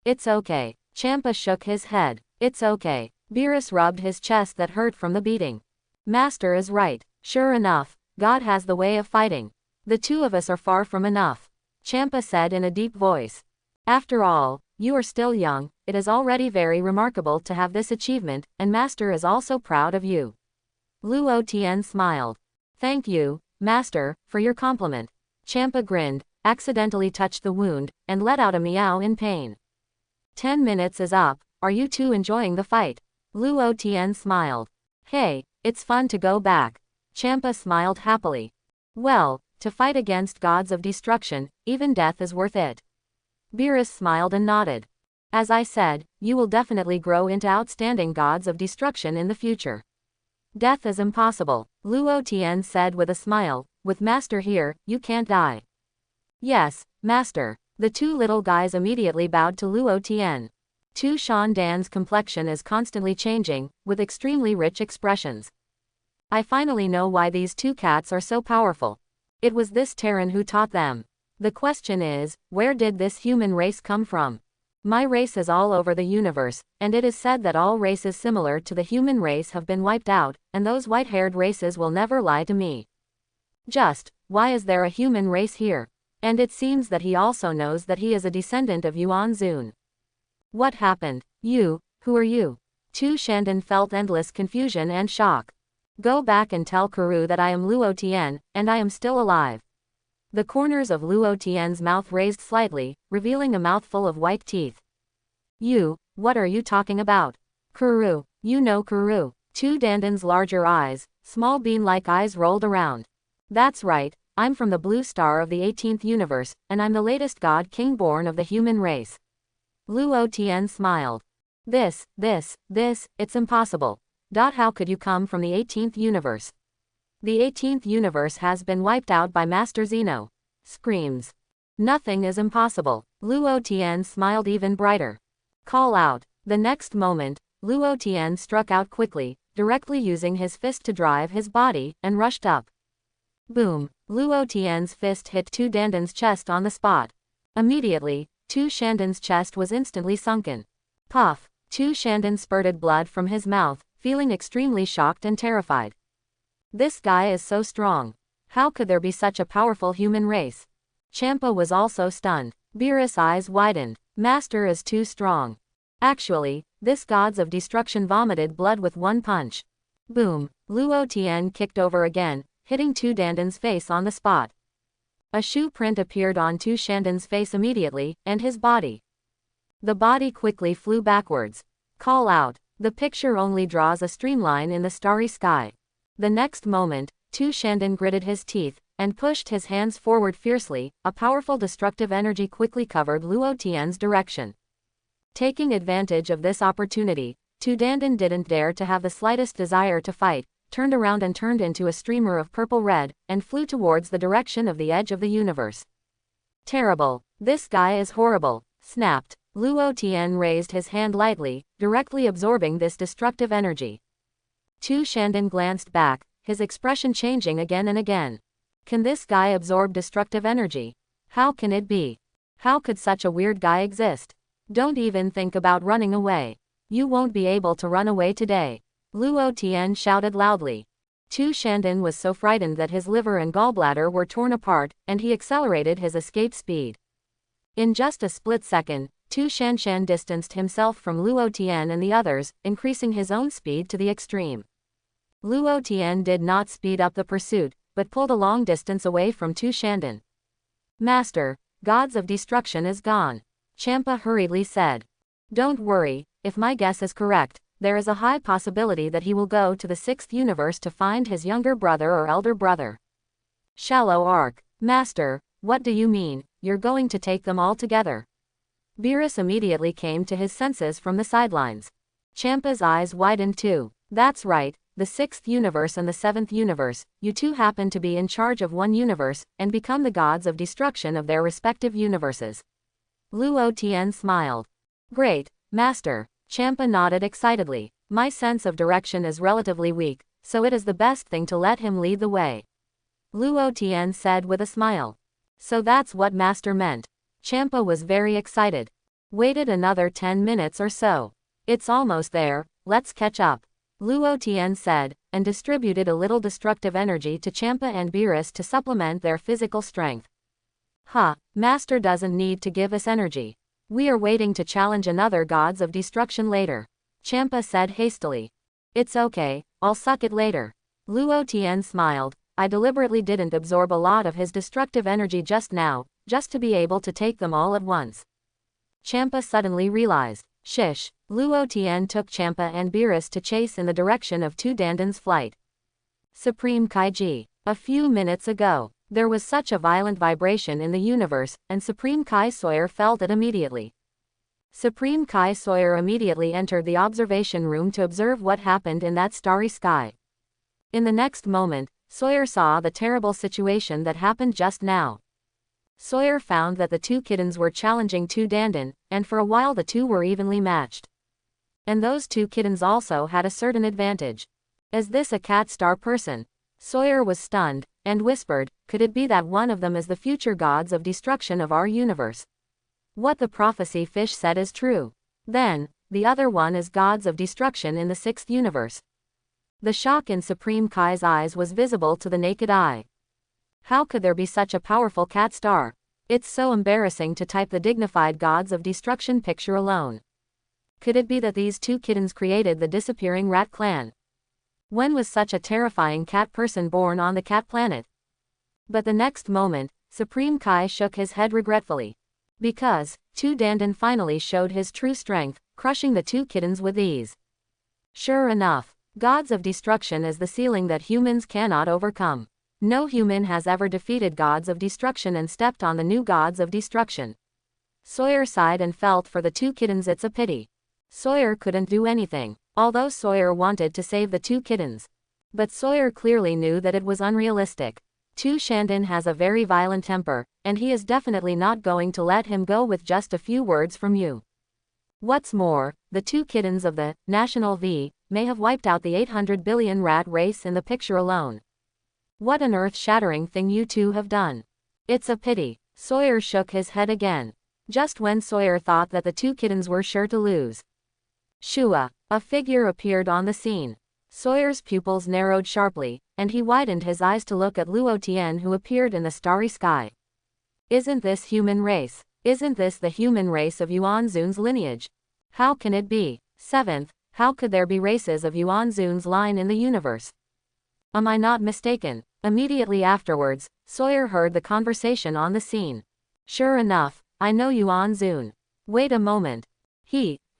It's okay. Champa shook his head. It's okay. Beerus rubbed his chest that hurt from the beating. Master is right. Sure enough, God has the way of fighting. The two of us are far from enough. Champa said in a deep voice. After all, you are still young, it is already very remarkable to have this achievement, and Master is also proud of you. Luo Tien smiled. Thank you, Master, for your compliment. Champa grinned, accidentally touched the wound, and let out a meow in pain. 10 minutes is up, are you two enjoying the fight? Luo Tien smiled. Hey, it's fun to go back. Champa smiled happily. Well, to fight against gods of destruction, even death is worth it. Beerus smiled and nodded. As I said, you will definitely grow into outstanding gods of destruction in the future. Death is impossible, Luo Tien said with a smile. With Master here, you can't die. Yes, Master. The two little guys immediately bowed to Luo Tien. Tu Dandan's complexion is constantly changing, with extremely rich expressions. I finally know why these two cats are so powerful. It was this Terran who taught them. The question is, where did this human race come from? My race is all over the universe, and it is said that all races similar to the human race have been wiped out, and those white-haired races will never lie to me. Just, why is there a human race here? And it seems that he also knows that he is a descendant of Yuan Zun. What happened? Who are you? Tu Dandan felt endless confusion and shock. Go back and tell Karu that I am Luo Tien, and I am still alive. The corners of Luo Tien's mouth raised slightly, revealing a mouthful of white teeth. What are you talking about? Karu, you know Karu. Tu Dandan's larger eyes, small bean-like eyes rolled around. That's right, I'm from the blue star of the 18th universe, and I'm the latest god king born of the human race. Luo Tien smiled. It's impossible. How could you come from the 18th universe? The 18th universe has been wiped out by Master Zeno. Screams. Nothing is impossible. Luo Tien smiled even brighter. Call out. The next moment, Luo Tien struck out quickly, directly using his fist to drive his body, and rushed up. Boom. Luo Tien's fist hit Tu Dandan's chest on the spot. Immediately, Tu Shandan's chest was instantly sunken. Puff. Tu Shandan spurted blood from his mouth, feeling extremely shocked and terrified. This guy is so strong. How could there be such a powerful human race? Champa was also stunned. Beerus' eyes widened. Master is too strong. Actually, this gods of destruction vomited blood with one punch. Boom. Luo Tien kicked over again, hitting Tu Dandan's face on the spot. A shoe print appeared on Tu Shandan's face immediately, and his body. The body quickly flew backwards. Call out. The picture only draws a streamline in the starry sky. The next moment, Tu Shandan gritted his teeth, and pushed his hands forward fiercely. A powerful destructive energy quickly covered Luo Tien's direction. Taking advantage of this opportunity, Tu Dandan didn't dare to have the slightest desire to fight, turned around and turned into a streamer of purple-red, and flew towards the direction of the edge of the universe. Terrible. This guy is horrible. Snapped. Luo Tien raised his hand lightly, directly absorbing this destructive energy. Tu Shandan glanced back, his expression changing again and again. Can this guy absorb destructive energy? How can it be? How could such a weird guy exist? Don't even think about running away. You won't be able to run away today. Luo Tien shouted loudly. Tu Shandan was so frightened that his liver and gallbladder were torn apart, and he accelerated his escape speed. In just a split second, Tu Shanshan distanced himself from Luo Tien and the others, increasing his own speed to the extreme. Luo Tien did not speed up the pursuit, but pulled a long distance away from Tu Shandan. Master, Gods of Destruction is gone. Champa hurriedly said. Don't worry, if my guess is correct, there is a high possibility that he will go to the 6th universe to find his younger brother or elder brother. Shallow arc. Master, what do you mean, you're going to take them all together? Beerus immediately came to his senses from the sidelines. Champa's eyes widened too. That's right, the 6th universe and the 7th universe, you two happen to be in charge of one universe, and become the gods of destruction of their respective universes. Luo Tien smiled. Great, Master. Champa nodded excitedly. My sense of direction is relatively weak, so it is the best thing to let him lead the way. Luo Tien said with a smile. So that's what Master meant. Champa was very excited. Waited another 10 minutes or so. It's almost there, let's catch up. Luo Tien said, and distributed a little destructive energy to Champa and Beerus to supplement their physical strength. Master doesn't need to give us energy. We are waiting to challenge another gods of destruction later. Champa said hastily. It's okay, I'll suck it later. Luo Tien smiled. I deliberately didn't absorb a lot of his destructive energy just now, just to be able to take them all at once. Champa suddenly realized. Shish. Luo Tien took Champa and Beerus to chase in the direction of Tu Dandan's flight. Supreme Kaiji. A few minutes ago, there was such a violent vibration in the universe, and Supreme Kai Sawyer felt it immediately. Supreme Kai Sawyer immediately entered the observation room to observe what happened in that starry sky. In the next moment, Sawyer saw the terrible situation that happened just now. Sawyer found that the two kittens were challenging Tu Dandan, and for a while the two were evenly matched. And those two kittens also had a certain advantage. Is this a cat star person? Sawyer was stunned, and whispered, could it be that one of them is the future gods of destruction of our universe? What the prophecy fish said is true. Then, the other one is gods of destruction in the 6th universe. The shock in Supreme Kai's eyes was visible to the naked eye. How could there be such a powerful cat star? It's so embarrassing to type the dignified gods of destruction picture alone. Could it be that these two kittens created the disappearing rat clan? When was such a terrifying cat person born on the cat planet? But the next moment, Supreme Kai shook his head regretfully. Because, Tu Dandan finally showed his true strength, crushing the two kittens with ease. Sure enough, gods of destruction is the ceiling that humans cannot overcome. No human has ever defeated gods of destruction and stepped on the new gods of destruction. Sawyer sighed and felt for the two kittens. It's a pity. Sawyer couldn't do anything. although Sawyer wanted to save the two kittens. But Sawyer clearly knew that it was unrealistic. Tu Dandan has a very violent temper, and he is definitely not going to let him go with just a few words from you. What's more, the two kittens of the National V may have wiped out the 800 billion rat race in the picture alone. What an earth-shattering thing you two have done. It's a pity. Sawyer shook his head again. Just when Sawyer thought that the two kittens were sure to lose. Shua, a figure appeared on the scene. Sawyer's pupils narrowed sharply, and he widened his eyes to look at Luo Tien, who appeared in the starry sky. Isn't this human race? Isn't this the human race of Yuanzun's lineage? How can it be? Seventh, how could there be races of Yuanzun's line in the universe? Am I not mistaken? Immediately afterwards, Sawyer heard the conversation on the scene. Sure enough, I know Yuanzun. Wait a moment.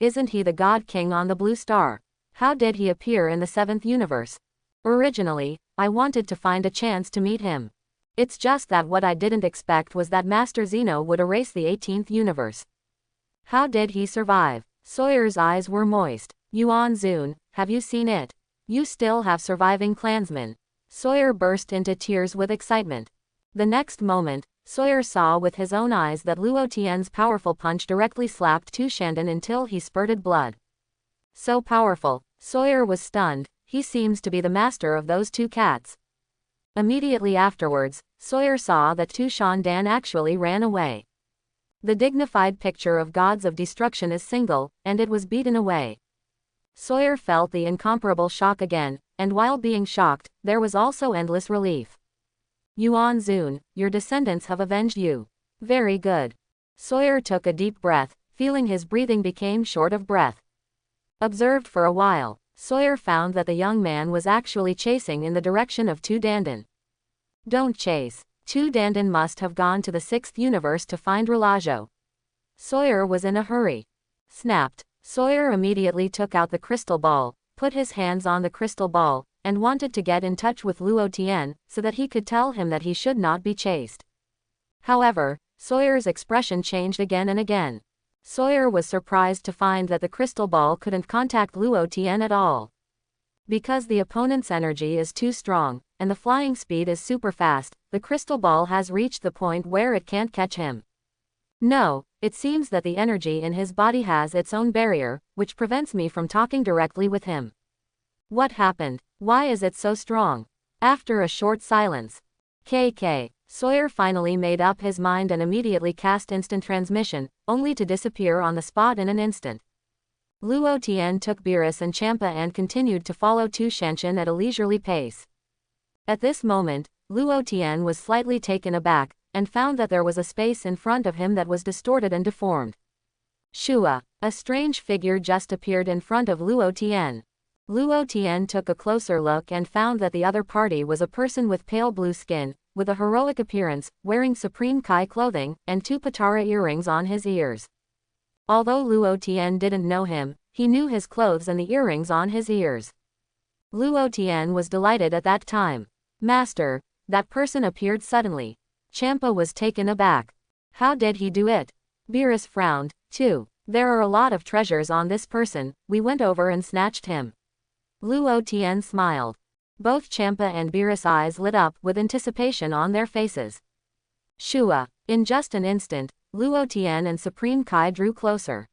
Isn't he the God King on the Blue Star? How did he appear in the 7th universe? Originally, I wanted to find a chance to meet him. It's just that what I didn't expect was that Master Zeno would erase the 18th universe. How did he survive? Sawyer's eyes were moist. Yuanzun, have you seen it? You still have surviving clansmen. Sawyer burst into tears with excitement. The next moment, Sawyer saw with his own eyes that Luo Tien's powerful punch directly slapped Tu Dandan until he spurted blood. So powerful. Sawyer was stunned. He seems to be the master of those two cats. Immediately afterwards, Sawyer saw that Tu Dandan actually ran away. The dignified picture of gods of destruction is single, and it was beaten away. Sawyer felt the incomparable shock again, and while being shocked, there was also endless relief. Yuanzun, your descendants have avenged you. Very good. Sawyer took a deep breath, feeling his breathing became short of breath. Observed for a while, Sawyer found that the young man was actually chasing in the direction of Tu Dandan. Don't chase. Tu Dandan must have gone to the 6th universe to find Relocation. Sawyer was in a hurry. Snapped. Sawyer immediately took out the crystal ball, put his hands on the crystal ball, and wanted to get in touch with Luo Tien, so that he could tell him that he should not be chased. However, Sawyer's expression changed again and again. Sawyer was surprised to find that the crystal ball couldn't contact Luo Tien at all. Because the opponent's energy is too strong, and the flying speed is super fast, the crystal ball has reached the point where it can't catch him. No, it seems that the energy in his body has its own barrier, which prevents me from talking directly with him. What happened? Why is it so strong? After a short silence, Sawyer finally made up his mind and immediately cast instant transmission, only to disappear on the spot in an instant. Luo Tien took Beerus and Champa and continued to follow Tu Dandan at a leisurely pace. At this moment, Luo Tien was slightly taken aback, and found that there was a space in front of him that was distorted and deformed. Shua, a strange figure just appeared in front of Luo Tien. Luo Tien took a closer look and found that the other party was a person with pale blue skin, with a heroic appearance, wearing Supreme Kai clothing, and 2 Patara earrings on his ears. Although Luo Tien didn't know him, he knew his clothes and the earrings on his ears. Luo Tien was delighted at that time. Master, that person appeared suddenly. Champa was taken aback. How did he do it? Beerus frowned, too. There are a lot of treasures on this person, we went over and snatched him. Luo Tien smiled. Both Champa and Beerus' eyes lit up with anticipation on their faces. Shua. In just an instant, Luo Tien and Supreme Kai drew closer.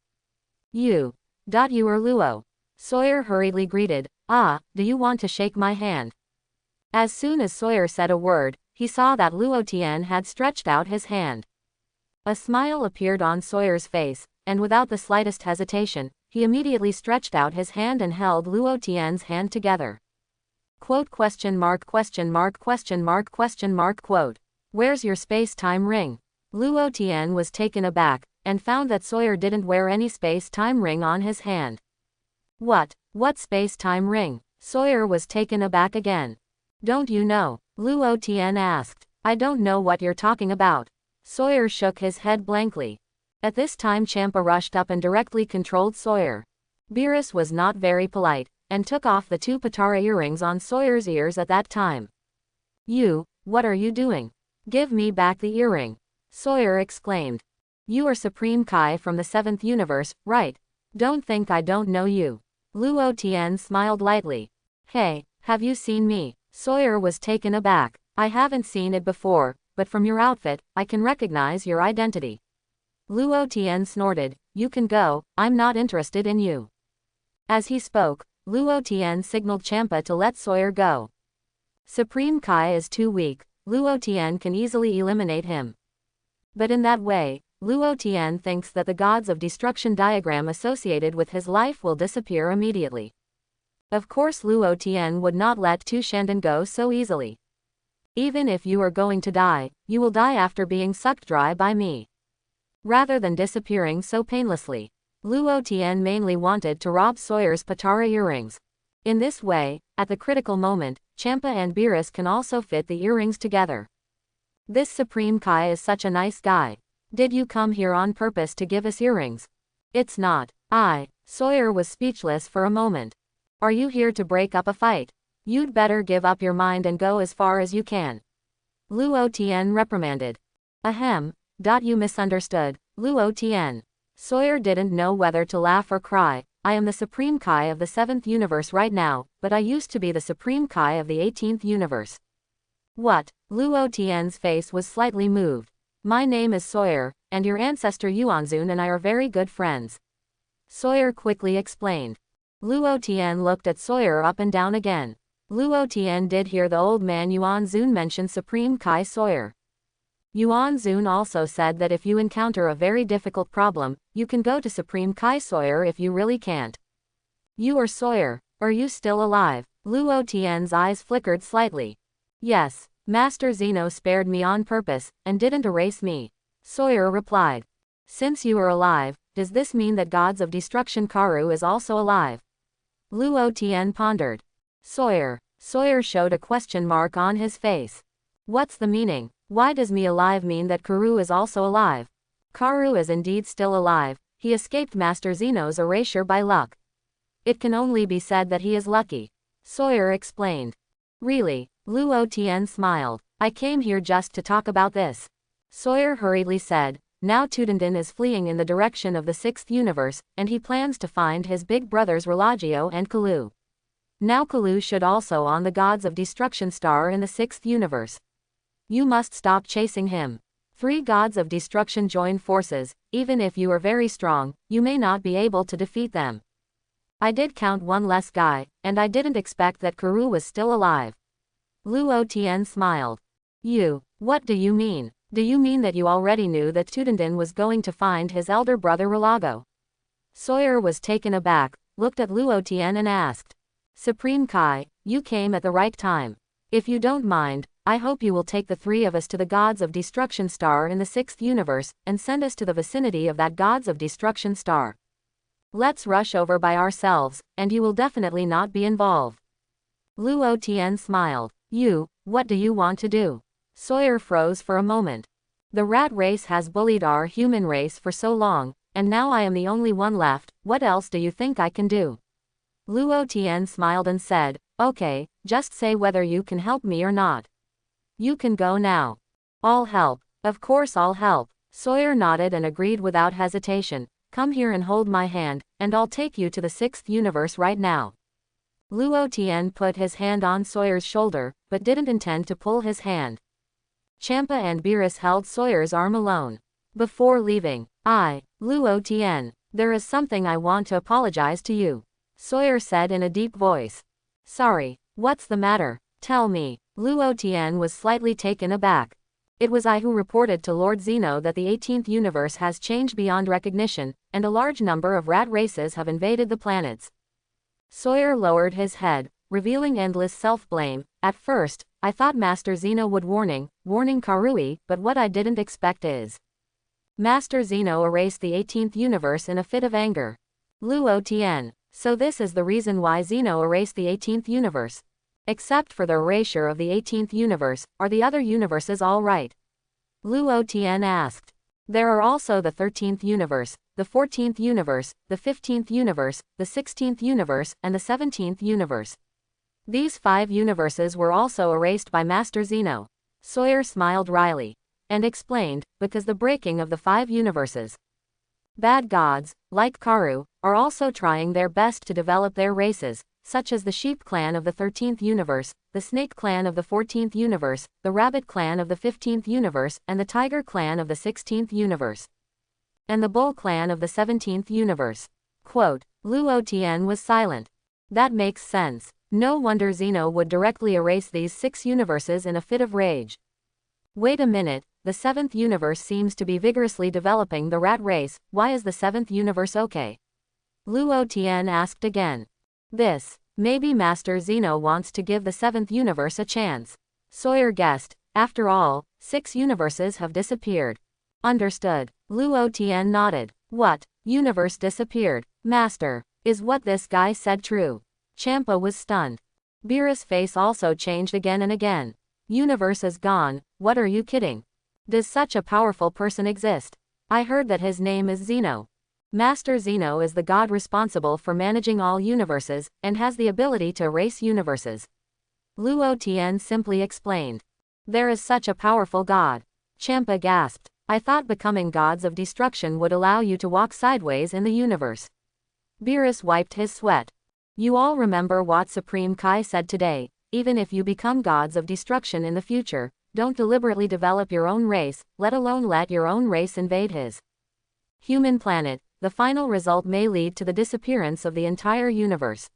You are Luo. Sawyer hurriedly greeted. Do you want to shake my hand? As soon as Sawyer said a word, he saw that Luo Tien had stretched out his hand. A smile appeared on Sawyer's face, and without the slightest hesitation, he immediately stretched out his hand and held Luo Tien's hand together. Quote? Where's your space-time ring? Luo Tien was taken aback, and found that Sawyer didn't wear any space-time ring on his hand. What space-time ring? Sawyer was taken aback again. Don't you know? Luo Tien asked. I don't know what you're talking about. Sawyer shook his head blankly. At this time Champa rushed up and directly controlled Sawyer. Beerus was not very polite, and took off the 2 Patara earrings on Sawyer's ears at that time. What are you doing? Give me back the earring. Sawyer exclaimed. You are Supreme Kai from the 7th universe, right? Don't think I don't know you. Luo Tien smiled lightly. Hey, have you seen me? Sawyer was taken aback. I haven't seen it before, but from your outfit, I can recognize your identity. Luo Tien snorted. You can go, I'm not interested in you. As he spoke, Luo Tien signaled Champa to let Sawyer go. Supreme Kai is too weak, Luo Tien can easily eliminate him. But in that way, Luo Tien thinks that the gods of destruction diagram associated with his life will disappear immediately. Of course Luo Tien would not let Tu Dandan go so easily. Even if you are going to die, you will die after being sucked dry by me. Rather than disappearing so painlessly. Luo Tien mainly wanted to rob Sawyer's Patara earrings. In this way, at the critical moment, Champa and Beerus can also fit the earrings together. This Supreme Kai is such a nice guy. Did you come here on purpose to give us earrings? It's not. Sawyer was speechless for a moment. Are you here to break up a fight? You'd better give up your mind and go as far as you can. Luo Tien reprimanded. Ahem. You misunderstood, Luo Tien. Sawyer didn't know whether to laugh or cry. I am the Supreme Kai of the 7th universe right now, but I used to be the Supreme Kai of the 18th universe. What? Luo Tien's face was slightly moved. My name is Sawyer, and your ancestor Yuanzun and I are very good friends. Sawyer quickly explained. Luo Tien looked at Sawyer up and down again. Luo Tien did hear the old man Yuanzun mention Supreme Kai Sawyer. Yuanzun also said that if you encounter a very difficult problem, you can go to Supreme Kai Sawyer if you really can't. You are Sawyer. Are you still alive? Luo Tien's eyes flickered slightly. Yes, Master Zeno spared me on purpose, and didn't erase me. Sawyer replied. Since you are alive, does this mean that Gods of Destruction Karu is also alive? Luo Tien pondered. Sawyer showed a question mark on his face. What's the meaning? Why does me alive mean that Karu is also alive? Karu is indeed still alive, he escaped Master Zeno's erasure by luck. It can only be said that he is lucky. Sawyer explained. Really? Luo Tien smiled. I came here just to talk about this. Sawyer hurriedly said. Now Tu Dandan is fleeing in the direction of the 6th universe, and he plans to find his big brothers Relagio and Kalu. Now Kalu should also on the Gods of Destruction star in the 6th universe. You must stop chasing him. 3 Gods of Destruction join forces, even if you are very strong, you may not be able to defeat them. I did count one less guy, and I didn't expect that Karu was still alive. Luo Tien smiled. What do you mean? Do you mean that you already knew that Tu Dandan was going to find his elder brother Relago? Sawyer was taken aback, looked at Luo Tien and asked. Supreme Kai, you came at the right time. If you don't mind, I hope you will take the 3 of us to the Gods of Destruction star in the 6th universe, and send us to the vicinity of that Gods of Destruction star. Let's rush over by ourselves, and you will definitely not be involved. Luo Tien smiled. What do you want to do? Sawyer froze for a moment. The rat race has bullied our human race for so long, and now I am the only one left. What else do you think I can do? Luo Tien smiled and said, okay, just say whether you can help me or not. You can go now. I'll help. Of course I'll help. Sawyer nodded and agreed without hesitation. Come here and hold my hand, and I'll take you to the 6th universe right now. Luo Tien put his hand on Sawyer's shoulder, but didn't intend to pull his hand. Champa and Beerus held Sawyer's arm alone. Before leaving, Luo Tien, there is something I want to apologize to you. Sawyer said in a deep voice. Sorry, what's the matter? Tell me. Luo Tien was slightly taken aback. It was I who reported to Lord Zeno that the 18th universe has changed beyond recognition, and a large number of rat races have invaded the planets. Sawyer lowered his head, revealing endless self-blame. At first, I thought Master Zeno would warning Karui, but what I didn't expect is. Master Zeno erased the 18th universe in a fit of anger. Luo Tien. So this is the reason why Zeno erased the 18th universe. Except for the erasure of the 18th universe, are the other universes all right? Luo Tien asked. There are also the 13th universe, the 14th universe, the 15th universe, the 16th universe, and the 17th universe. These 5 universes were also erased by Master Zeno. Sawyer smiled wryly. And explained, because the breaking of the 5 universes. Bad gods, like Karu, are also trying their best to develop their races, such as the Sheep Clan of the 13th universe, the Snake Clan of the 14th universe, the Rabbit Clan of the 15th universe, and the Tiger Clan of the 16th universe, and the Bull Clan of the 17th universe. Quote, Luo Tien was silent. That makes sense. No wonder Zeno would directly erase these 6 universes in a fit of rage. Wait a minute, the 7th universe seems to be vigorously developing the rat race, why is the 7th universe okay? Luo Tien asked again. Maybe Master Zeno wants to give the 7th universe a chance. Sawyer guessed, after all, 6 universes have disappeared. Understood. Luo Tien nodded. What? Universe disappeared? Master, is what this guy said true? Champa was stunned. Beerus' face also changed again and again. Universe is gone, what are you kidding? Does such a powerful person exist? I heard that his name is Zeno. Master Zeno is the god responsible for managing all universes, and has the ability to erase universes. Luo Tien simply explained. There is such a powerful god. Champa gasped. I thought becoming gods of destruction would allow you to walk sideways in the universe. Beerus wiped his sweat. You all remember what Supreme Kai said today, even if you become gods of destruction in the future, don't deliberately develop your own race, let alone let your own race invade his human planet. The final result may lead to the disappearance of the entire universe.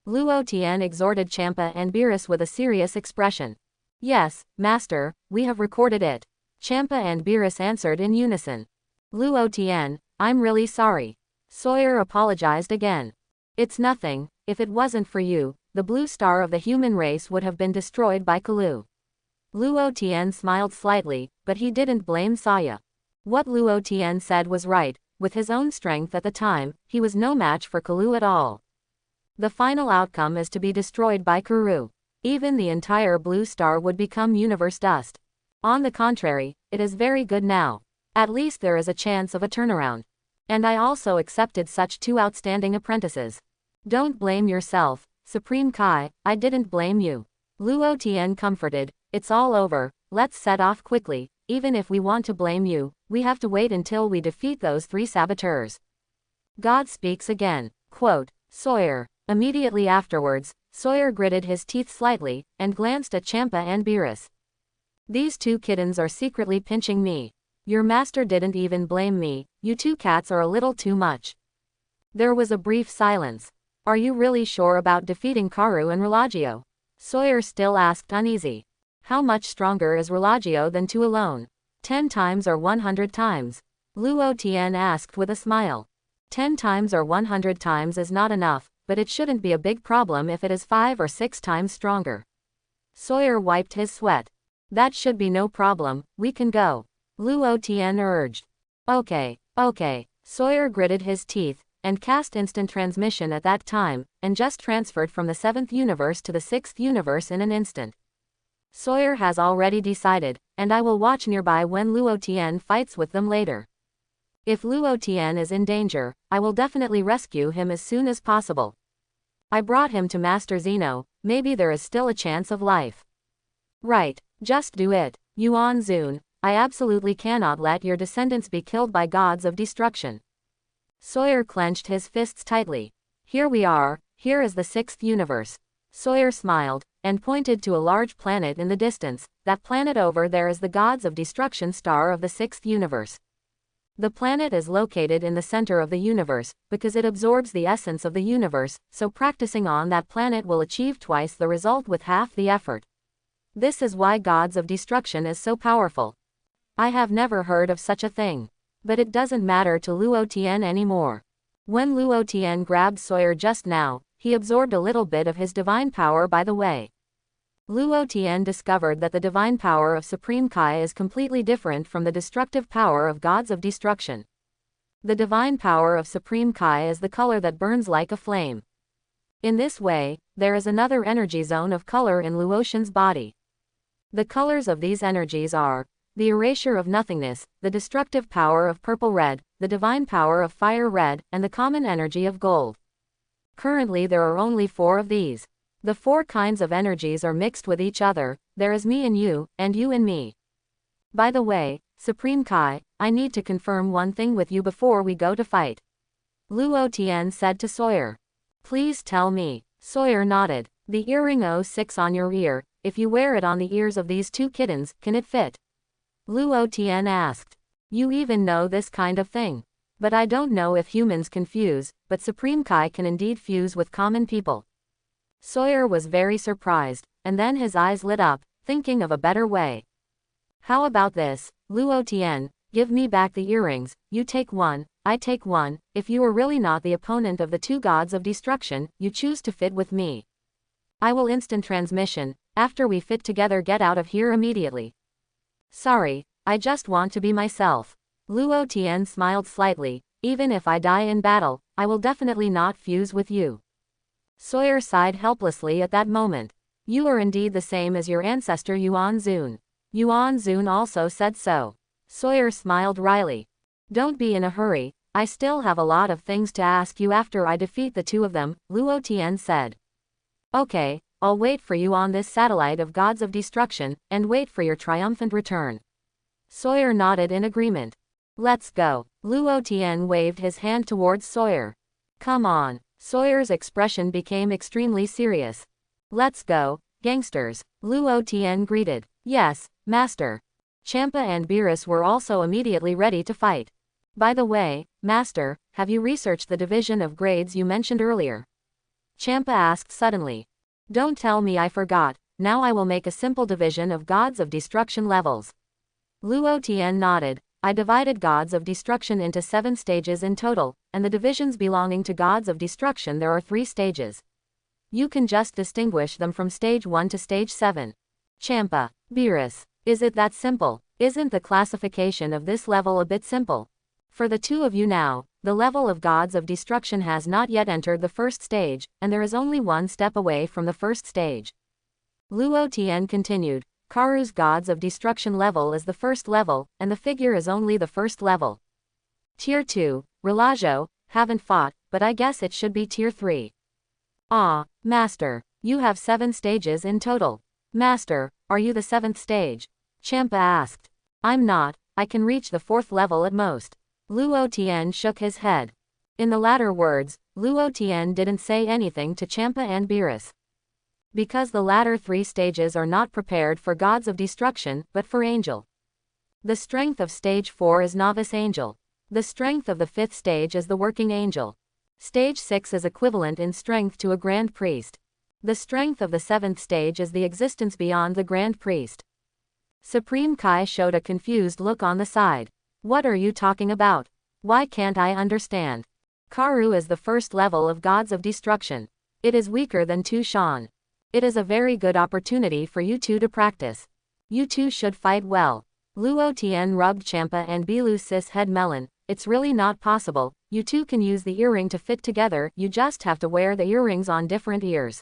Luo Tien exhorted Champa and Beerus with a serious expression. Yes, Master, we have recorded it. Champa and Beerus answered in unison. Luo Tien, I'm really sorry. Sawyer apologized again. It's nothing, if it wasn't for you, the blue star of the human race would have been destroyed by Kalu. Luo Tien smiled slightly, but he didn't blame Sawyer. What Luo Tien said was right. With his own strength at the time, he was no match for Kalu at all. The final outcome is to be destroyed by Kuru. Even the entire blue star would become universe dust. On the contrary, it is very good now. At least there is a chance of a turnaround. And I also accepted such 2 outstanding apprentices. Don't blame yourself, Supreme Kai, I didn't blame you. Luo Tien comforted, it's all over, let's set off quickly. Even if we want to blame you, we have to wait until we defeat those 3 saboteurs. God speaks again. Quote, Sawyer. Immediately afterwards, Sawyer gritted his teeth slightly, and glanced at Champa and Beerus. These 2 kittens are secretly pinching me. Your master didn't even blame me, you 2 cats are a little too much. There was a brief silence. Are you really sure about defeating Karu and Relagio? Sawyer still asked uneasy. How much stronger is Relagio than 2 alone? 10 times or 100 times? Luo Tien asked with a smile. 10 times or 100 times is not enough, but it shouldn't be a big problem if it is 5 or 6 times stronger. Sawyer wiped his sweat. That should be no problem, we can go. Luo Tien urged. Okay. Sawyer gritted his teeth, and cast instant transmission at that time, and just transferred from the 7th universe to the 6th universe in an instant. Sawyer has already decided, and I will watch nearby when Luo Tien fights with them later. If Luo Tien is in danger, I will definitely rescue him as soon as possible. I brought him to Master Zeno, maybe there is still a chance of life. Right, just do it, Yuan Zun, I absolutely cannot let your descendants be killed by gods of destruction. Sawyer clenched his fists tightly. Here we are, here is the 6th universe. Sawyer smiled, and pointed to a large planet in the distance. That planet over there is the gods of destruction star of the 6th universe. The planet is located in the center of the universe, because it absorbs the essence of the universe, so practicing on that planet will achieve twice the result with half the effort. This is why gods of destruction is so powerful. I have never heard of such a thing. But it doesn't matter to Luo Tien anymore. When Luo Tien grabbed Sawyer just now, he absorbed a little bit of his divine power by the way. Luo Tien discovered that the divine power of Supreme Kai is completely different from the destructive power of gods of destruction. The divine power of Supreme Kai is the color that burns like a flame. In this way, there is another energy zone of color in Luotian's body. The colors of these energies are the erasure of nothingness, the destructive power of purple red, the divine power of fire red, and the common energy of gold. Currently there are only 4 of these. The 4 kinds of energies are mixed with each other, there is me and you and me. By the way, Supreme Kai, I need to confirm one thing with you before we go to fight. Luo Tien said to Sawyer. Please tell me. Sawyer nodded. The earring 06 on your ear, if you wear it on the ears of these two kittens, can it fit? Luo Tien asked. You even know this kind of thing. But I don't know if humans can fuse, but Supreme Kai can indeed fuse with common people. Sawyer was very surprised, and then his eyes lit up, thinking of a better way. How about this, Luo Tien, give me back the earrings, you take one, I take one, if you are really not the opponent of the two gods of destruction, you choose to fit with me. I will instant transmission, after we fit together get out of here immediately. Sorry, I just want to be myself. Luo Tien smiled slightly, even if I die in battle, I will definitely not fuse with you. Sawyer sighed helplessly at that moment. You are indeed the same as your ancestor Yuan Zun. Yuan Zun also said so. Sawyer smiled wryly. Don't be in a hurry, I still have a lot of things to ask you after I defeat the two of them, Luo Tien said. Okay, I'll wait for you on this satellite of gods of destruction, and wait for your triumphant return. Sawyer nodded in agreement. Let's go. Luo Tien waved his hand towards Sawyer. Come on. Sawyer's expression became extremely serious. Let's go, gangsters, Luo Tien greeted. Yes, master. Champa and Beerus were also immediately ready to fight. By the way, master, have you researched the division of grades you mentioned earlier? Champa asked suddenly. Don't tell me I forgot, now I will make a simple division of gods of destruction levels. Luo Tien nodded. I divided gods of destruction into 7 stages in total, and the divisions belonging to gods of destruction there are 3 stages. You can just distinguish them from stage 1 to stage 7. Champa, Beerus, is it that simple? Isn't the classification of this level a bit simple? For the two of you now, the level of gods of destruction has not yet entered the first stage, and there is only one step away from the first stage. Luo Tien continued. Karu's gods of destruction level is the first level, and the figure is only the first level. Tier 2, Relajo, haven't fought, but I guess it should be Tier 3. Ah, Master, you have 7 stages in total. Master, are you the 7th stage? Champa asked. I'm not, I can reach the 4th level at most. Luo Tien shook his head. In the latter words, Luo Tien didn't say anything to Champa and Beerus. Because the latter 3 stages are not prepared for gods of destruction, but for angel. The strength of stage 4 is novice angel. The strength of the 5th stage is the working angel. Stage 6 is equivalent in strength to a grand priest. The strength of the 7th stage is the existence beyond the grand priest. Supreme Kai showed a confused look on the side. What are you talking about? Why can't I understand? Karu is the first level of gods of destruction. It is weaker than Tu Shan. It is a very good opportunity for you two to practice. You two should fight well. Luo Tien rubbed Champa and Beerus' head melon. It's really not possible, you two can use the earring to fit together, you just have to wear the earrings on different ears.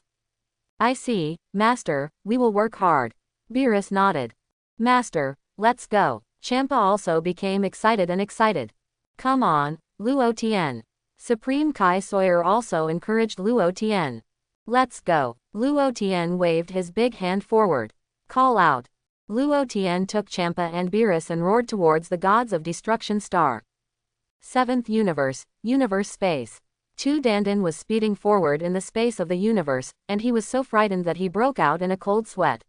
I see, Master, we will work hard. Beerus nodded. Master, let's go. Champa also became excited. Come on, Luo Tien. Supreme Kai Sawyer also encouraged Luo Tien. Let's go. Luo Tien waved his big hand forward. Call out. Luo Tien took Champa and Beerus and roared towards the gods of destruction star. 7th universe, universe space. Tu Dandan was speeding forward in the space of the universe, and he was so frightened that he broke out in a cold sweat.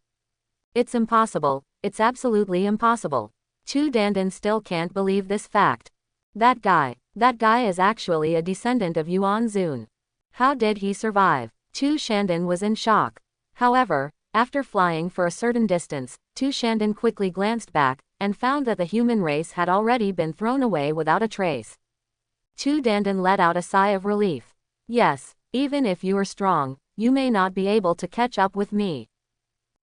It's impossible, it's absolutely impossible. Tu Dandan still can't believe this fact. That guy is actually a descendant of Yuan Zun. How did he survive? Tu Shandan was in shock. However, after flying for a certain distance, Tu Shandan quickly glanced back, and found that the human race had already been thrown away without a trace. Tu Dandan let out a sigh of relief. Yes, even if you are strong, you may not be able to catch up with me.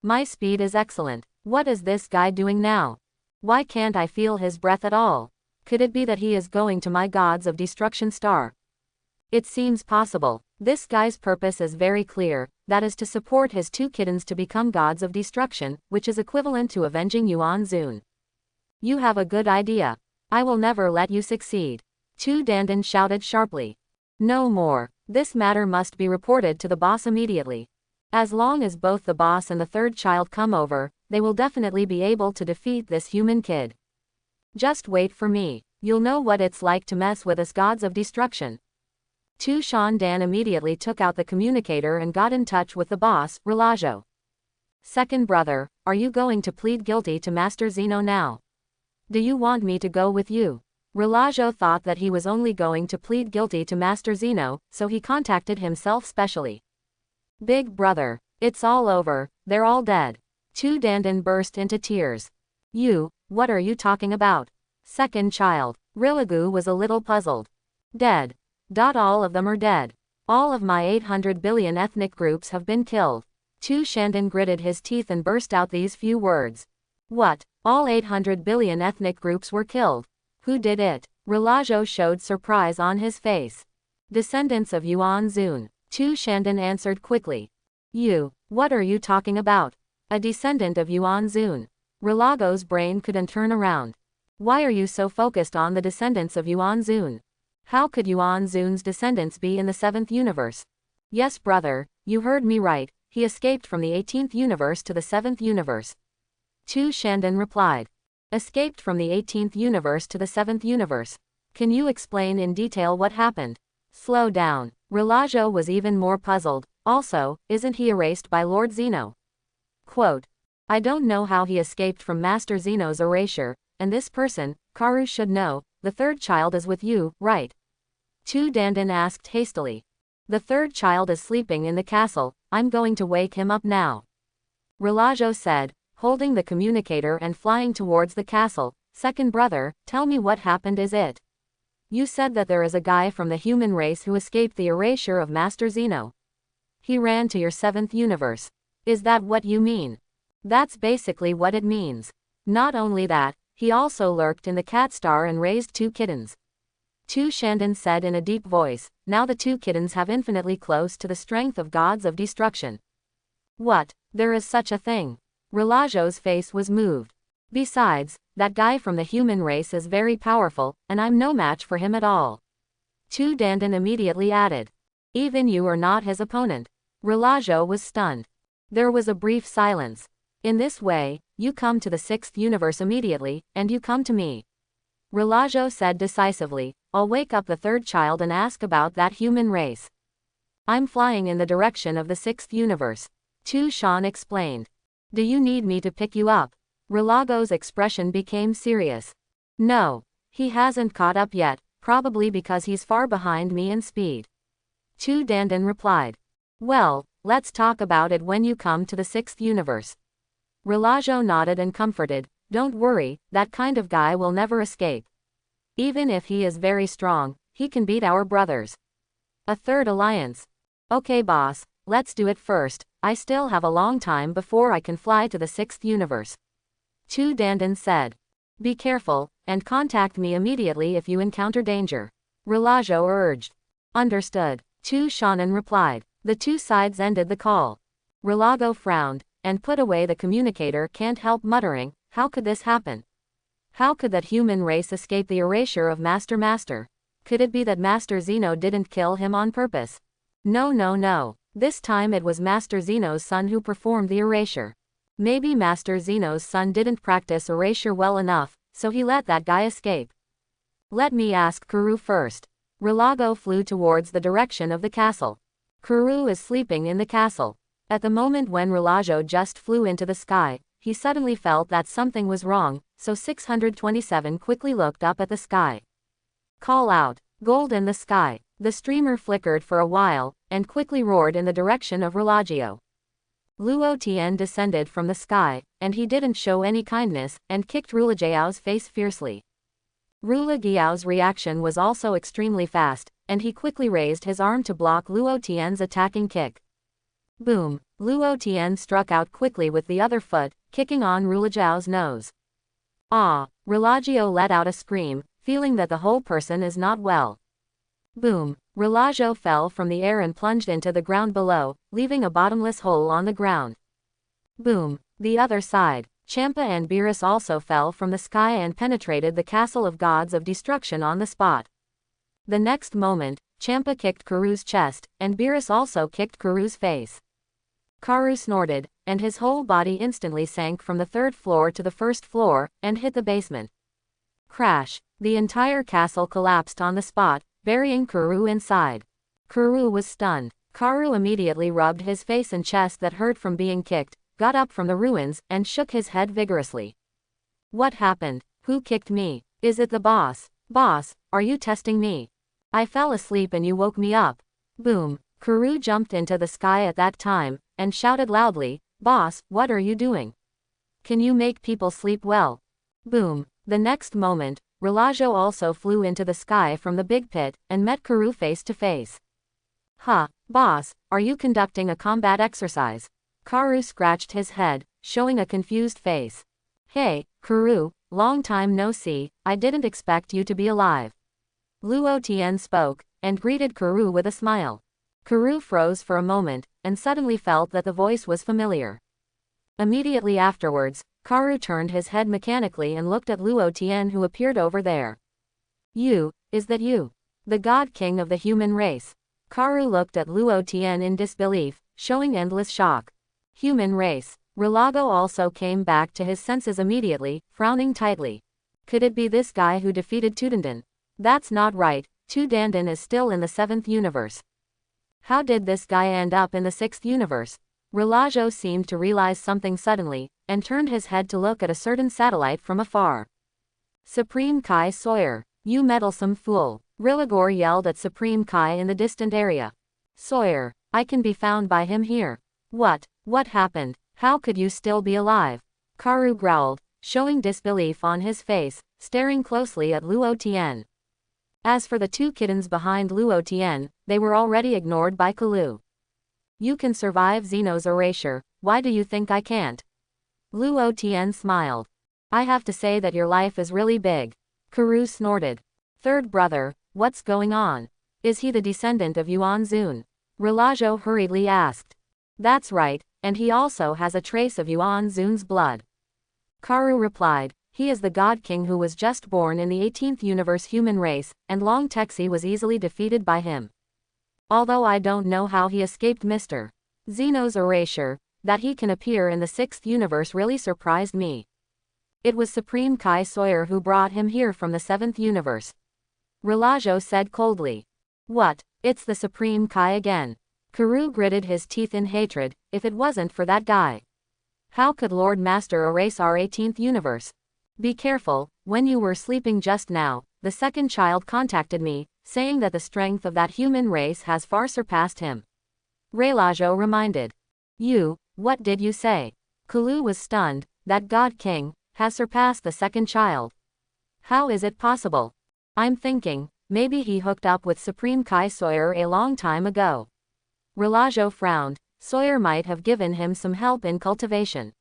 My speed is excellent. What is this guy doing now? Why can't I feel his breath at all? Could it be that he is going to my gods of destruction star? It seems possible. This guy's purpose is very clear, that is to support his 2 kittens to become gods of destruction, which is equivalent to avenging Yuan Zun. You have a good idea. I will never let you succeed. Tu Dandan shouted sharply. No more. This matter must be reported to the boss immediately. As long as both the boss and the 3rd child come over, they will definitely be able to defeat this human kid. Just wait for me. You'll know what it's like to mess with us gods of destruction. Tu Dandan immediately took out the communicator and got in touch with the boss, Relocation. Second brother, are you going to plead guilty to Master Zeno now? Do you want me to go with you? Relocation thought that he was only going to plead guilty to Master Zeno, so he contacted himself specially. Big brother, it's all over, they're all dead. Tu Dandan burst into tears. What are you talking about? Second child, Relocation was a little puzzled. Dead. All of them are dead. All of my 800 billion ethnic groups have been killed. Tu Dandan gritted his teeth and burst out these few words. What? All 800 billion ethnic groups were killed? Who did it? Relocation showed surprise on his face. Descendants of Yuan Zun. Tu Dandan answered quickly. What are you talking about? A descendant of Yuan Zun. Relocation's brain couldn't turn around. Why are you so focused on the descendants of Yuan Zun? How could Yuan Zun's descendants be in the 7th universe? Yes brother, you heard me right, he escaped from the 18th universe to the 7th universe. Tu Dandan replied. Escaped from the 18th universe to the 7th universe. Can you explain in detail what happened? Slow down. Relocation was even more puzzled. Also, isn't he erased by Lord Zeno? Quote. I don't know how he escaped from Master Zeno's erasure, and this person, Karu should know, the third child is with you, right? Tu Dandan asked hastily. The third child is sleeping in the castle, I'm going to wake him up now. Relocation said, holding the communicator and flying towards the castle. Second brother, tell me what happened is it? You said that there is a guy from the human race who escaped the erasure of Master Zeno. He ran to your 7th universe. Is that what you mean? That's basically what it means. Not only that, he also lurked in the cat star and raised 2 kittens. Tu Dandan said in a deep voice, now the 2 kittens have infinitely close to the strength of gods of destruction. What? There is such a thing? Relocation's face was moved. Besides, that guy from the human race is very powerful, and I'm no match for him at all. Tu Dandan immediately added. Even you are not his opponent. Relocation was stunned. There was a brief silence. In this way, you come to the 6th universe immediately, and you come to me. Relocation said decisively, I'll wake up the third child and ask about that human race. I'm flying in the direction of the 6th universe. Tu Dandan explained. Do you need me to pick you up? Relocation's expression became serious. No. He hasn't caught up yet, probably because he's far behind me in speed. Tu Dandan replied. Well, let's talk about it when you come to the 6th universe. Relocation nodded and comforted, don't worry, that kind of guy will never escape. Even if he is very strong, he can beat our brothers. A third alliance. Okay boss, let's do it first, I still have a long time before I can fly to the 6th universe. Tu Dandan said. Be careful, and contact me immediately if you encounter danger. Relocation urged. Understood. Tu Dandan replied. The 2 sides ended the call. Relocation frowned, and put away the communicator, can't help muttering, how could this happen? How could that human race escape the erasure of Master? Could it be that Master Zeno didn't kill him on purpose? No. This time it was Master Zeno's son who performed the erasure. Maybe Master Zeno's son didn't practice erasure well enough, so he let that guy escape. Let me ask Karu first. Relocation flew towards the direction of the castle. Karu is sleeping in the castle. At the moment when Relocation just flew into the sky, he suddenly felt that something was wrong, so 627 quickly looked up at the sky. Call out, gold in the sky. The streamer flickered for a while, and quickly roared in the direction of Relocation. Luo Tien descended from the sky, and he didn't show any kindness, and kicked Relocation's face fiercely. Relocation's reaction was also extremely fast, and he quickly raised his arm to block Luo Tien's attacking kick. Boom! Luo Tien struck out quickly with the other foot, kicking on Relocation's nose. Ah! Relocation let out a scream, feeling that the whole person is not well. Boom! Relocation fell from the air and plunged into the ground below, leaving a bottomless hole on the ground. Boom! The other side. Champa and Beerus also fell from the sky and penetrated the castle of gods of destruction on the spot. The next moment, Champa kicked Karu's chest, and Beerus also kicked Karu's face. Karu snorted, and his whole body instantly sank from the 3rd floor to the 1st floor, and hit the basement. Crash! The entire castle collapsed on the spot, burying Karu inside. Karoo was stunned. Karoo immediately rubbed his face and chest that hurt from being kicked, got up from the ruins, and shook his head vigorously. What happened? Who kicked me? Is it the boss? Boss, are you testing me? I fell asleep and you woke me up. Boom. Karoo jumped into the sky at that time, and shouted loudly, Boss, what are you doing? Can you make people sleep well? Boom. The next moment, Relocation also flew into the sky from the big pit, and met Karoo face to face. Huh, boss, are you conducting a combat exercise? Karoo scratched his head, showing a confused face. Hey, Karoo, long time no see, I didn't expect you to be alive. Luo Tien spoke, and greeted Karoo with a smile. Karoo froze for a moment, and suddenly felt that the voice was familiar. Immediately afterwards, Karoo turned his head mechanically and looked at Luo Tien, who appeared over there. You, is that you? The God King of the human race? Karoo looked at Luo Tien in disbelief, showing endless shock. Human race. Relocation also came back to his senses immediately, frowning tightly. Could it be this guy who defeated Tu Dandan? That's not right, Tu Dandan is still in the 7th universe. How did this guy end up in the 6th universe? Relocation seemed to realize something suddenly, and turned his head to look at a certain satellite from afar. Supreme Kai Sawyer, you meddlesome fool. Relocation yelled at Supreme Kai in the distant area. Sawyer, I can be found by him here. What happened? How could you still be alive? Karoo growled, showing disbelief on his face, staring closely at Luo Tien. As for the two kittens behind Luo Tien, they were already ignored by Kalu. You can survive Zeno's erasure, why do you think I can't? Luo Tien smiled. I have to say that your life is really big. Karoo snorted. Third brother, what's going on? Is he the descendant of Yuan Zun? Relocation hurriedly asked. That's right, and he also has a trace of Yuan Zun's blood. Karoo replied, he is the God King who was just born in the 18th universe human race, and Long Texi was easily defeated by him. Although I don't know how he escaped Mr. Zeno's erasure, that he can appear in the 6th universe really surprised me. It was Supreme Kai Sawyer who brought him here from the 7th universe. Relocation said coldly. What, it's the Supreme Kai again. Karoo gritted his teeth in hatred, if it wasn't for that guy. How could Lord Master erase our 18th universe? Be careful, when you were sleeping just now, the second child contacted me, saying that the strength of that human race has far surpassed him. Relocation reminded. You, what did you say? Kalu was stunned, that God King, has surpassed the second child. How is it possible? I'm thinking, maybe he hooked up with Supreme Kai Sawyer a long time ago. Relocation frowned, Sawyer might have given him some help in cultivation.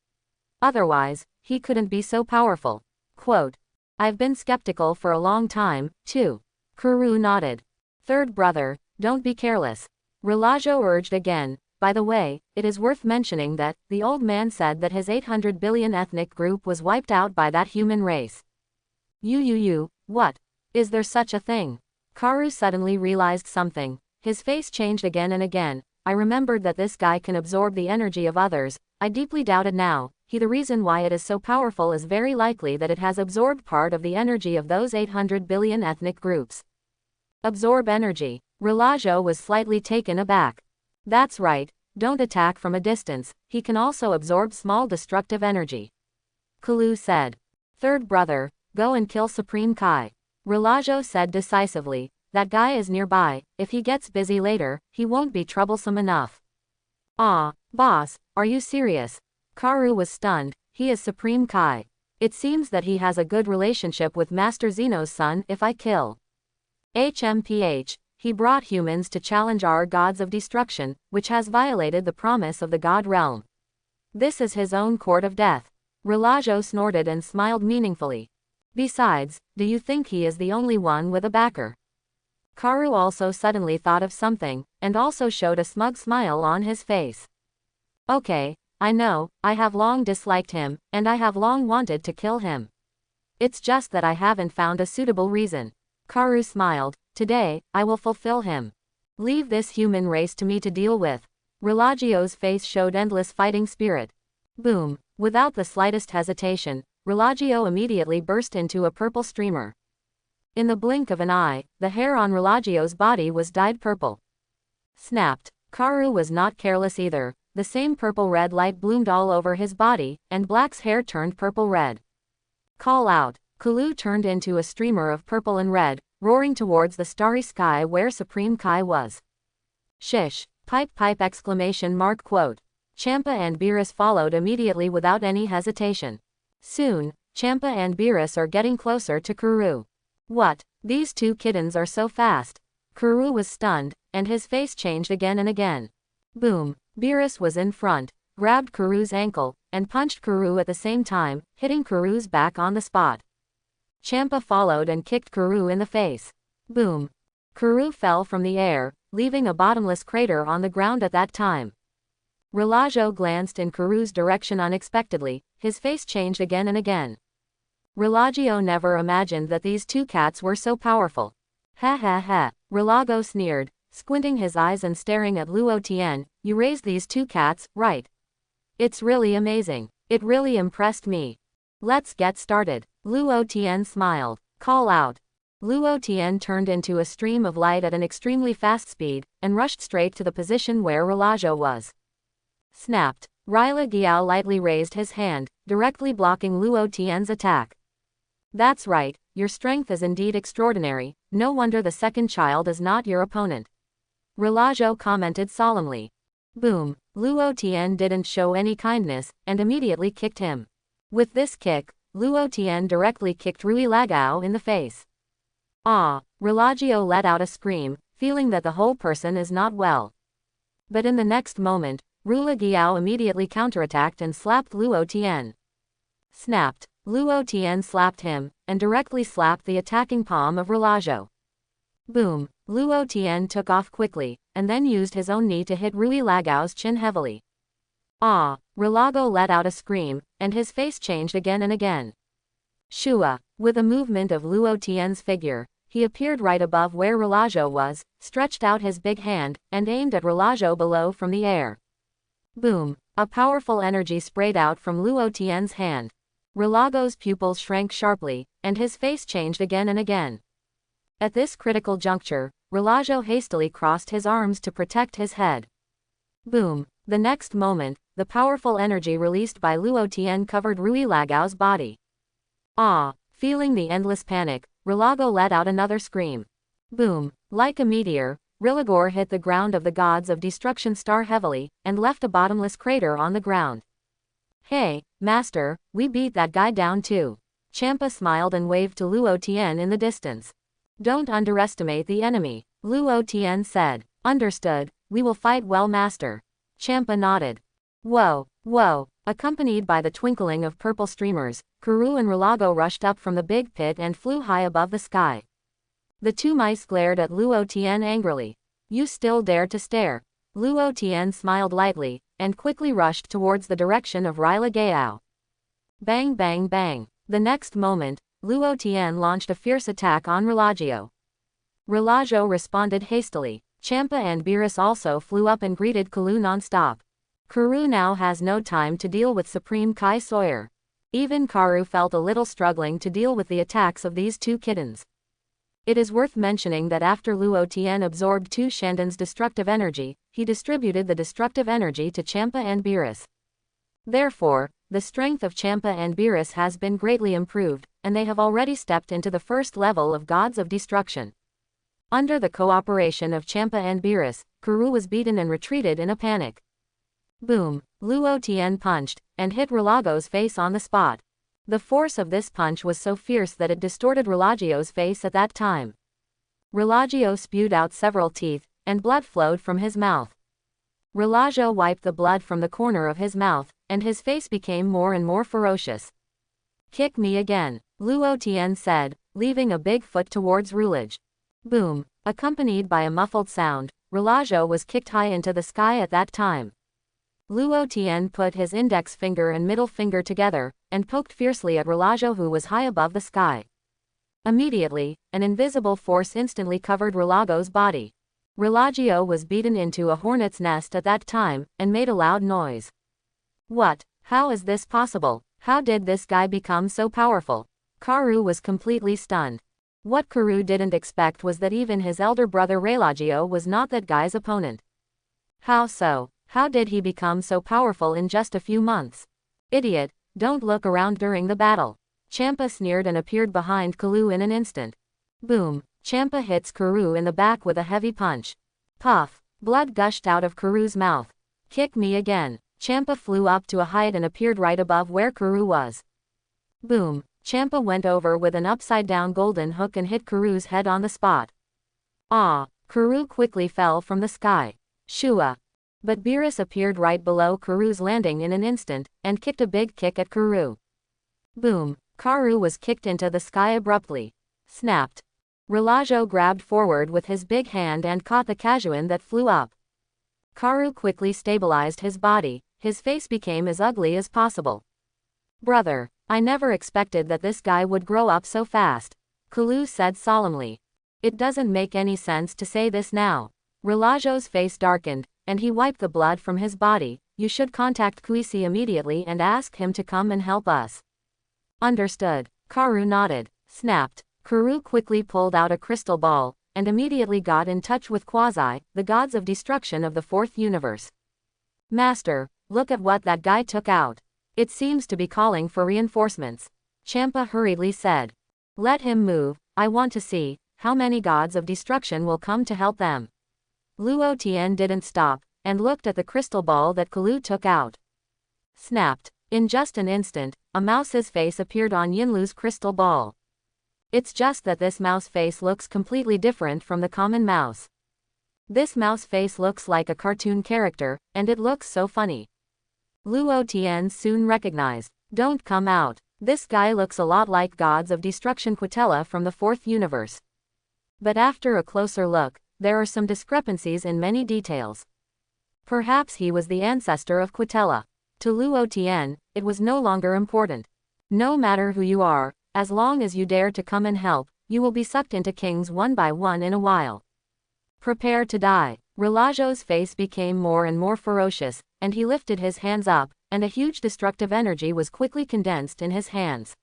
Otherwise, he couldn't be so powerful. Quote, I've been skeptical for a long time, too. Karoo nodded. Third brother, don't be careless. Relocation urged again. By the way, it is worth mentioning that, the old man said that his 800 billion ethnic group was wiped out by that human race. What? Is there such a thing? Karoo suddenly realized something. His face changed again and again. I remembered that this guy can absorb the energy of others. I deeply doubted now. The reason why it is so powerful is very likely that it has absorbed part of the energy of those 800 billion ethnic groups. Absorb energy. Relocation was slightly taken aback. That's right, don't attack from a distance, he can also absorb small destructive energy. Kalu said. Third brother, go and kill Supreme Kai. Relocation said decisively, that guy is nearby, if he gets busy later, he won't be troublesome enough. Ah, boss, are you serious? Karoo was stunned, he is Supreme Kai. It seems that he has a good relationship with Master Zeno's son if I kill. HMPH, he brought humans to challenge our gods of destruction, which has violated the promise of the god realm. This is his own court of death. Relocation snorted and smiled meaningfully. Besides, do you think he is the only one with a backer? Karoo also suddenly thought of something, and also showed a smug smile on his face. Okay, I know, I have long disliked him, and I have long wanted to kill him. It's just that I haven't found a suitable reason. Karoo smiled, today, I will fulfill him. Leave this human race to me to deal with. Relocation's face showed endless fighting spirit. Boom, without the slightest hesitation, Relocation immediately burst into a purple streamer. In the blink of an eye, the hair on Relocation's body was dyed purple. Snapped. Karu was not careless either. The same purple-red light bloomed all over his body, and Black's hair turned purple-red. Call out. Kulu turned into a streamer of purple and red, roaring towards the starry sky where Supreme Kai was. Shish. Pipe pipe exclamation mark quote. Champa and Beerus followed immediately without any hesitation. Soon, Champa and Beerus are getting closer to Kuru. What? These two kittens are so fast. Kuru was stunned, and his face changed again and again. Boom. Beerus was in front, grabbed Kuru's ankle, and punched Kuru at the same time, hitting Kuru's back on the spot. Champa followed and kicked Kuru in the face. Boom. Kuru fell from the air, leaving a bottomless crater on the ground at that time. Rilajo glanced in Kuru's direction unexpectedly, his face changed again and again. Rilagio never imagined that these two cats were so powerful. Ha ha ha, Rilago sneered, squinting his eyes and staring at Luo Tien. You raised these two cats, right? It's really amazing. It really impressed me. Let's get started. Luo Tien smiled. Call out. Luo Tien turned into a stream of light at an extremely fast speed, and rushed straight to the position where Rilajo was. Snapped. Rila Giao lightly raised his hand, directly blocking Luo Tien's attack. That's right, your strength is indeed extraordinary, no wonder the second child is not your opponent. Rilajo commented solemnly. Boom. Luo Tien didn't show any kindness, and immediately kicked him. With this kick, Luo Tien directly kicked Rui Lagao in the face. Ah! Rilagio let out a scream, feeling that the whole person is not well. But in the next moment, Rui Lagao immediately counterattacked and slapped Luo Tien. Snapped. Luo Tien slapped him, and directly slapped the attacking palm of Rilagio. Boom. Luo Tien took off quickly, and then used his own knee to hit Rui Lagao's chin heavily. Ah! Rilago let out a scream, and his face changed again and again. Shua. With a movement of Luo Tien's figure, he appeared right above where Rilajo was, stretched out his big hand, and aimed at Rilajo below from the air. Boom. A powerful energy sprayed out from Luo Tien's hand. Rilago's pupils shrank sharply, and his face changed again and again. At this critical juncture, Rilajo hastily crossed his arms to protect his head. Boom. The next moment, the powerful energy released by Luo Tien covered Rui Lagao's body. Ah! Feeling the endless panic, Rilago let out another scream. Boom. Like a meteor, Rilagor hit the ground of the gods of destruction star heavily, and left a bottomless crater on the ground. Hey, master, we beat that guy down too. Champa smiled and waved to Luo Tien in the distance. Don't underestimate the enemy, Luo Tien said. Understood, we will fight well, master. Champa nodded. Whoa, whoa. Accompanied by the twinkling of purple streamers, Kuru and Rilago rushed up from the big pit and flew high above the sky. The two mice glared at Luo Tien angrily. You still dare to stare? Luo Tien smiled lightly, and quickly rushed towards the direction of Rila Giao. Bang bang bang. The next moment, Luo Tien launched a fierce attack on Rilagio. Rilajo responded hastily. Champa and Beerus also flew up and greeted Kulu non-stop. Kuru now has no time to deal with Supreme Kai Sawyer. Even Karu felt a little struggling to deal with the attacks of these two kittens. It is worth mentioning that after Luo Tien absorbed Tu Dandan's destructive energy, he distributed the destructive energy to Champa and Beerus. Therefore, the strength of Champa and Beerus has been greatly improved, and they have already stepped into the first level of gods of destruction. Under the cooperation of Champa and Beerus, Kuru was beaten and retreated in a panic. Boom. Luo Tien punched, and hit Rilago's face on the spot. The force of this punch was so fierce that it distorted Rilagio's face at that time. Rilagio spewed out several teeth, and blood flowed from his mouth. Rilagio wiped the blood from the corner of his mouth, and his face became more and more ferocious. Kick me again, Luo Tien said, leaving a big foot towards Rulage. Boom. Accompanied by a muffled sound, Rilagio was kicked high into the sky at that time. Luo Tien put his index finger and middle finger together, and poked fiercely at Rilagio, who was high above the sky. Immediately, an invisible force instantly covered Rilagio's body. Rilagio was beaten into a hornet's nest at that time, and made a loud noise. What? How is this possible? How did this guy become so powerful? Karu was completely stunned. What Karu didn't expect was that even his elder brother Rilagio was not that guy's opponent. How so? How did he become so powerful in just a few months? Idiot, don't look around during the battle. Champa sneered and appeared behind Kalu in an instant. Boom! Champa hits Karu in the back with a heavy punch. Puff! Blood gushed out of Karu's mouth. Kick me again. Champa flew up to a height and appeared right above where Karu was. Boom! Champa went over with an upside-down golden hook and hit Karu's head on the spot. Ah! Karu quickly fell from the sky. Shua! But Beerus appeared right below Karu's landing in an instant, and kicked a big kick at Karu. Boom! Karu was kicked into the sky abruptly. Snapped. Relajo grabbed forward with his big hand and caught the Kajuan that flew up. Karu quickly stabilized his body, his face became as ugly as possible. Brother, I never expected that this guy would grow up so fast, Kalu said solemnly. It doesn't make any sense to say this now. Relajo's face darkened, and he wiped the blood from his body. You should contact Kuisi immediately and ask him to come and help us. Understood. Karu nodded. Snapped. Karu quickly pulled out a crystal ball, and immediately got in touch with Quasi, the gods of destruction of the fourth universe. Master, look at what that guy took out. It seems to be calling for reinforcements. Champa hurriedly said. Let him move, I want to see how many gods of destruction will come to help them. Luo Tien didn't stop, and looked at the crystal ball that Kalu took out. Snapped. In just an instant, a mouse's face appeared on Yinlu's crystal ball. It's just that this mouse face looks completely different from the common mouse. This mouse face looks like a cartoon character, and it looks so funny. Luo Tien soon recognized. Don't come out. This guy looks a lot like gods of destruction Quitella from the fourth universe. But after a closer look, there are some discrepancies in many details. Perhaps he was the ancestor of Quitella. To Luo Tien, it was no longer important. No matter who you are, as long as you dare to come and help, you will be sucked into kings one by one in a while. Prepare to die. Relajo's face became more and more ferocious, and he lifted his hands up, and a huge destructive energy was quickly condensed in his hands.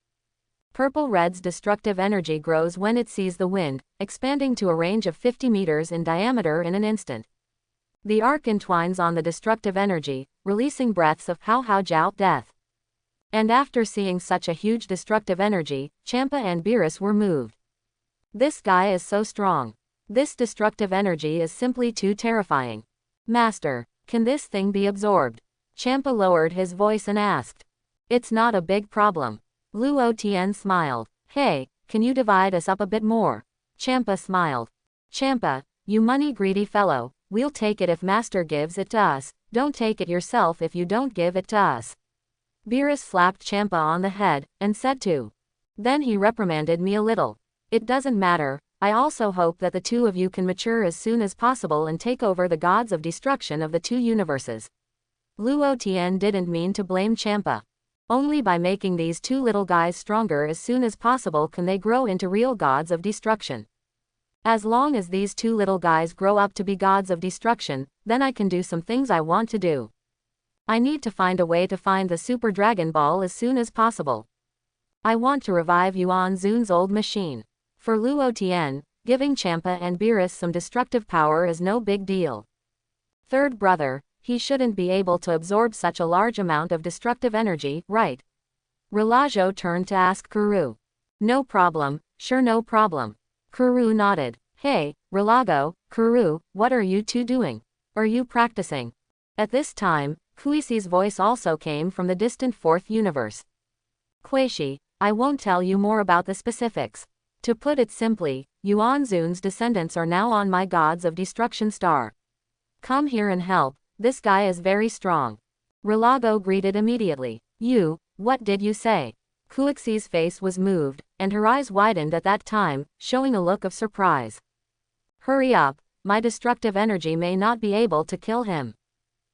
Purple Red's destructive energy grows when it sees the wind, expanding to a range of 50 meters in diameter in an instant. The arc entwines on the destructive energy, releasing breaths of Hao Hao Jiao death. And after seeing such a huge destructive energy, Champa and Beerus were moved. This guy is so strong. This destructive energy is simply too terrifying. Master, can this thing be absorbed? Champa lowered his voice and asked. It's not a big problem. Luo Tien smiled. Hey, can you divide us up a bit more? Champa smiled. Champa, you money-greedy fellow, we'll take it if Master gives it to us, don't take it yourself if you don't give it to us. Beerus slapped Champa on the head, and said to. Then he reprimanded me a little. It doesn't matter, I also hope that the two of you can mature as soon as possible and take over the gods of destruction of the two universes. Luo Tien didn't mean to blame Champa. Only by making these two little guys stronger as soon as possible can they grow into real gods of destruction. As long as these two little guys grow up to be gods of destruction, then I can do some things I want to do. I need to find a way to find the Super Dragon Ball as soon as possible. I want to revive Yuan Zun's old machine. For Luo Tien, giving Champa and Beerus some destructive power is no big deal. Third brother, he shouldn't be able to absorb such a large amount of destructive energy, right? Relajo turned to ask Karu. No problem, sure no problem. Karu nodded. Hey, Relago, Karu, what are you two doing? Are you practicing? At this time, Kuisi's voice also came from the distant fourth universe. Quaishi, I won't tell you more about the specifics. To put it simply, Yuan Zun's descendants are now on my gods of destruction star. Come here and help, this guy is very strong. Relago greeted immediately. You, what did you say? Kuixi's face was moved, and her eyes widened at that time, showing a look of surprise. Hurry up, my destructive energy may not be able to kill him.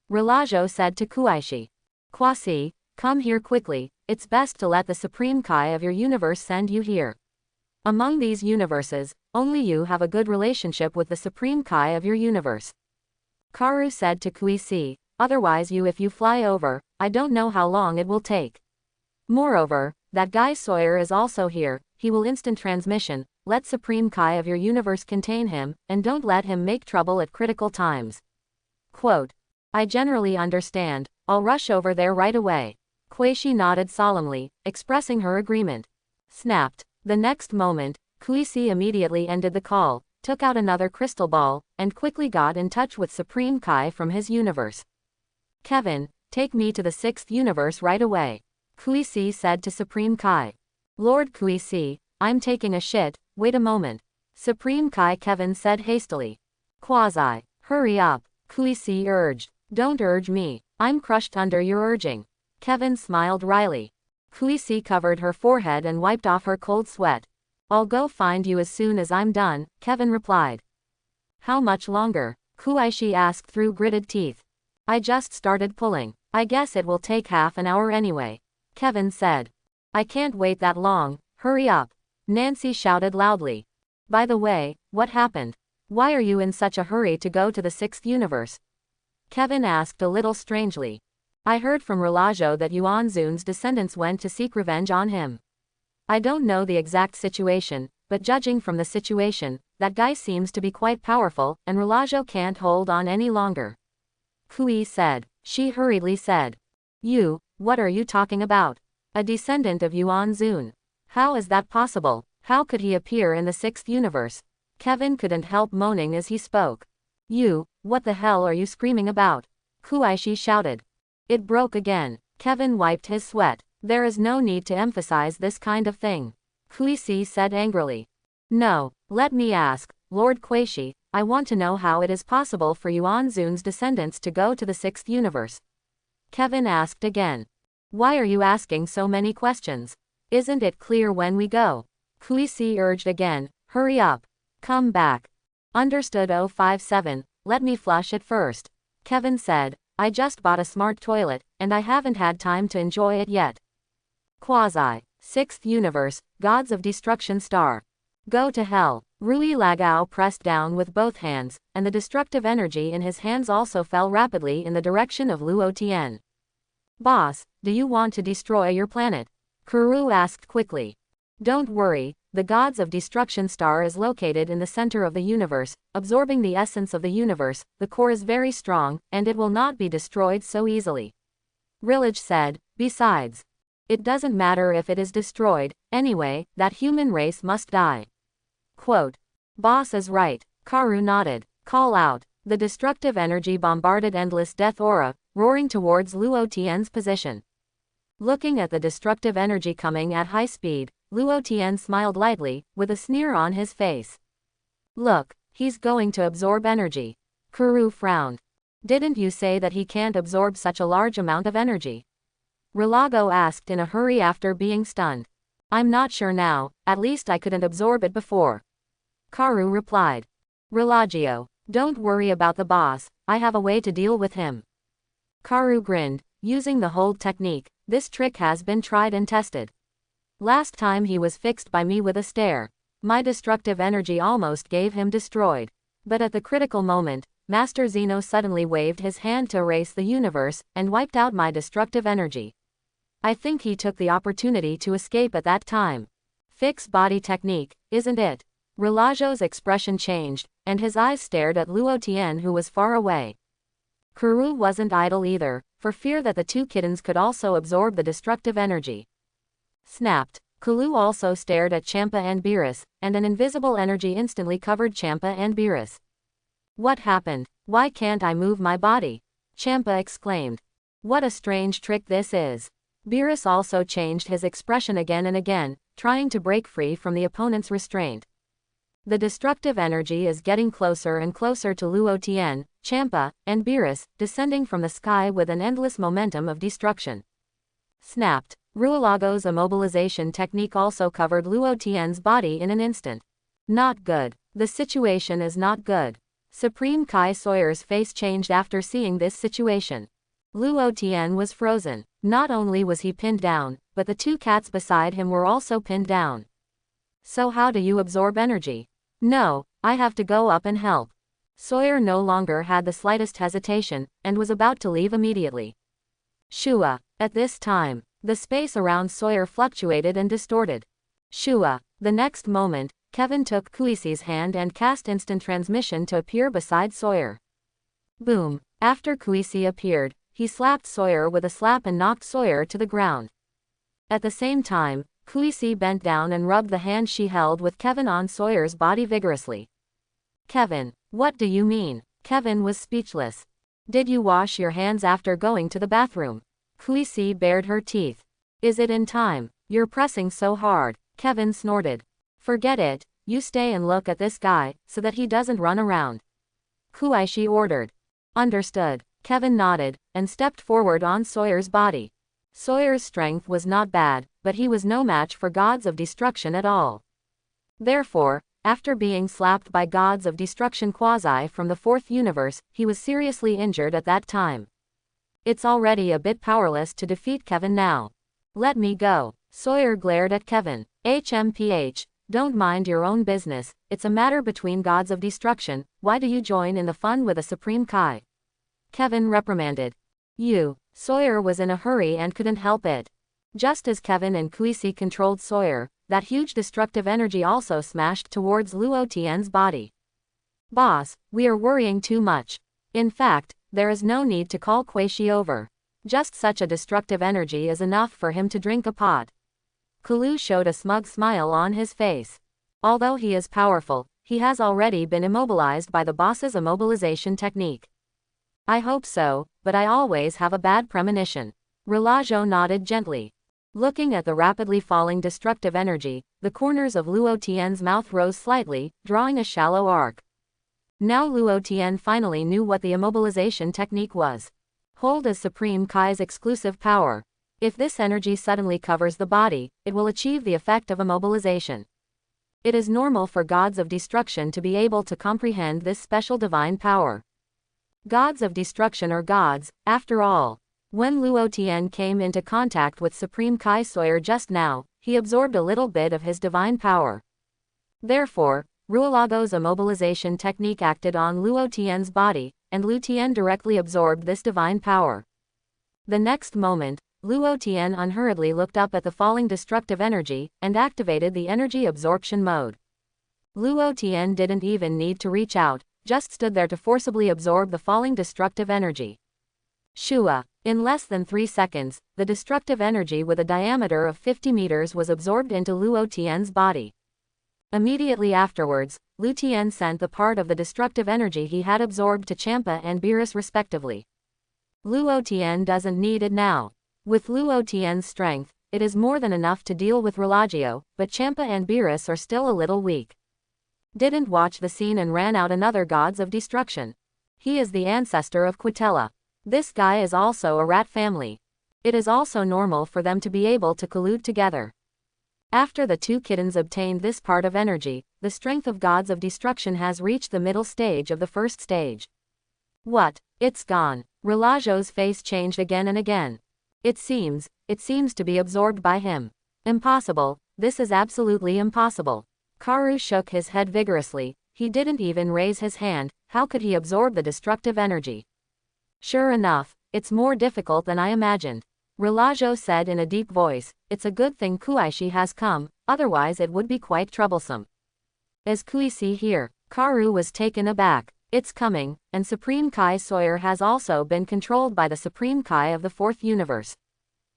Relajo said to Kuaishi. Quasi, come here quickly, it's best to let the Supreme Kai of your universe send you here. Among these universes, only you have a good relationship with the Supreme Kai of your universe. Karu said to Kuisi, otherwise if you fly over, I don't know how long it will take. Moreover, that guy Sawyer is also here, he will instant transmission, let Supreme Kai of your universe contain him, and don't let him make trouble at critical times. Quote, I generally understand, I'll rush over there right away. Kuishi nodded solemnly, expressing her agreement. Snapped. The next moment, Kuishi immediately ended the call, took out another crystal ball, and quickly got in touch with Supreme Kai from his universe. Kevin, take me to the 6th universe right away. Kuishi said to Supreme Kai. Lord Kuishi, I'm taking a shit, wait a moment. Supreme Kai Kevin said hastily. Quasi, hurry up, Kuishi urged. Don't urge me, I'm crushed under your urging. Kevin smiled wryly. Kuishi covered her forehead and wiped off her cold sweat. I'll go find you as soon as I'm done, Kevin replied. How much longer? Kuishi asked through gritted teeth. I just started pulling. I guess it will take half an hour anyway. Kevin said. I can't wait that long, hurry up. Nancy shouted loudly. By the way, what happened? Why are you in such a hurry to go to the 6th universe? Kevin asked a little strangely. I heard from Relajo that Yuanzun's descendants went to seek revenge on him. I don't know the exact situation, but judging from the situation, that guy seems to be quite powerful, and Relajo can't hold on any longer. Kui said. She hurriedly said. You, what are you talking about? A descendant of Yuanzun. How is that possible? How could he appear in the 6th universe? Kevin couldn't help moaning as he spoke. You, what the hell are you screaming about? Kuishi shouted. It broke again. Kevin wiped his sweat. There is no need to emphasize this kind of thing. Kuishi said angrily. No, let me ask, Lord Kuishi, I want to know how it is possible for Yuanzun's descendants to go to the 6th universe. Kevin asked again. Why are you asking so many questions? Isn't it clear when we go? Kuishi urged again, hurry up. Come back. Understood 057, let me flush it first. Kevin said, I just bought a smart toilet, and I haven't had time to enjoy it yet. Quasi. 6th universe, Gods of Destruction star. Go to hell. Rui Lagao pressed down with both hands, and the destructive energy in his hands also fell rapidly in the direction of Luo Tien. Boss, do you want to destroy your planet? Kuru asked quickly. Don't worry, the Gods of Destruction star is located in the center of the universe, absorbing the essence of the universe, the core is very strong, and it will not be destroyed so easily. Rilage said, besides. It doesn't matter if it is destroyed, anyway, that human race must die. Quote. Boss is right, Karu nodded. Call out. The destructive energy bombarded endless death aura, roaring towards Luo Tien's position. Looking at the destructive energy coming at high speed, Luo Tien smiled lightly, with a sneer on his face. Look, he's going to absorb energy. Kuru frowned. Didn't you say that he can't absorb such a large amount of energy? Relago asked in a hurry after being stunned. I'm not sure now, at least I couldn't absorb it before. Karu replied. Relagio, don't worry about the boss, I have a way to deal with him. Karu grinned, using the hold technique, this trick has been tried and tested. Last time he was fixed by me with a stare. My destructive energy almost gave him destroyed. But at the critical moment, Master Zeno suddenly waved his hand to erase the universe, and wiped out my destructive energy. I think he took the opportunity to escape at that time. Fix body technique, isn't it? Relagio's expression changed, and his eyes stared at Luo Tien who was far away. Kuru wasn't idle either, for fear that the two kittens could also absorb the destructive energy. Snapped. Kulu also stared at Champa and Beerus, and an invisible energy instantly covered Champa and Beerus. What happened? Why can't I move my body? Champa exclaimed. What a strange trick this is. Beerus also changed his expression again and again, trying to break free from the opponent's restraint. The destructive energy is getting closer and closer to Luo Tien, Champa, and Beerus, descending from the sky with an endless momentum of destruction. Snapped. Ruilago's immobilization technique also covered Luo Tien's body in an instant. Not good. The situation is not good. Supreme Kai Sawyer's face changed after seeing this situation. Luo Tien was frozen. Not only was he pinned down, but the two cats beside him were also pinned down. So how do you absorb energy? No, I have to go up and help. Sawyer no longer had the slightest hesitation, and was about to leave immediately. Shua. At this time, the space around Sawyer fluctuated and distorted. Shua. The next moment, Kevin took Kuisi's hand and cast instant transmission to appear beside Sawyer. Boom. After Kuisi appeared, he slapped Sawyer with a slap and knocked Sawyer to the ground. At the same time, Kuisi bent down and rubbed the hand she held with Kevin on Sawyer's body vigorously. Kevin, what do you mean? Kevin was speechless. Did you wash your hands after going to the bathroom? Kuisi bared her teeth. Is it in time? You're pressing so hard. Kevin snorted. Forget it, you stay and look at this guy, so that he doesn't run around. Kuishi ordered. Understood. Kevin nodded, and stepped forward on Sawyer's body. Sawyer's strength was not bad, but he was no match for gods of destruction at all. Therefore, after being slapped by gods of destruction quasi from the fourth universe, he was seriously injured at that time. It's already a bit powerless to defeat Kevin now. Let me go. Sawyer glared at Kevin. HMPH, don't mind your own business, it's a matter between gods of destruction, why do you join in the fun with a Supreme Kai? Kevin reprimanded. Sawyer was in a hurry and couldn't help it. Just as Kevin and Kuisi controlled Sawyer, that huge destructive energy also smashed towards Luo Tien's body. Boss, we are worrying too much. In fact, there is no need to call Kuishi over. Just such a destructive energy is enough for him to drink a pot. Kalu showed a smug smile on his face. Although he is powerful, he has already been immobilized by the boss's immobilization technique. I hope so, but I always have a bad premonition. Relajo nodded gently. Looking at the rapidly falling destructive energy, the corners of Luo Tien's mouth rose slightly, drawing a shallow arc. Now Luo Tien finally knew what the immobilization technique was. Hold as Supreme Kai's exclusive power. If this energy suddenly covers the body, it will achieve the effect of immobilization. It is normal for gods of destruction to be able to comprehend this special divine power. Gods of destruction are gods, after all. When Luo Tien came into contact with Supreme Kai Sawyer just now, he absorbed a little bit of his divine power. Therefore, Ruolago's immobilization technique acted on Luo Tien's body, and Luo Tien directly absorbed this divine power. The next moment, Luo Tien unhurriedly looked up at the falling destructive energy, and activated the energy absorption mode. Luo Tien didn't even need to reach out, just stood there to forcibly absorb the falling destructive energy. Shua. In less than 3 seconds, the destructive energy with a diameter of 50 meters was absorbed into Luo Tien's body. Immediately afterwards, Luo Tien sent the part of the destructive energy he had absorbed to Champa and Beerus respectively. Luo Tien doesn't need it now. With Luo Tien's strength, it is more than enough to deal with Relagio, but Champa and Beerus are still a little weak. Didn't watch the scene and ran out another gods of destruction. He is the ancestor of Quitella. This guy is also a rat family. It is also normal for them to be able to collude together. After the two kittens obtained this part of energy, the strength of gods of destruction has reached the middle stage of the first stage. What? It's gone. Relagio's face changed again and again. It seems to be absorbed by him. Impossible, this is absolutely impossible. Karu shook his head vigorously, he didn't even raise his hand, how could he absorb the destructive energy? Sure enough, it's more difficult than I imagined. Relagio said in a deep voice, it's a good thing Kuishi has come, otherwise it would be quite troublesome. Is Kuishi here? Karu was taken aback. It's coming, and Supreme Kai Sawyer has also been controlled by the Supreme Kai of the fourth universe.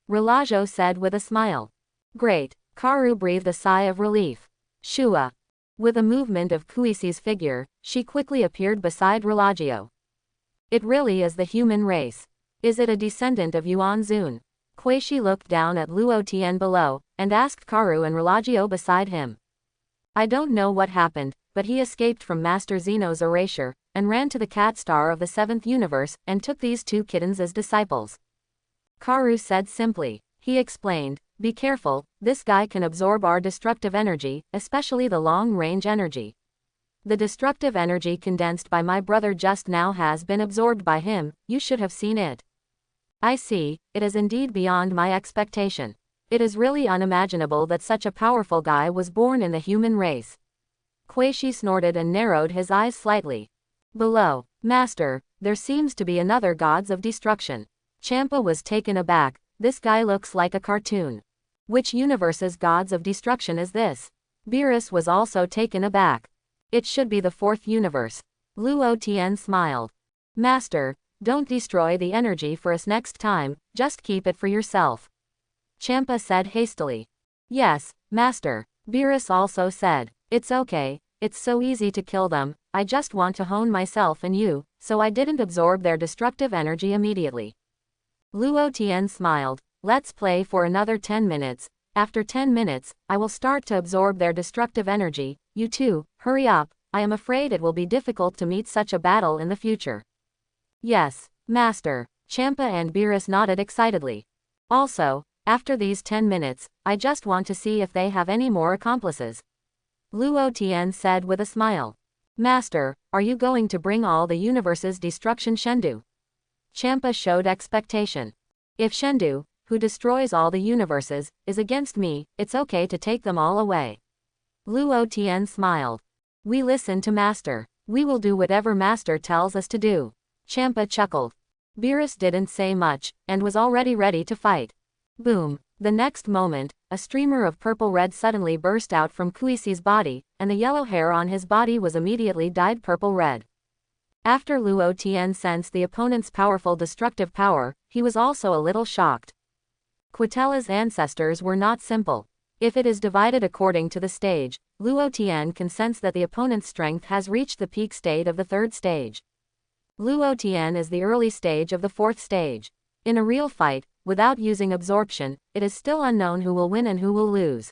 Relagio said with a smile. Great. Karu breathed a sigh of relief. Shua. With a movement of Kuishi's figure, she quickly appeared beside Relagio. It really is the human race. Is it a descendant of Yuan Zun? Kuishi looked down at Luo Tien below, and asked Karu and Relagio beside him. I don't know what happened, but he escaped from Master Zeno's erasure, and ran to the cat star of the seventh universe, and took these two kittens as disciples. Karu said simply. He explained, be careful, this guy can absorb our destructive energy, especially the long-range energy. The destructive energy condensed by my brother just now has been absorbed by him, you should have seen it. I see, it is indeed beyond my expectation. It is really unimaginable that such a powerful guy was born in the human race. Kuishi snorted and narrowed his eyes slightly. Below, Master, there seems to be another gods of destruction. Champa was taken aback, this guy looks like a cartoon. Which universe's gods of destruction is this? Beerus was also taken aback. It should be the fourth universe. Luo Tien smiled. Master, don't destroy the energy for us next time, just keep it for yourself. Champa said hastily. Yes, Master. Beerus also said. It's okay, it's so easy to kill them, I just want to hone myself and you, so I didn't absorb their destructive energy immediately. Luo Tien smiled. Let's play for another 10 minutes. After 10 minutes, I will start to absorb their destructive energy. You too, hurry up, I am afraid it will be difficult to meet such a battle in the future. Yes, Master. Champa and Beerus nodded excitedly. Also, after these 10 minutes, I just want to see if they have any more accomplices. Luo Tien said with a smile. Master, are you going to bring all the universe's destruction Shendu? Champa showed expectation. If Shendu, who destroys all the universes, is against me, it's okay to take them all away. Luo Tien smiled. We listen to Master. We will do whatever Master tells us to do. Champa chuckled. Beerus didn't say much, and was already ready to fight. Boom. The next moment, a streamer of purple red suddenly burst out from Kuisi's body, and the yellow hair on his body was immediately dyed purple red. After Luo Tien sensed the opponent's powerful destructive power, he was also a little shocked. Quitella's ancestors were not simple. If it is divided according to the stage, Luo Tien can sense that the opponent's strength has reached the peak state of the third stage. Luo Tien is the early stage of the fourth stage. In a real fight, without using absorption, it is still unknown who will win and who will lose.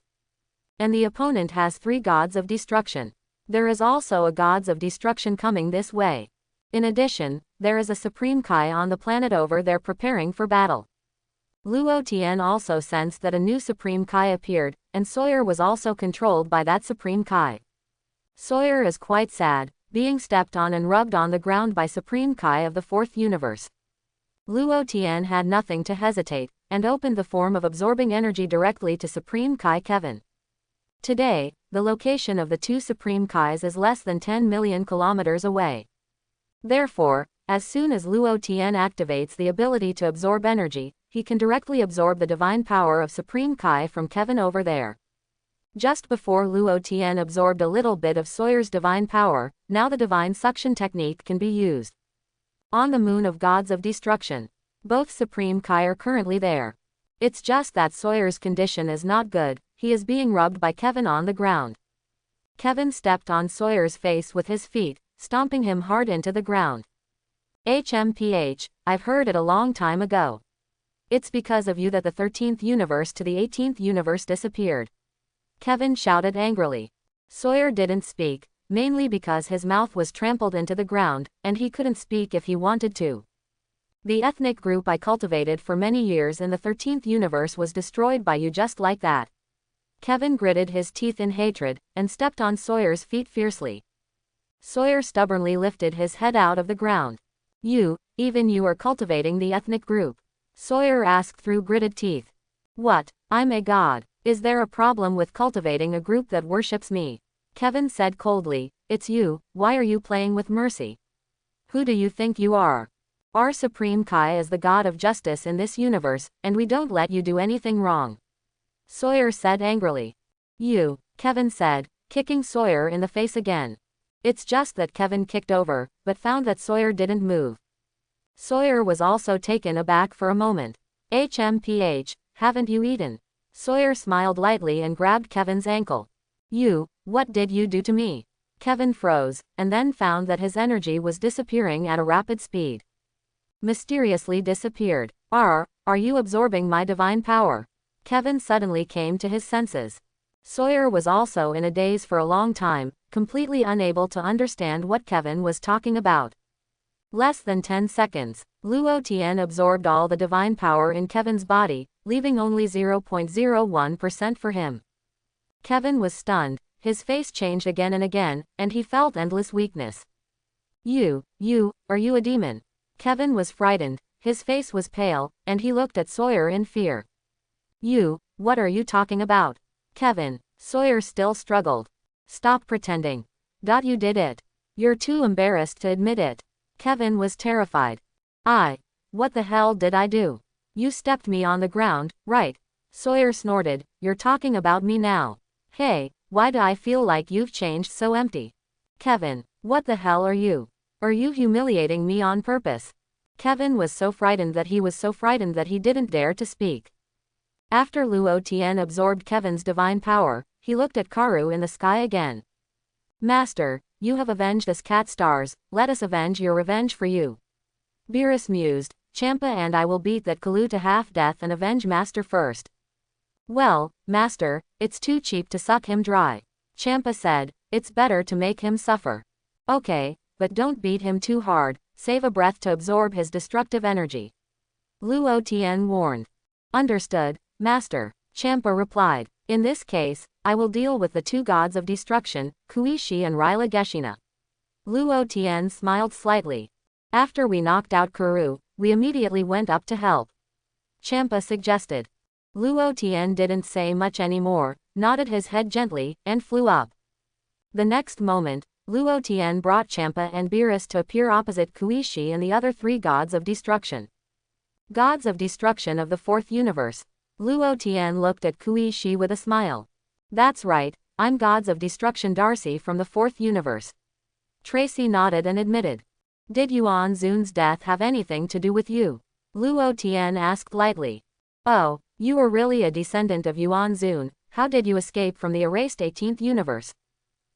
And the opponent has 3 gods of destruction. There is also a gods of destruction coming this way. In addition, there is a Supreme Kai on the planet over there preparing for battle. Luo Tien also sensed that a new Supreme Kai appeared, and Sawyer was also controlled by that Supreme Kai. Sawyer is quite sad, being stepped on and rubbed on the ground by Supreme Kai of the fourth universe. Luo Tien had nothing to hesitate, and opened the form of absorbing energy directly to Supreme Kai Kevin. Today, the location of the 2 Supreme Kais is less than 10 million kilometers away. Therefore, as soon as Luo Tien activates the ability to absorb energy, he can directly absorb the divine power of Supreme Kai from Kevin over there. Just before Luo Tien absorbed a little bit of Sawyer's divine power, now the divine suction technique can be used. On the moon of gods of destruction. Both Supreme Kai are currently there. It's just that Sawyer's condition is not good, he is being rubbed by Kevin on the ground. Kevin stepped on Sawyer's face with his feet, stomping him hard into the ground. HMPH, I've heard it a long time ago. It's because of you that the 13th universe to the 18th universe disappeared. Kevin shouted angrily. Sawyer didn't speak, mainly because his mouth was trampled into the ground, and he couldn't speak if he wanted to. The ethnic group I cultivated for many years in the 13th universe was destroyed by you just like that. Kevin gritted his teeth in hatred, and stepped on Sawyer's feet fiercely. Sawyer stubbornly lifted his head out of the ground. Even you are cultivating the ethnic group? Sawyer asked through gritted teeth. What, I'm a god. Is there a problem with cultivating a group that worships me? Kevin said coldly, it's you, why are you playing with mercy? Who do you think you are? Our Supreme Kai is the god of justice in this universe, and we don't let you do anything wrong. Sawyer said angrily. Kevin said, kicking Sawyer in the face again. It's just that Kevin kicked over, but found that Sawyer didn't move. Sawyer was also taken aback for a moment. HMPH, haven't you eaten? Sawyer smiled lightly and grabbed Kevin's ankle. What did you do to me? Kevin froze, and then found that his energy was disappearing at a rapid speed. Mysteriously disappeared. Are you absorbing my divine power? Kevin suddenly came to his senses. Sawyer was also in a daze for a long time, completely unable to understand what Kevin was talking about. Less than 10 seconds, Luo Tien absorbed all the divine power in Kevin's body, leaving only 0.01% for him. Kevin was stunned, his face changed again and again, and he felt endless weakness. Are you a demon? Kevin was frightened, his face was pale, and he looked at Sawyer in fear. What are you talking about? Kevin, Sawyer still struggled. Stop pretending. You did it. You're too embarrassed to admit it. Kevin was terrified. What the hell did I do? You stepped me on the ground, right? Sawyer snorted, you're talking about me now. Hey, why do I feel like you've changed so empty? Kevin, what the hell are you? Are you humiliating me on purpose? Kevin was so frightened that he didn't dare to speak. After Luo Tien absorbed Kevin's divine power, he looked at Karu in the sky again. Master, you have avenged us cat stars, let us avenge your revenge for you. Beerus mused, Champa and I will beat that Kalu to half-death and avenge Master first. Well, Master, it's too cheap to suck him dry. Champa said, it's better to make him suffer. Okay, but don't beat him too hard, save a breath to absorb his destructive energy. Luo Tien warned. Understood, Master, Champa replied. In this case, I will deal with the two gods of destruction, Kuishi and Relocation. Luo Tien smiled slightly. After we knocked out Karu, we immediately went up to help. Champa suggested. Luo Tien didn't say much anymore, nodded his head gently, and flew up. The next moment, Luo Tien brought Champa and Beerus to appear opposite Kuishi and the other three gods of destruction. Gods of destruction of the fourth universe. Luo Tien looked at Kuishi with a smile. That's right, I'm gods of destruction Darcy from the fourth universe. Tracy nodded and admitted. Did Yuan Zun's death have anything to do with you? Luo Tien asked lightly. Oh, you were really a descendant of Yuan Zun, how did you escape from the erased 18th universe?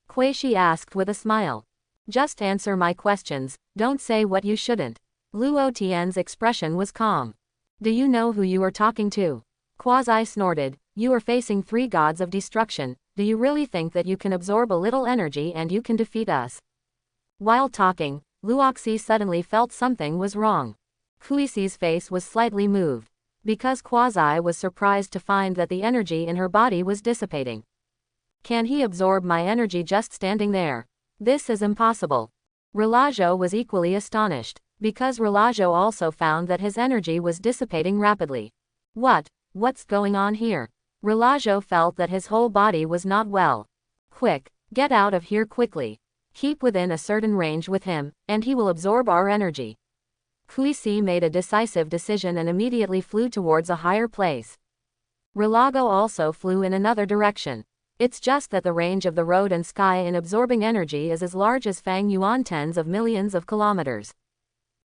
Kuishi asked with a smile. Just answer my questions, don't say what you shouldn't. Luo Tien's expression was calm. Do you know who you are talking to? Quasi snorted, you are facing three gods of destruction, do you really think that you can absorb a little energy and you can defeat us? While talking, Luoxi suddenly felt something was wrong. Kuisi's face was slightly moved. Because Quasi was surprised to find that the energy in her body was dissipating. Can he absorb my energy just standing there? This is impossible. Relajo was equally astonished, because Relajo also found that his energy was dissipating rapidly. What's going on here? Relajo felt that his whole body was not well. Quick, get out of here quickly. Keep within a certain range with him, and he will absorb our energy. Kuisi made a decisive decision and immediately flew towards a higher place. Relago also flew in another direction. It's just that the range of the road and sky in absorbing energy is as large as Fang Yuan tens of millions of kilometers.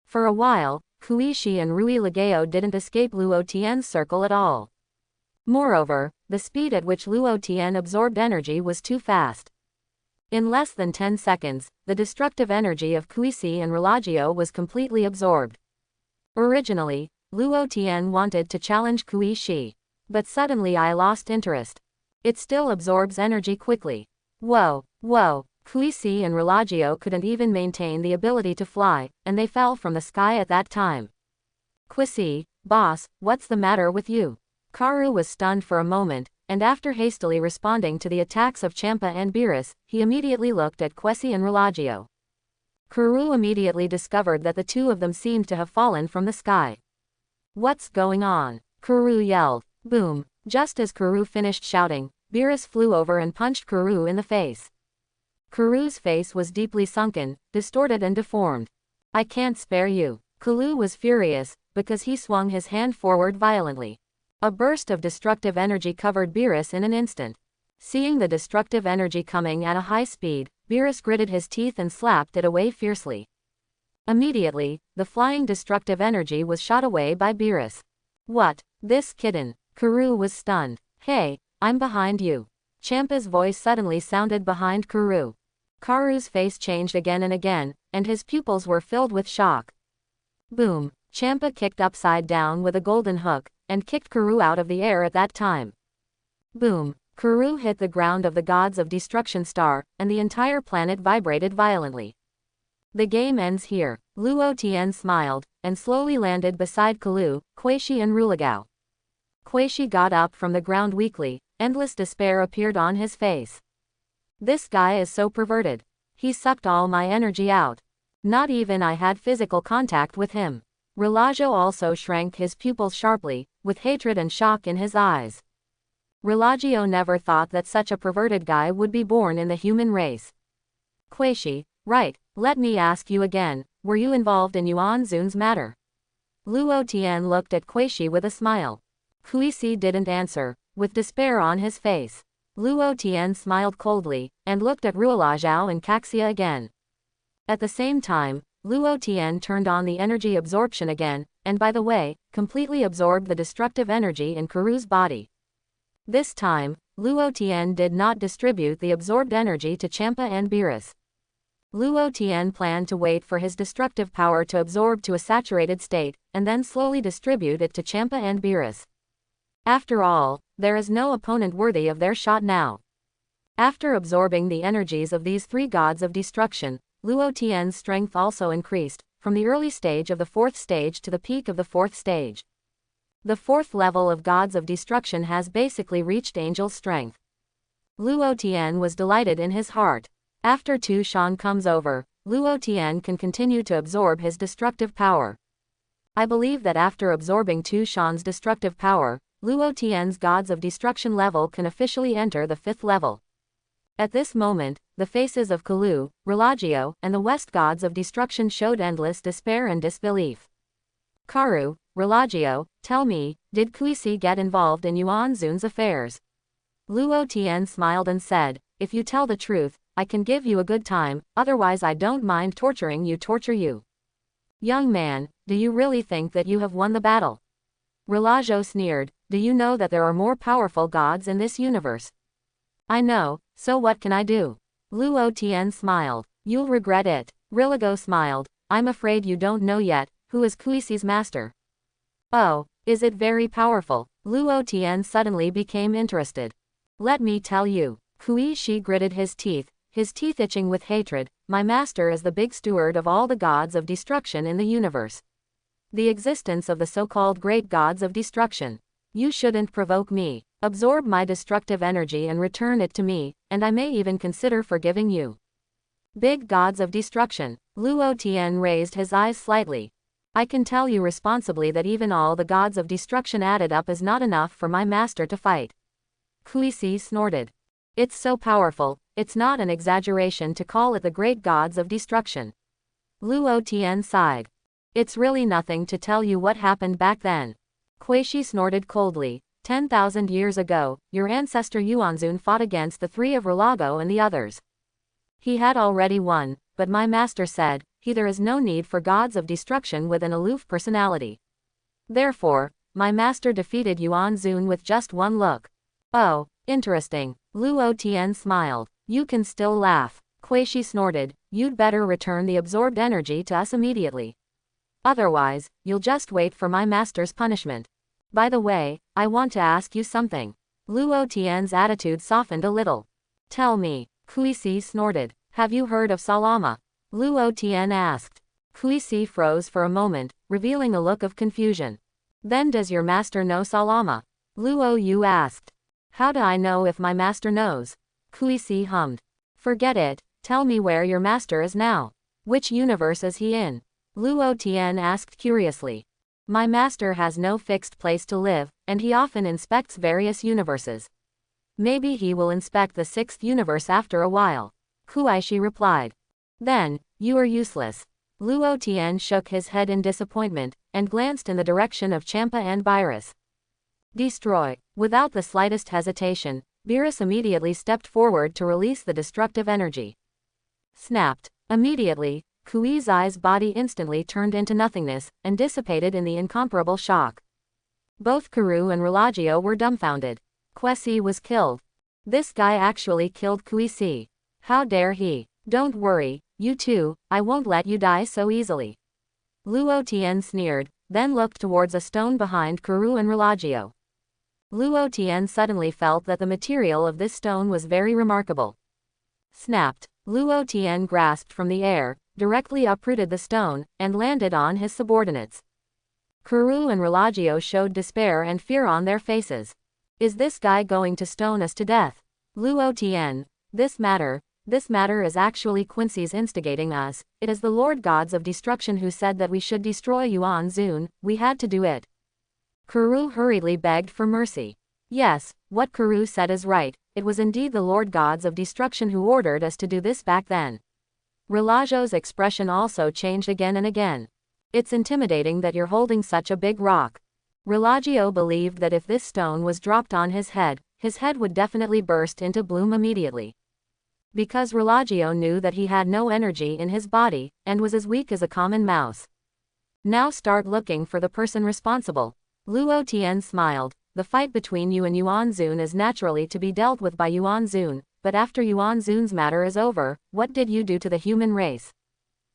For a while, Kuishi and Rui Ligao didn't escape Luo Tien's circle at all. Moreover, the speed at which Luo Tien absorbed energy was too fast. In less than 10 seconds, the destructive energy of Kuisi and Relagio was completely absorbed. Originally, Luo Tien wanted to challenge Kuishi. But suddenly I lost interest. It still absorbs energy quickly. Whoa. Kuisi and Relagio couldn't even maintain the ability to fly, and they fell from the sky at that time. Kuisi, boss, what's the matter with you? Karu was stunned for a moment, and after hastily responding to the attacks of Champa and Beerus, he immediately looked at Kuisi and Relagio. Karu immediately discovered that the two of them seemed to have fallen from the sky. What's going on? Karu yelled. Boom. Just as Karu finished shouting, Beerus flew over and punched Karu in the face. Karu's face was deeply sunken, distorted and deformed. I can't spare you. Kalu was furious, because he swung his hand forward violently. A burst of destructive energy covered Beerus in an instant. Seeing the destructive energy coming at a high speed, Beerus gritted his teeth and slapped it away fiercely. Immediately, the flying destructive energy was shot away by Beerus. What? This kitten? Karu was stunned. Hey, I'm behind you. Champa's voice suddenly sounded behind Karu. Karu's face changed again and again, and his pupils were filled with shock. Boom. Champa kicked upside down with a golden hook, and kicked Karu out of the air at that time. Boom. Karu hit the ground of the gods of destruction star, and the entire planet vibrated violently. The game ends here. Luo Tien smiled, and slowly landed beside Kalu, Kuishi and Ruligao. Kuishi got up from the ground weakly, endless despair appeared on his face. This guy is so perverted. He sucked all my energy out. Not even I had physical contact with him. Relagio also shrank his pupils sharply, with hatred and shock in his eyes. Relagio never thought that such a perverted guy would be born in the human race. Kuishi, right, let me ask you again, were you involved in Yuan Zun's matter? Luo Tien looked at Kuishi with a smile. Kuisi didn't answer, with despair on his face. Luo Tien smiled coldly, and looked at Ruolajao and Caxia again. At the same time, Luo Tien turned on the energy absorption again, and by the way, completely absorbed the destructive energy in Kuru's body. This time, Luo Tien did not distribute the absorbed energy to Champa and Beerus. Luo Tien planned to wait for his destructive power to absorb to a saturated state, and then slowly distribute it to Champa and Beerus. After all, there is no opponent worthy of their shot now. After absorbing the energies of these three gods of destruction, Luo Tien's strength also increased, from the early stage of the fourth stage to the peak of the fourth stage. The fourth level of gods of destruction has basically reached angel strength. Luo Tien was delighted in his heart. After Tu Shan comes over, Luo Tien can continue to absorb his destructive power. I believe that after absorbing Tu Shan's destructive power, Luo Tien's gods of destruction level can officially enter the fifth level. At this moment, the faces of Kalu, Relagio, and the West gods of destruction showed endless despair and disbelief. Karu, Relagio, tell me, did Kuisi get involved in Yuan Zun's affairs? Luo Tien smiled and said, if you tell the truth, I can give you a good time, otherwise I don't mind torturing you. Torture you. Young man, do you really think that you have won the battle? Relagio sneered, do you know that there are more powerful gods in this universe? I know, so what can I do? Luo Tien smiled, you'll regret it. Relagio smiled, I'm afraid you don't know yet, who is Kuisi's master? Oh, is it very powerful? Luo Tien suddenly became interested. Let me tell you. Kuisi gritted his teeth itching with hatred. My master is the big steward of all the gods of destruction in the universe. The existence of the so-called great gods of destruction. You shouldn't provoke me. Absorb my destructive energy and return it to me, and I may even consider forgiving you. Big gods of destruction. Luo Tien raised his eyes slightly. I can tell you responsibly that even all the gods of destruction added up is not enough for my master to fight. Kuisi snorted. It's so powerful, it's not an exaggeration to call it the great gods of destruction. Luo Tien sighed. It's really nothing to tell you what happened back then. Kuisi snorted coldly. 10,000 years ago, your ancestor Yuanzun fought against the three of Relago and the others. He had already won, but my master said, there is no need for gods of destruction with an aloof personality. Therefore, my master defeated Yuanzun with just one look. Oh, interesting. Luo Tien smiled. You can still laugh. Kuisi snorted, you'd better return the absorbed energy to us immediately. Otherwise, you'll just wait for my master's punishment. By the way, I want to ask you something. Luo Tien's attitude softened a little. Tell me. Kuisi snorted. Have you heard of Salama? Luo Tien asked. Kuisi froze for a moment, revealing a look of confusion. Then does your master know Salama? Luo Yu asked. How do I know if my master knows? Kuisi hummed. Forget it, tell me where your master is now. Which universe is he in? Luo Tien asked curiously. My master has no fixed place to live, and he often inspects various universes. Maybe he will inspect the sixth universe after a while. Kuisi replied. Then, you are useless. Luo Tien shook his head in disappointment, and glanced in the direction of Champa and Beerus. Destroy. Without the slightest hesitation, Beerus immediately stepped forward to release the destructive energy. Snapped. Immediately, Kuisi's body instantly turned into nothingness, and dissipated in the incomparable shock. Both Karu and Relagio were dumbfounded. Kuisi was killed. This guy actually killed Kuisi. How dare he? Don't worry, you two, I won't let you die so easily. Luo Tien sneered, then looked towards a stone behind Karu and Relagio. Luo Tien suddenly felt that the material of this stone was very remarkable. Snapped. Luo Tien grasped from the air, directly uprooted the stone, and landed on his subordinates. Karu and Relagio showed despair and fear on their faces. Is this guy going to stone us to death? Luo Tien, this matter is actually Quincy's instigating us. It is the Lord Gods of Destruction who said that we should destroy Yuan Zun, we had to do it. Karu hurriedly begged for mercy. Yes, what Karu said is right, it was indeed the Lord Gods of Destruction who ordered us to do this back then. Relagio's expression also changed again and again. It's intimidating that you're holding such a big rock. Relagio believed that if this stone was dropped on his head would definitely burst into bloom immediately. Because Relagio knew that he had no energy in his body, and was as weak as a common mouse. Now start looking for the person responsible. Luo Tien smiled. The fight between you and Yuan Zun is naturally to be dealt with by Yuan Zun, but after Yuan Zun's matter is over, what did you do to the human race?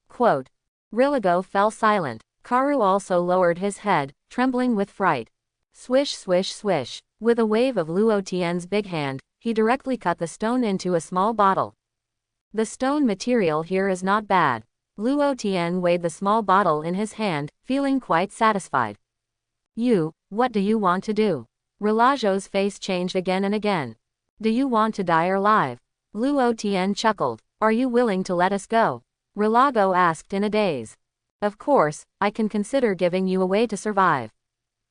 Quote. Relago fell silent. Karu also lowered his head, trembling with fright. Swish swish swish. With a wave of Luo Tien's big hand, he directly cut the stone into a small bottle. The stone material here is not bad. Luo Tien weighed the small bottle in his hand, feeling quite satisfied. What do you want to do? Relagio's face changed again and again. Do you want to die or live? Luo Tien chuckled. Are you willing to let us go? Relago asked in a daze. Of course, I can consider giving you away to survive.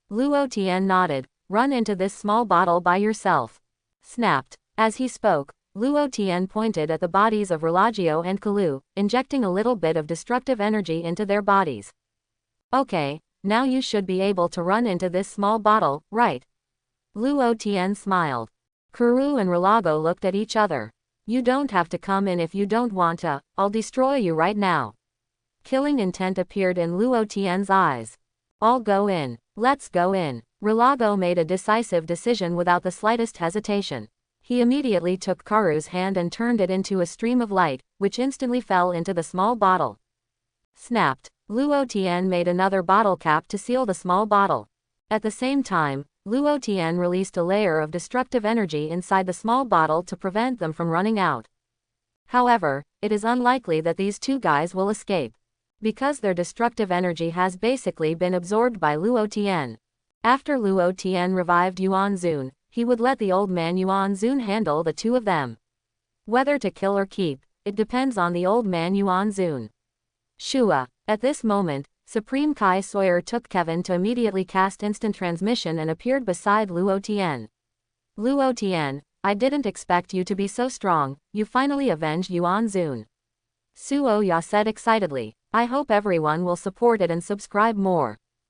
Luo Tien nodded. Run into this small bottle by yourself. Snapped. As he spoke, Luo Tien pointed at the bodies of Relagio and Kalu, injecting a little bit of destructive energy into their bodies. Okay, now you should be able to run into this small bottle, right? Luo Tien smiled. Karu and Relago looked at each other. You don't have to come in if you don't want to, I'll destroy you right now. Killing intent appeared in Luo Tien's eyes. I'll go in. Let's go in. Relago made a decisive decision without the slightest hesitation. He immediately took Karu's hand and turned it into a stream of light, which instantly fell into the small bottle. Snapped. Luo Tien made another bottle cap to seal the small bottle. At the same time, Luo Tien released a layer of destructive energy inside the small bottle to prevent them from running out. However, it is unlikely that these two guys will escape. Because their destructive energy has basically been absorbed by Luo Tien. After Luo Tien revived Yuan Zun, he would let the old man Yuan Zun handle the two of them. Whether to kill or keep, it depends on the old man Yuan Zun. Shua. At this moment, Supreme Kai Sawyer took Kevin to immediately cast instant transmission and appeared beside Luo Tien. Luo Tien, I didn't expect you to be so strong, you finally avenged Yuan Zun. Suo Ya said excitedly. I hope everyone will support it and subscribe more.